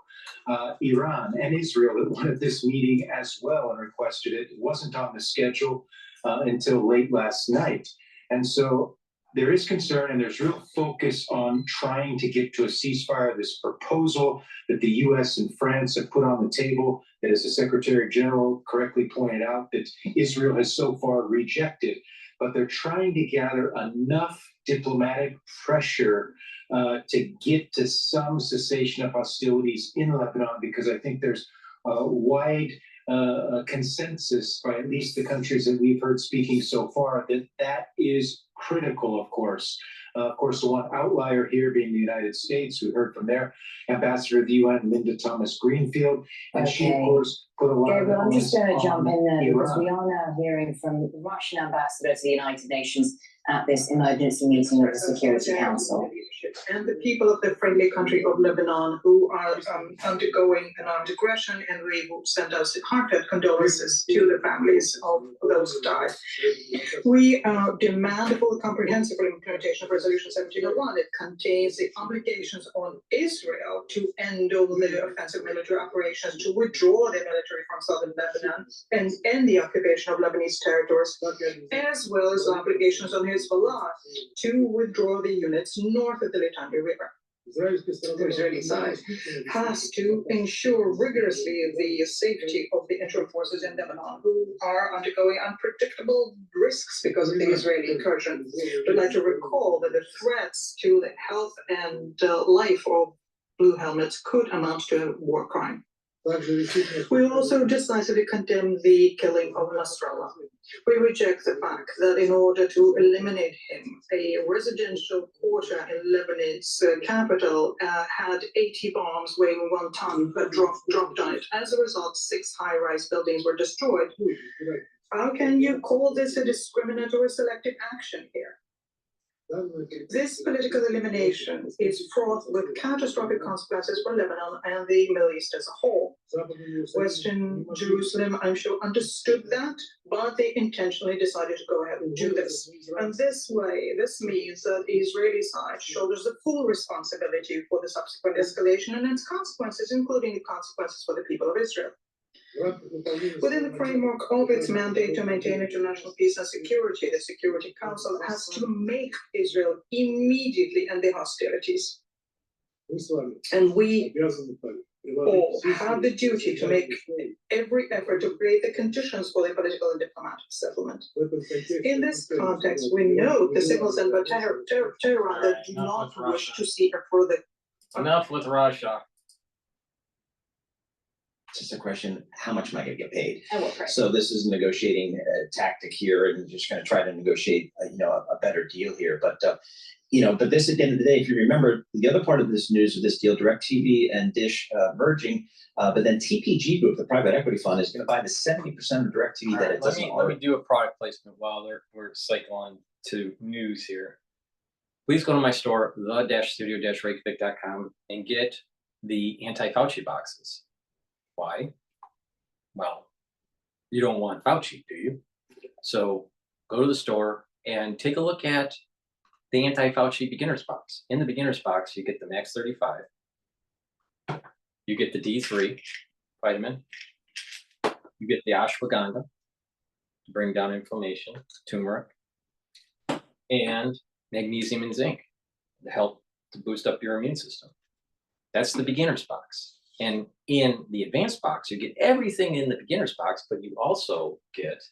Iran and Israel that wanted this meeting as well and requested it. It wasn't on the schedule until late last night. And so there is concern and there's real focus on trying to get to a ceasefire. This proposal that the US and France have put on the table, that as the Secretary General correctly pointed out, that Israel has so far rejected, but they're trying to gather enough diplomatic pressure to get to some cessation of hostilities in Lebanon, because I think there's a wide consensus by at least the countries that we've heard speaking so far that that is critical, of course. Of course, the one outlier here being the United States. We heard from their ambassador of the UN, Linda Thomas Greenfield, and she, of course, put a lot Gabriel, I'm just going to jump in there because Iran. we are now hearing from the Russian ambassador to the United Nations at this emergency meeting of the Security Council. And the people of the friendly country of Lebanon who are undergoing an armed aggression, and we will send us heartfelt condolences to the families of those who died. We demand a full comprehensive implementation of Resolution 1701. It contains the obligations on Israel to end all the offensive military operations, to withdraw their military from southern Lebanon, and end the occupation of Lebanese territories, as well as obligations on Hezbollah to withdraw the units north of the Litani River. The Israeli side has to ensure rigorously the safety of the interim forces in Lebanon, who are undergoing unpredictable risks because of the Israeli incursion. We'd like to recall that the threats to the health and life of blue helmets could amount to a war crime. We also decisively condemn the killing of Nasrallah. We reject the fact that in order to eliminate him, a residential quarter in Lebanon's capital had 80 bombs weighing 1 ton dropped on it. As a result, 6 high-rise buildings were destroyed. How can you call this a discriminatory selective action here? This political elimination is fraught with catastrophic consequences for Lebanon and the Middle East as a whole. Western Jerusalem, I'm sure, understood that, but they intentionally decided to go ahead and do this. And this means that the Israeli side shoulders the full responsibility for the subsequent escalation and its consequences, including the consequences for the people of Israel. Within the framework of its mandate to maintain international peace and security, the Security Council has to make Israel immediately end the hostilities. And we all have the duty to make every effort to create the conditions for the political and diplomatic settlement. In this context, we note the signals sent by Tehran that do not wish to see a further. Enough with Russia. It's just a question, how much am I going to get paid? At what price? So this is a negotiating tactic here, and just going to try to negotiate, a better deal here. But but this at the end of the day, if you remember, the other part of this news of this deal, DirecTV and Dish merging, but then TPG Group, the private equity fund, is going to buy the 70% of DirecTV that it doesn't own. Let me do a product placement while we're cycling to news here. Please go to my store, the-studio-reykjavik.com, and get the anti-Fauci boxes. Why? Well, you don't want Fauci, do you? So go to the store and take a look at the anti-Fauci beginner's box. In the beginner's box, you get the Max 35. You get the D3 vitamin. You get the ashwagandha to bring down inflammation, turmeric, and magnesium and zinc to help to boost up your immune system. That's the beginner's box. And in the advanced box, you get everything in the beginner's box, but you also get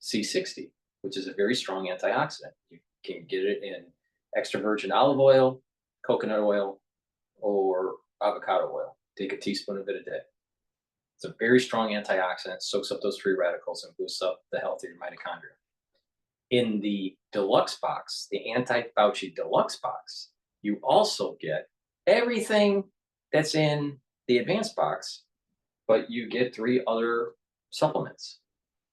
C60, which is a very strong antioxidant. You can get it in extra virgin olive oil, coconut oil, or avocado oil. Take a teaspoon of it a day. It's a very strong antioxidant, soaks up those free radicals and boosts up the health of your mitochondria. In the deluxe box, the anti-Fauci deluxe box, you also get everything that's in the advanced box, but you get 3 other supplements.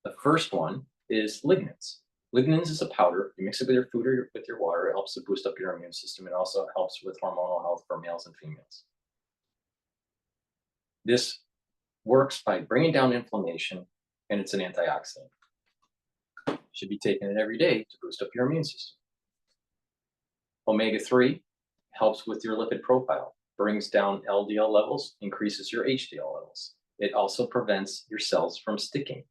The first one is lignans. Lignans is a powder. You mix it with your food or with your water. It helps to boost up your immune system. It also helps with hormonal health for males and females. This works by bringing down inflammation, and it's an antioxidant. You should be taking it every day to boost up your immune system. Omega-3 helps with your lipid profile, brings down LDL levels, increases your HDL levels. It also prevents your cells from sticking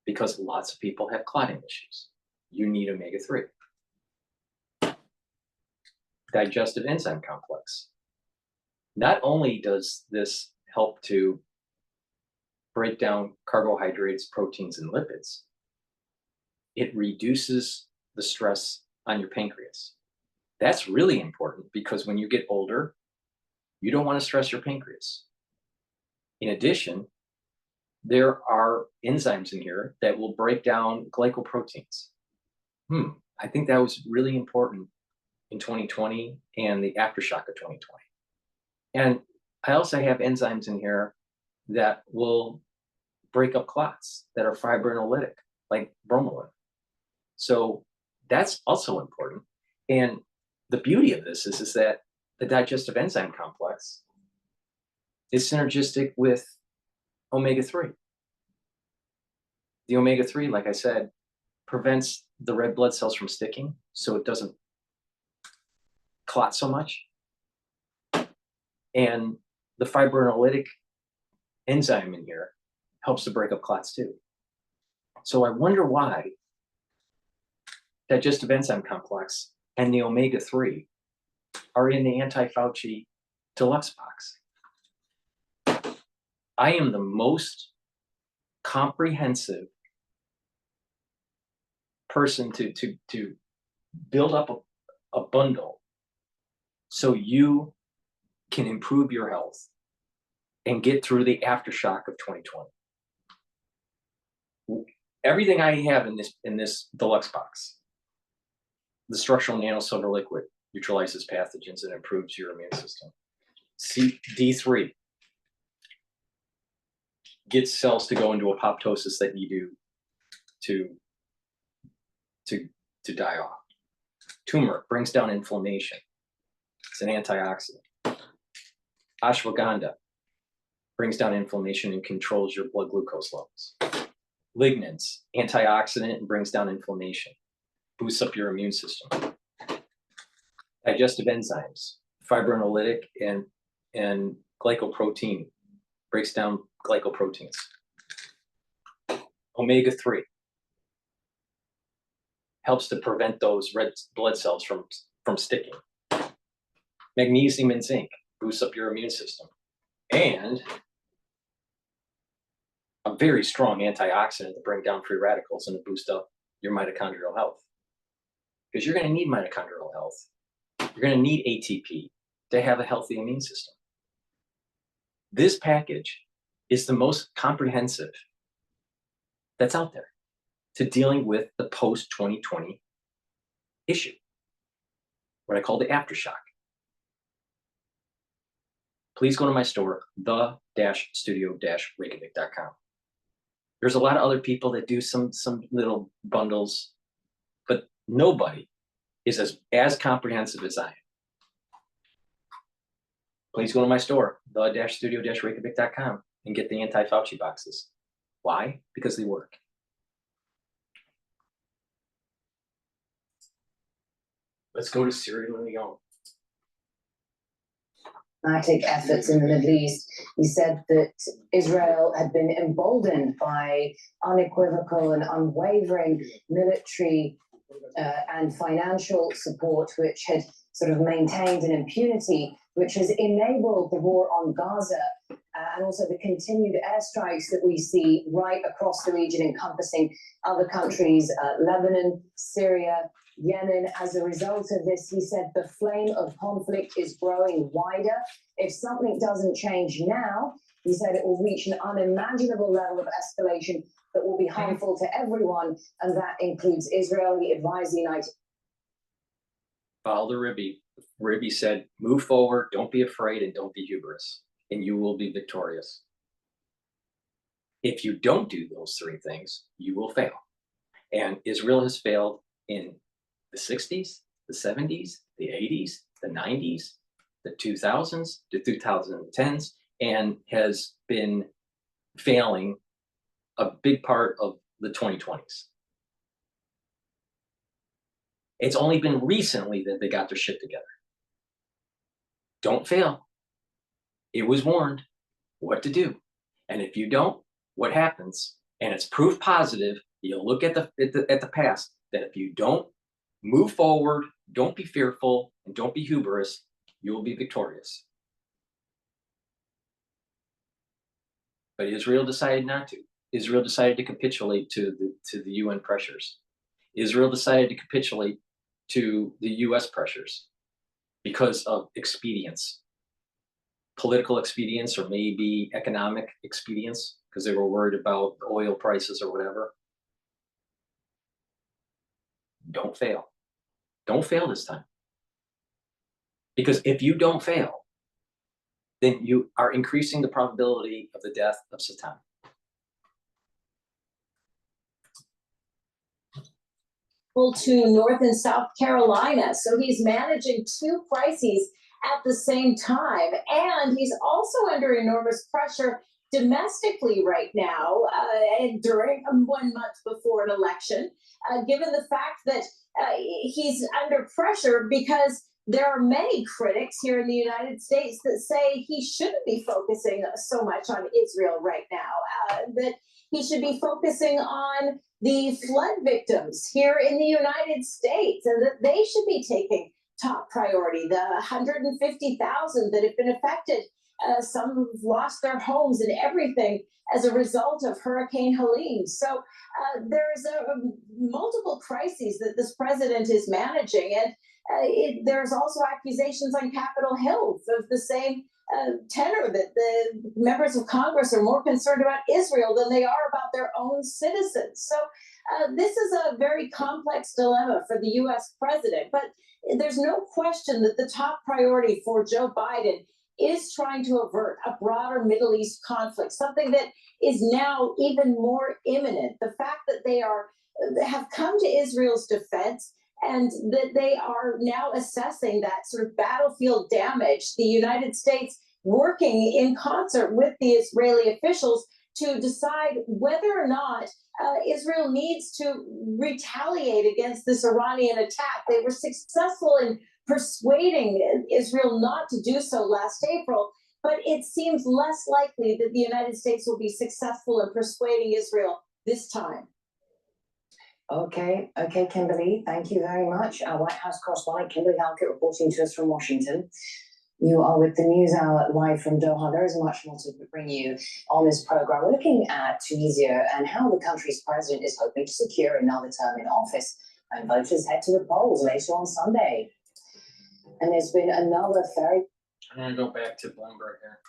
because lots of people have clotting issues. You need omega-3. Digestive enzyme complex. Not only does this help to break down carbohydrates, proteins, and lipids, it reduces the stress on your pancreas. That's really important because when you get older, you don't want to stress your pancreas. In addition, there are enzymes in here that will break down glycoproteins. I think that was really important in 2020 and the aftershock of 2020. And I also have enzymes in here that will break up clots that are fibrinolytic, like bromelain. So that's also important. And the beauty of this is that the digestive enzyme complex is synergistic with omega-3. The omega-3, like I said, prevents the red blood cells from sticking, so it doesn't clot so much. And the fibrinolytic enzyme in here helps to break up clots too. So I wonder why digestive enzyme complex and the omega-3 are in the anti-Fauci deluxe box. I am the most comprehensive person to build up a bundle so you can improve your health and get through the aftershock of 2020. Everything I have in this deluxe box, the structural nanosilver liquid neutralizes pathogens and improves your immune system. D3 gets cells to go into apoptosis that you do to die off. Turmeric brings down inflammation. It's an antioxidant. Ashwagandha brings down inflammation and controls your blood glucose levels. Lignans, antioxidant and brings down inflammation, boosts up your immune system. Digestive enzymes, fibrinolytic and glycoprotein, breaks down glycoproteins. Omega-3 helps to prevent those red blood cells from sticking. Magnesium and zinc boosts up your immune system. And a very strong antioxidant to bring down free radicals and to boost up your mitochondrial health. Because you're going to need mitochondrial health. You're going to need ATP to have a healthy immune system. This package is the most comprehensive that's out there to dealing with the post-2020 issue, what I call the aftershock. Please go to my store, the-studio-reykjavik.com. There's a lot of other people that do some little bundles, but nobody is as comprehensive as I am. Please go to my store, the-studio-reykjavik.com, and get the anti-Fauci boxes. Why? Because they work. Let's go to Sierra Leone. Diplomatic efforts in the Middle East. He said that Israel had been emboldened by unequivocal and unwavering military and financial support, which had sort of maintained an impunity, which has enabled the war on Gaza and also the continued airstrikes that we see right across the region, encompassing other countries, Lebanon, Syria, Yemen. As a result of this, he said the flame of conflict is growing wider. If something doesn't change now, he said it will reach an unimaginable level of escalation that will be harmful to everyone, and that includes Israel. He advised the United Follow the Ribby. Ribby said, move forward, don't be afraid, and don't be hubris, and you will be victorious. If you don't do those three things, you will fail. And Israel has failed in the 60s, the 70s, the 80s, the 90s, the 2000s, the 2010s, and has been failing a big part of the 2020s. It's only been recently that they got their shit together. Don't fail. It was warned what to do. And if you don't, what happens? And it's proof positive. You'll look at the past, that if you don't move forward, don't be fearful, and don't be hubris, you will be victorious. But Israel decided not to. Israel decided to capitulate to the UN pressures. Israel decided to capitulate to the US pressures because of expedience, political expedience, or maybe economic expedience, because they were worried about oil prices or whatever. Don't fail. Don't fail this time. Because if you don't fail, then you are increasing the probability of the death of Satan. To North and South Carolina. So he's managing two crises at the same time. And he's also under enormous pressure domestically right now, during 1 month before an election, given the fact that he's under pressure because there are many critics here in the United States that say he shouldn't be focusing so much on Israel right now, that he should be focusing on the flood victims here in the United States, and that they should be taking top priority. The 150,000 that have been affected, some who've lost their homes and everything as a result of Hurricane Helene. So there's multiple crises that this president is managing, and there's also accusations on Capitol Hill of the same tenor, that the members of Congress are more concerned about Israel than they are about their own citizens. So this is a very complex dilemma for the U.S. president, but there's no question that the top priority for Joe Biden is trying to avert a broader Middle East conflict, something that is now even more imminent. The fact that they have come to Israel's defense, and that they are now assessing that sort of battlefield damage. The United States working in concert with the Israeli officials to decide whether or not Israel needs to retaliate against this Iranian attack. They were successful in persuading Israel not to do so last April, but it seems less likely that the United States will be successful in persuading Israel this time. Okay, Kimberly, thank you very much. Our White House correspondent, Kimberly Halkett, reporting to us from Washington. You are with the News Hour live from Doha. There is much more to bring you on this program. We're looking at Tunisia and how the country's president is hoping to secure another term in office when voters head to the polls later on Sunday. And there's been another very... I'm going to go back to Bloomberg here.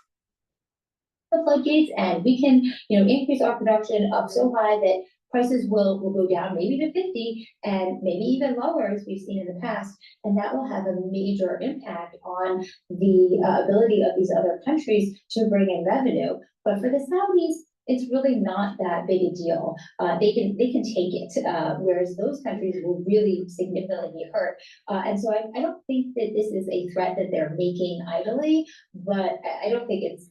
The floodgates, and we can, increase our production up so high that prices will go down maybe to 50 and maybe even lower, as we've seen in the past, and that will have a major impact on the ability of these other countries to bring in revenue. But for the Saudis, it's really not that big a deal. They can take it, whereas those countries will really significantly be hurt. And so I don't think that this is a threat that they're making idly, but I don't think it's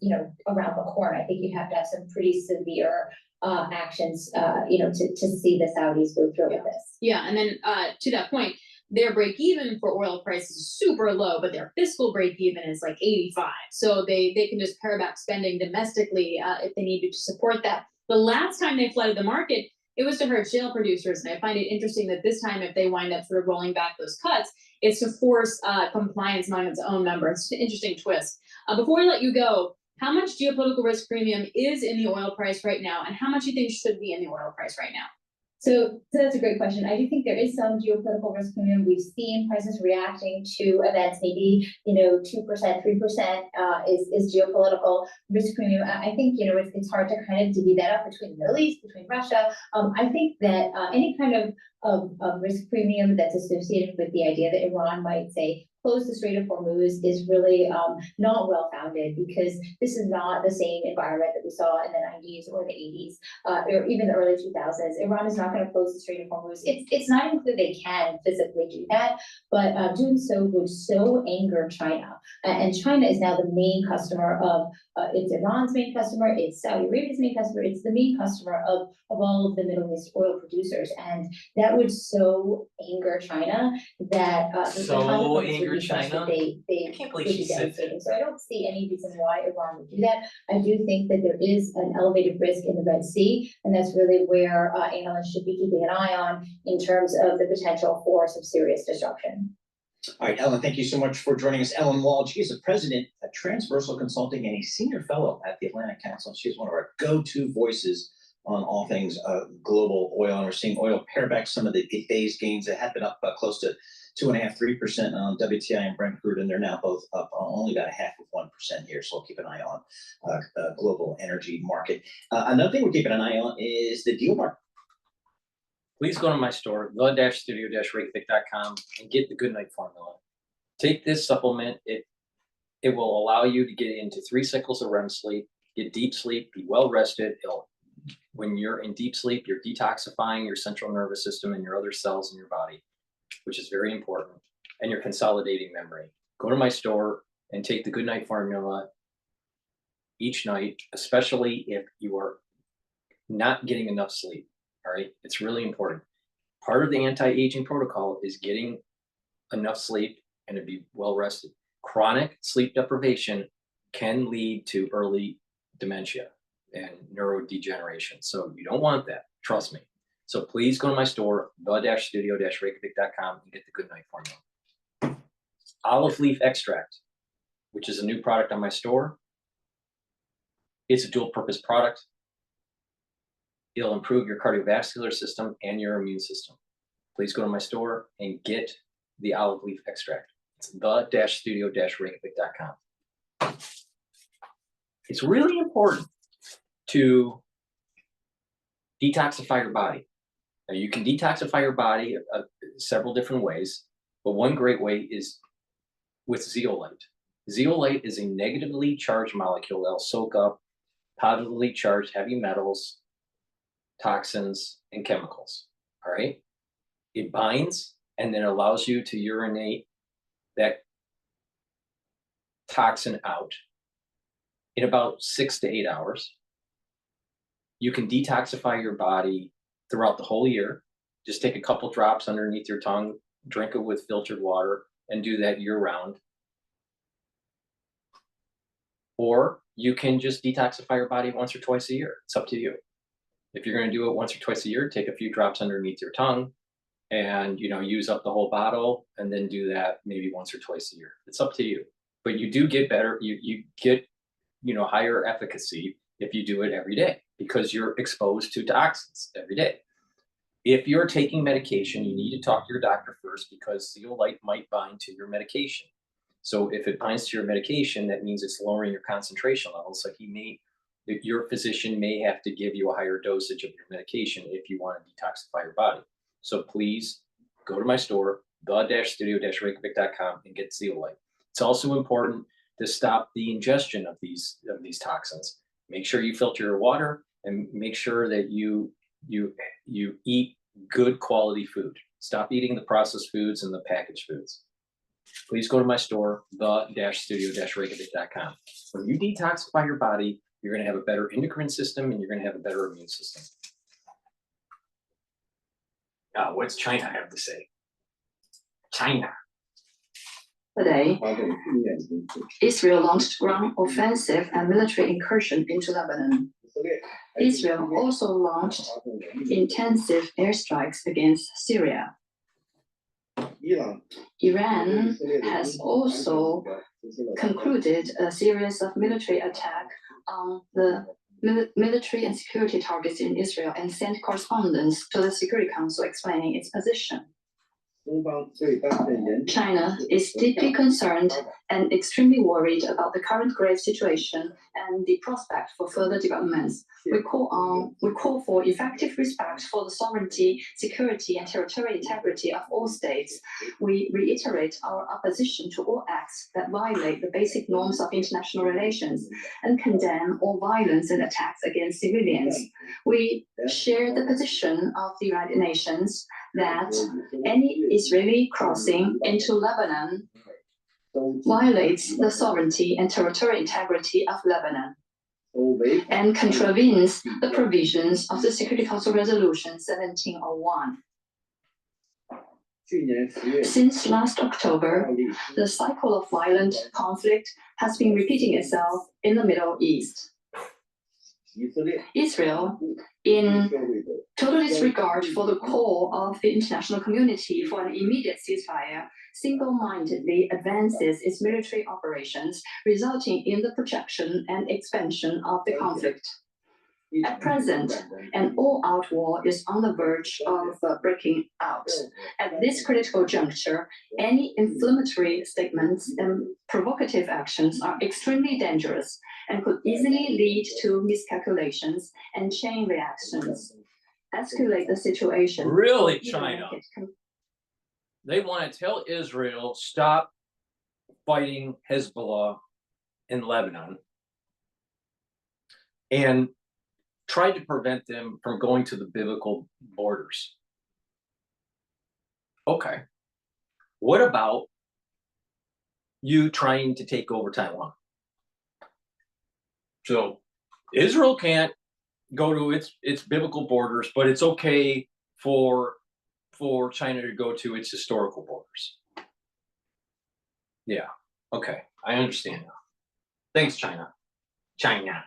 around the corner. I think you have to have some pretty severe actions, to see the Saudis go through with this. Yeah, and then to that point, their break even for oil prices is super low, but their fiscal break even is like 85. So they can just pare back spending domestically if they needed to support that. The last time they flooded the market, it was to hurt shale producers. And I find it interesting that this time, if they wind up sort of rolling back those cuts, it's to force compliance among its own members. It's an interesting twist. Before we let you go, How much geopolitical risk premium is in the oil price right now, and how much you think should be in the oil price right now? So that's a great question. I do think there is some geopolitical risk premium. We've seen prices reacting to events, maybe, 2%, 3% is geopolitical risk premium. I think, it's hard to kind of divvy that up between the Middle East, between Russia. I think that any kind of risk premium that's associated with the idea that Iran might say, close the Strait of Hormuz is really not well-founded, because this is not the same environment that we saw in the 90s or the 80s, or even the early 2000s. Iran is not going to close the Strait of Hormuz. It's not even that they can physically do that, but doing so would so anger China. And China is now the main customer of, it's Iran's main customer, it's Saudi Arabia's main customer, it's the main customer of all of the Middle East oil producers. And that would so anger China that China. They can't believe would she be said devastating. So I don't see any reason why Iran would do that. I do think that there is an elevated risk in the Red Sea, and that's really where analysts should be keeping an eye on in terms of the potential for some serious disruption. All right, Ellen, thank you so much for joining us. Ellen Walsh, she is the president at Transversal Consulting and a senior fellow at the Atlantic Council. She's one of our go-to voices on all things global oil, and we're seeing oil pare back some of the day's gains that had been up close to 2.5%, 3% on WTI and Brent crude, and they're now both up only about 0.5% here. So we'll keep an eye on global energy market. Another thing we're keeping an eye on is the deal market. Please go to my store, the-studio-reykjavik.com, and get the Good Night Formula. Take this supplement. It will allow you to get into 3 cycles of REM sleep, get deep sleep, be well rested. When you're in deep sleep, you're detoxifying your central nervous system and your other cells in your body, which is very important, and you're consolidating memory. Go to my store and take the Good Night Formula each night, especially if you are not getting enough sleep. All right, it's really important. Part of the anti-aging protocol is getting enough sleep and to be well rested. Chronic sleep deprivation can lead to early dementia and neurodegeneration. So you don't want that, trust me. So please go to my store, the-studio-reykjavik.com, and get the Good Night Formula. Olive leaf extract, which is a new product on my store. It's a dual purpose product. It'll improve your cardiovascular system and your immune system. Please go to my store and get the olive leaf extract. It's the-studio-reykjavik.com. It's really important to detoxify your body. Now, you can detoxify your body several different ways, but one great way is with zeolite. Zeolite is a negatively charged molecule that'll soak up positively charged heavy metals, toxins, and chemicals. All right? It binds and then allows you to urinate that toxin out in about 6 to 8 hours. You can detoxify your body throughout the whole year. Just take a couple drops underneath your tongue, drink it with filtered water, and do that year round. Or you can just detoxify your body once or twice a year. It's up to you. If you're going to do it once or twice a year, take a few drops underneath your tongue and, use up the whole bottle, and then do that maybe once or twice a year. It's up to you. But you do get better. You get, higher efficacy if you do it every day, because you're exposed to toxins every day. If you're taking medication, you need to talk to your doctor first, because zeolite might bind to your medication. So if it binds to your medication, that means it's lowering your concentration levels. So your physician may have to give you a higher dosage of your medication if you want to detoxify your body. So please go to my store, the-studio-reykjavik.com, and get zeolite. It's also important to stop the ingestion of these toxins. Make sure you filter your water, and make sure that you eat good quality food. Stop eating the processed foods and the packaged foods. Please go to my store, the-studio-reykjavik.com. When you detoxify your body, you're going to have a better endocrine system, and you're going to have a better immune system. What's China have to say? China. Today, Israel launched ground offensive and military incursion into Lebanon. Israel also launched intensive airstrikes against Syria. Iran has also concluded a series of military attacks on the military and security targets in Israel and sent correspondence to the Security Council explaining its position. China is deeply concerned and extremely worried about the current grave situation and the prospect for further developments. We call for effective respect for the sovereignty, security, and territorial integrity of all states. We reiterate our opposition to all acts that violate the basic norms of international relations and condemn all violence and attacks against civilians. We share the position of the United Nations that any Israeli crossing into Lebanon violates the sovereignty and territorial integrity of Lebanon and contravenes the provisions of the Security Council Resolution 1701. Since last October, the cycle of violent conflict has been repeating itself in the Middle East. Israel, in total disregard for the call of the international community for an immediate ceasefire, single-mindedly advances its military operations, resulting in the projection and expansion of the conflict. At present, an all-out war is on the verge of breaking out. At this critical juncture, any inflammatory statements and provocative actions are extremely dangerous and could easily lead to miscalculations and chain reactions, escalate the situation. Really, China? They want to tell Israel, stop fighting Hezbollah in Lebanon, and tried to prevent them from going to the biblical borders. Okay. What about you trying to take over Taiwan? So Israel can't go to its biblical borders, but it's okay for China to go to its historical borders. Yeah. Okay. I understand now. Thanks, China. China.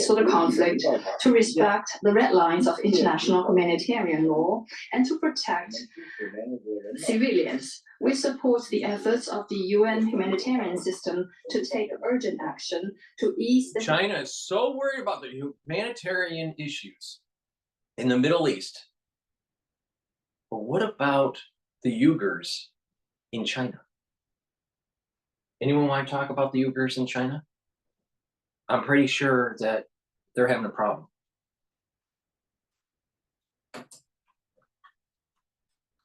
For the conflict, to respect the red lines of international humanitarian law, and to protect civilians. We support the efforts of the UN humanitarian system to take urgent action to ease the... China is so worried about the humanitarian issues in the Middle East. But what about the Uyghurs in China? Anyone want to talk about the Uyghurs in China? I'm pretty sure that they're having a problem.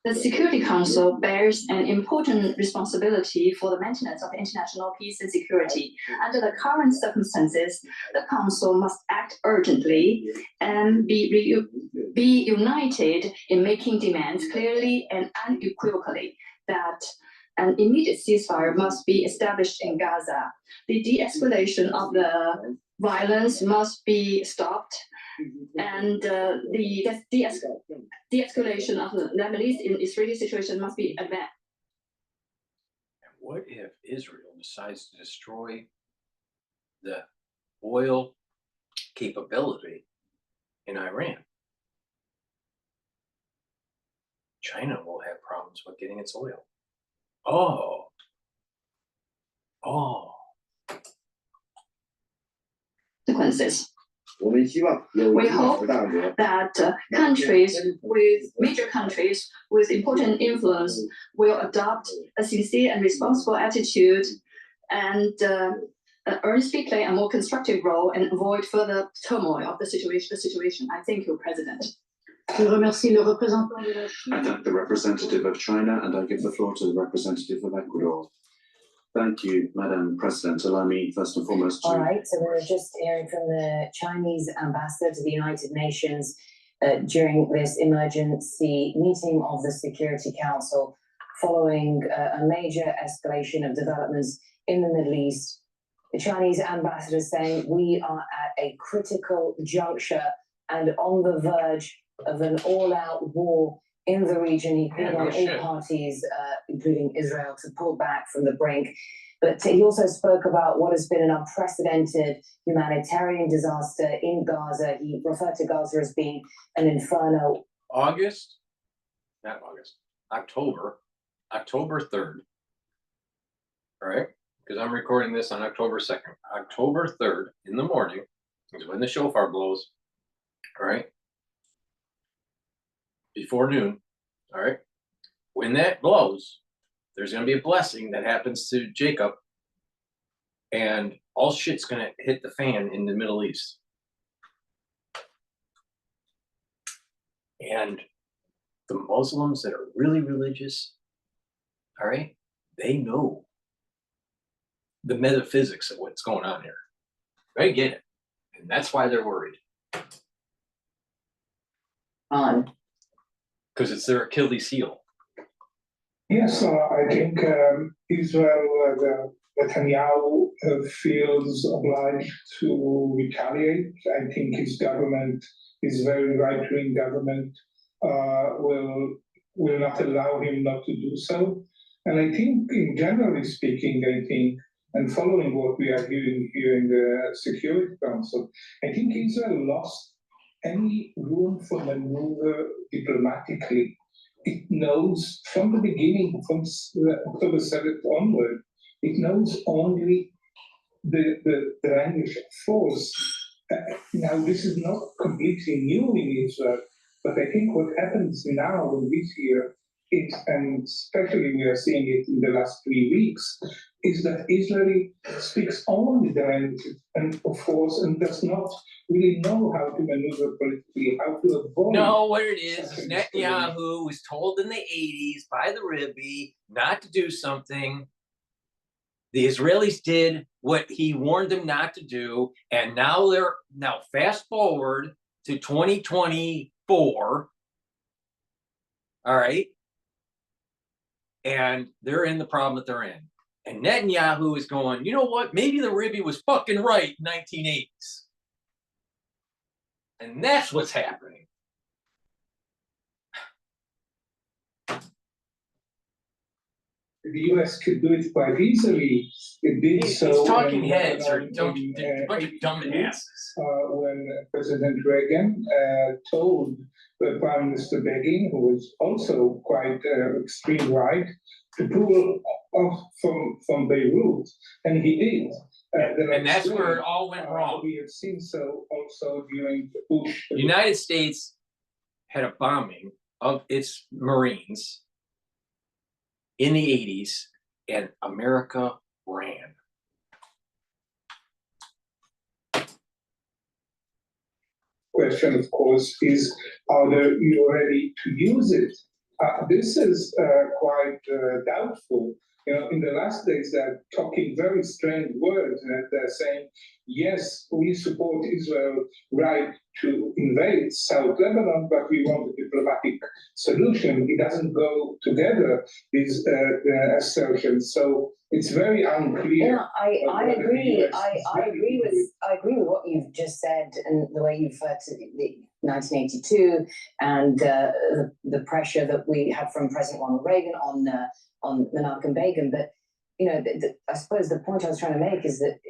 The Security Council bears an important responsibility for the maintenance of international peace and security. Under the current circumstances, the Council must act urgently and be united in making demands clearly and unequivocally that an immediate ceasefire must be established in Gaza. The de-escalation of the violence must be stopped, and the de-escalation of the Lebanese and Israeli situation must be advanced. And what if Israel decides to destroy the oil capability in Iran? China will have problems with getting its oil. Oh. Consequences. We hope that major countries with important influence will adopt a sincere and responsible attitude and earnestly play a more constructive role and avoid further turmoil of the situation. I thank you, President. Je remercie le représentant de la Chine. I thank the representative of China, and I give the floor to the representative of Ecuador. Thank you, Madam President. Allow me first and foremost to... All right, so we're just hearing from the Chinese ambassador to the United Nations during this emergency meeting of the Security Council following a major escalation of developments in the Middle East. The Chinese ambassador saying we are at a critical juncture and on the verge of an all-out war in the region. He called on all parties, including Israel, to pull back from the brink. But he also spoke about what has been an unprecedented humanitarian disaster in Gaza. He referred to Gaza as being an inferno. October 3rd, all right? Because I'm recording this on October 2nd. October 3rd in the morning is when the shofar blows, all right? Before noon, all right? When that blows, there's going to be a blessing that happens to Jacob, and all shit's going to hit the fan in the Middle East. And the Muslims that are really religious, all right, they know the metaphysics of what's going on here. They get it. And that's why they're worried. Because it's their Achilles heel. Yes, I think Israel, Netanyahu feels obliged to retaliate. I think his government, his very right-wing government, will not allow him not to do so. And I think, generally speaking, and following what we are hearing here in the Security Council, I think Israel lost any room for maneuver diplomatically. It knows from the beginning, from October 7th onward, it knows only the language of force. Now, this is not completely new in Israel, but I think what happens now in this year, and especially we are seeing it in the last 3 weeks, is that Israel speaks only the language of force and does not really know how to maneuver politically, how to avoid. No, what it is Netanyahu was told in the 80s by the Rebbe not to do something. The Israelis did what he warned them not to do, and now fast forward to 2024. All right. And they're in the problem that they're in. And Netanyahu is going, you know what? Maybe the Rebbe was fucking right in 1980s. And that's what's happening. The US could do it quite easily. It did so. These talking heads are a bunch of dumbasses. When President Reagan told Prime Minister Begin, who was also quite extreme right, to pull off from Beirut, and he did. And that's where it all went wrong. We have seen so also during the Bush. The United States had a bombing of its Marines in the 80s, and America ran. Question, of course, is are you ready to use it? This is quite doubtful. You know, in the last days, they're talking very strange words. They're saying, yes, we support Israel's right to invade South Lebanon, but we want a diplomatic solution. It doesn't go together, these assertions. So it's very unclear. Yeah, I agree. I agree with what you've just said and the way you referred to the 1982 and the pressure that we had from President Ronald Reagan on Menachem Begin. But you know, I suppose the point I was trying to make is that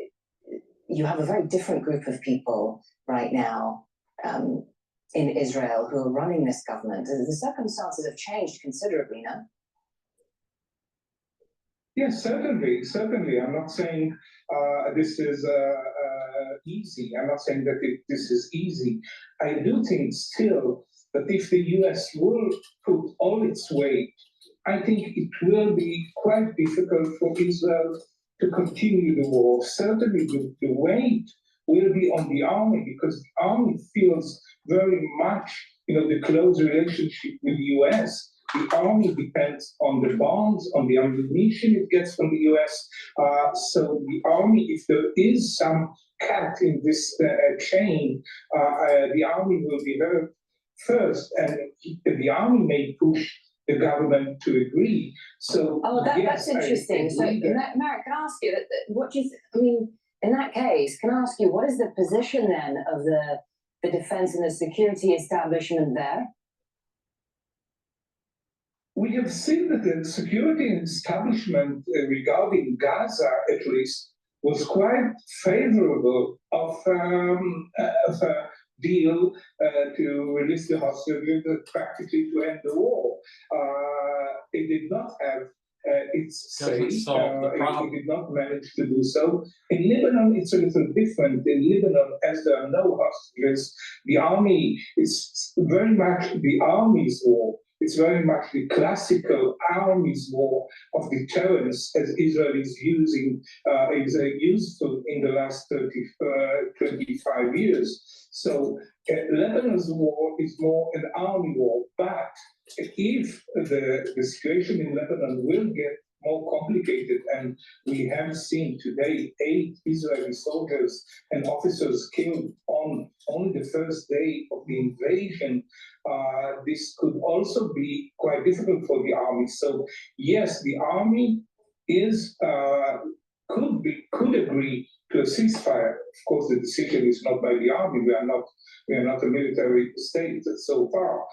you have a very different group of people right now in Israel who are running this government. The circumstances have changed considerably, no? Yes, certainly. I'm not saying this is easy. I'm not saying that this is easy. I do think still that if the US will put all its weight, I think it will be quite difficult for Israel to continue the war. Certainly the weight will be on the army, because the army feels very much, the close relationship with the US. The army depends on the bonds, on the ammunition it gets from the US. So the army, if there is some cat in this chain, the army will be very first, and the army may push the government to agree. So that's interesting. So, Marek, can I ask you, what do you? In that case, can I ask you, what is the position then of the defense and the security establishment there? We have seen that the security establishment regarding Gaza, at least, was quite favorable of a deal to release the hostages, practically to end the war. It did not have it's Doesn't safe. solve the It problem. did not manage to do so. In Lebanon, it's a little different. In Lebanon, as there are no hostages, the army is very much the army's war. It's very much the classical army's war of deterrence, as Israel is using, is useful in the last 25 years. So Lebanon's war is more an army war, but if the situation in Lebanon will get more complicated, and we have seen today 8 Israeli soldiers and officers killed on only the first day of the invasion, this could also be quite difficult for the army. So yes, the army is could agree to a ceasefire. Of course, the decision is not by the army. We are not a military state so far.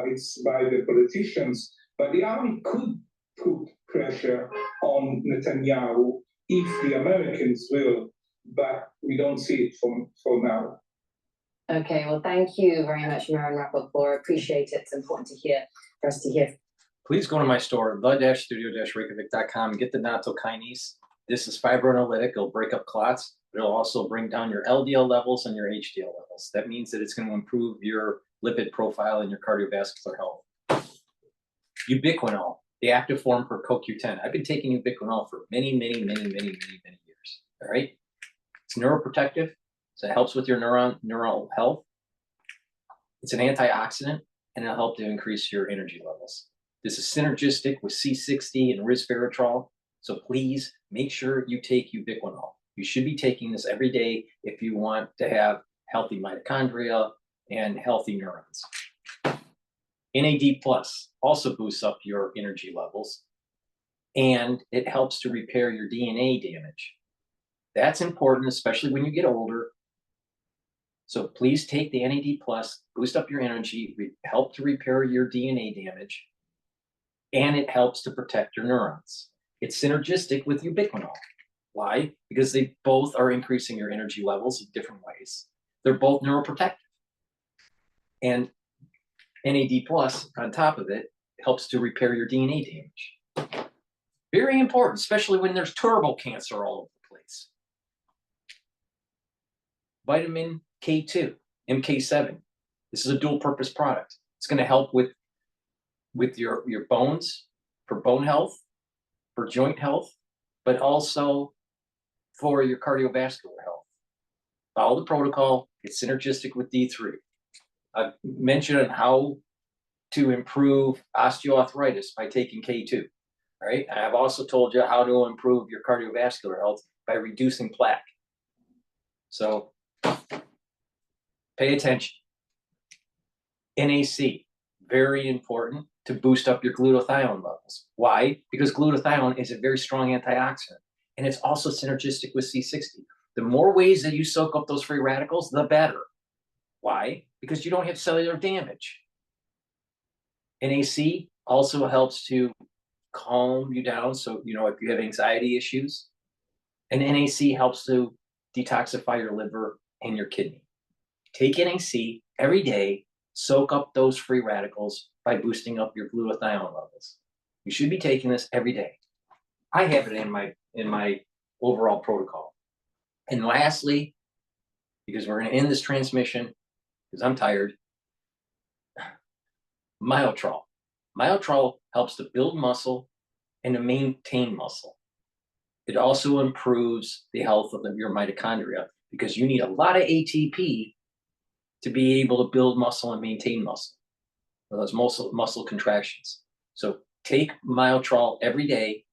It's by the politicians. But the army could put pressure on Netanyahu if the Americans will. But we don't see it for now. Okay, well, thank you very much, Maren Rappaport. Appreciate it. It's important to hear, for us to hear. Please go to my store, the-studio-reykjavik.com, get the nattokinase. This is fibrinolytic. It'll break up clots. It'll also bring down your LDL levels and your HDL levels. That means that it's going to improve your lipid profile and your cardiovascular health. Ubiquinol, the active form for CoQ10. I've been taking ubiquinol for many years. All right. It's neuroprotective, so it helps with your neural health. It's an antioxidant, and it'll help to increase your energy levels. This is synergistic with C60 and resveratrol. So please make sure you take ubiquinol. You should be taking this every day if you want to have healthy mitochondria and healthy neurons. NAD+ also boosts up your energy levels, and it helps to repair your DNA damage. That's important, especially when you get older. So please take the NAD+, boost up your energy, help to repair your DNA damage, and it helps to protect your neurons. It's synergistic with ubiquinol. Why? Because they both are increasing your energy levels in different ways. They're both neuroprotective. And NAD+ on top of it helps to repair your DNA damage. Very important, especially when there's turbo cancer all over the place. Vitamin K2, MK7. This is a dual purpose product. It's going to help with your bones, for bone health, for joint health, but also for your cardiovascular health. Follow the protocol. It's synergistic with D3. I've mentioned how to improve osteoarthritis by taking K2. All right. I've also told you how to improve your cardiovascular health by reducing plaque. So pay attention. NAC, very important to boost up your glutathione levels. Why? Because glutathione is a very strong antioxidant, and it's also synergistic with C60. The more ways that you soak up those free radicals, the better. Why? Because you don't have cellular damage. NAC also helps to calm you down. So, if you have anxiety issues, and NAC helps to detoxify your liver and your kidney. Take NAC every day, soak up those free radicals by boosting up your glutathione levels. You should be taking this every day. I have it in my overall protocol. And lastly, because we're going to end this transmission, because I'm tired, Myotrol. Myotrol helps to build muscle and to maintain muscle. It also improves the health of your mitochondria because you need a lot of ATP to be able to build muscle and maintain muscle, for those muscle contractions. So take Myotrol every day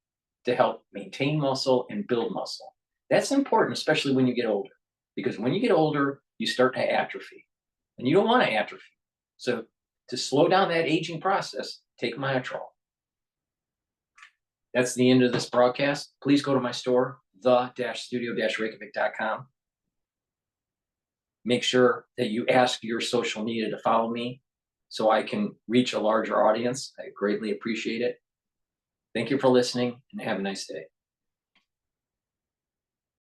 to help maintain muscle and build muscle. That's important, especially when you get older, because when you get older, you start to atrophy, and you don't want to atrophy. So to slow down that aging process, take Myotrol. That's the end of this broadcast. Please go to my store, the-studio-reykjavik.com. Make sure that you ask your social media to follow me so I can reach a larger audience. I greatly appreciate it. Thank you for listening, and have a nice day.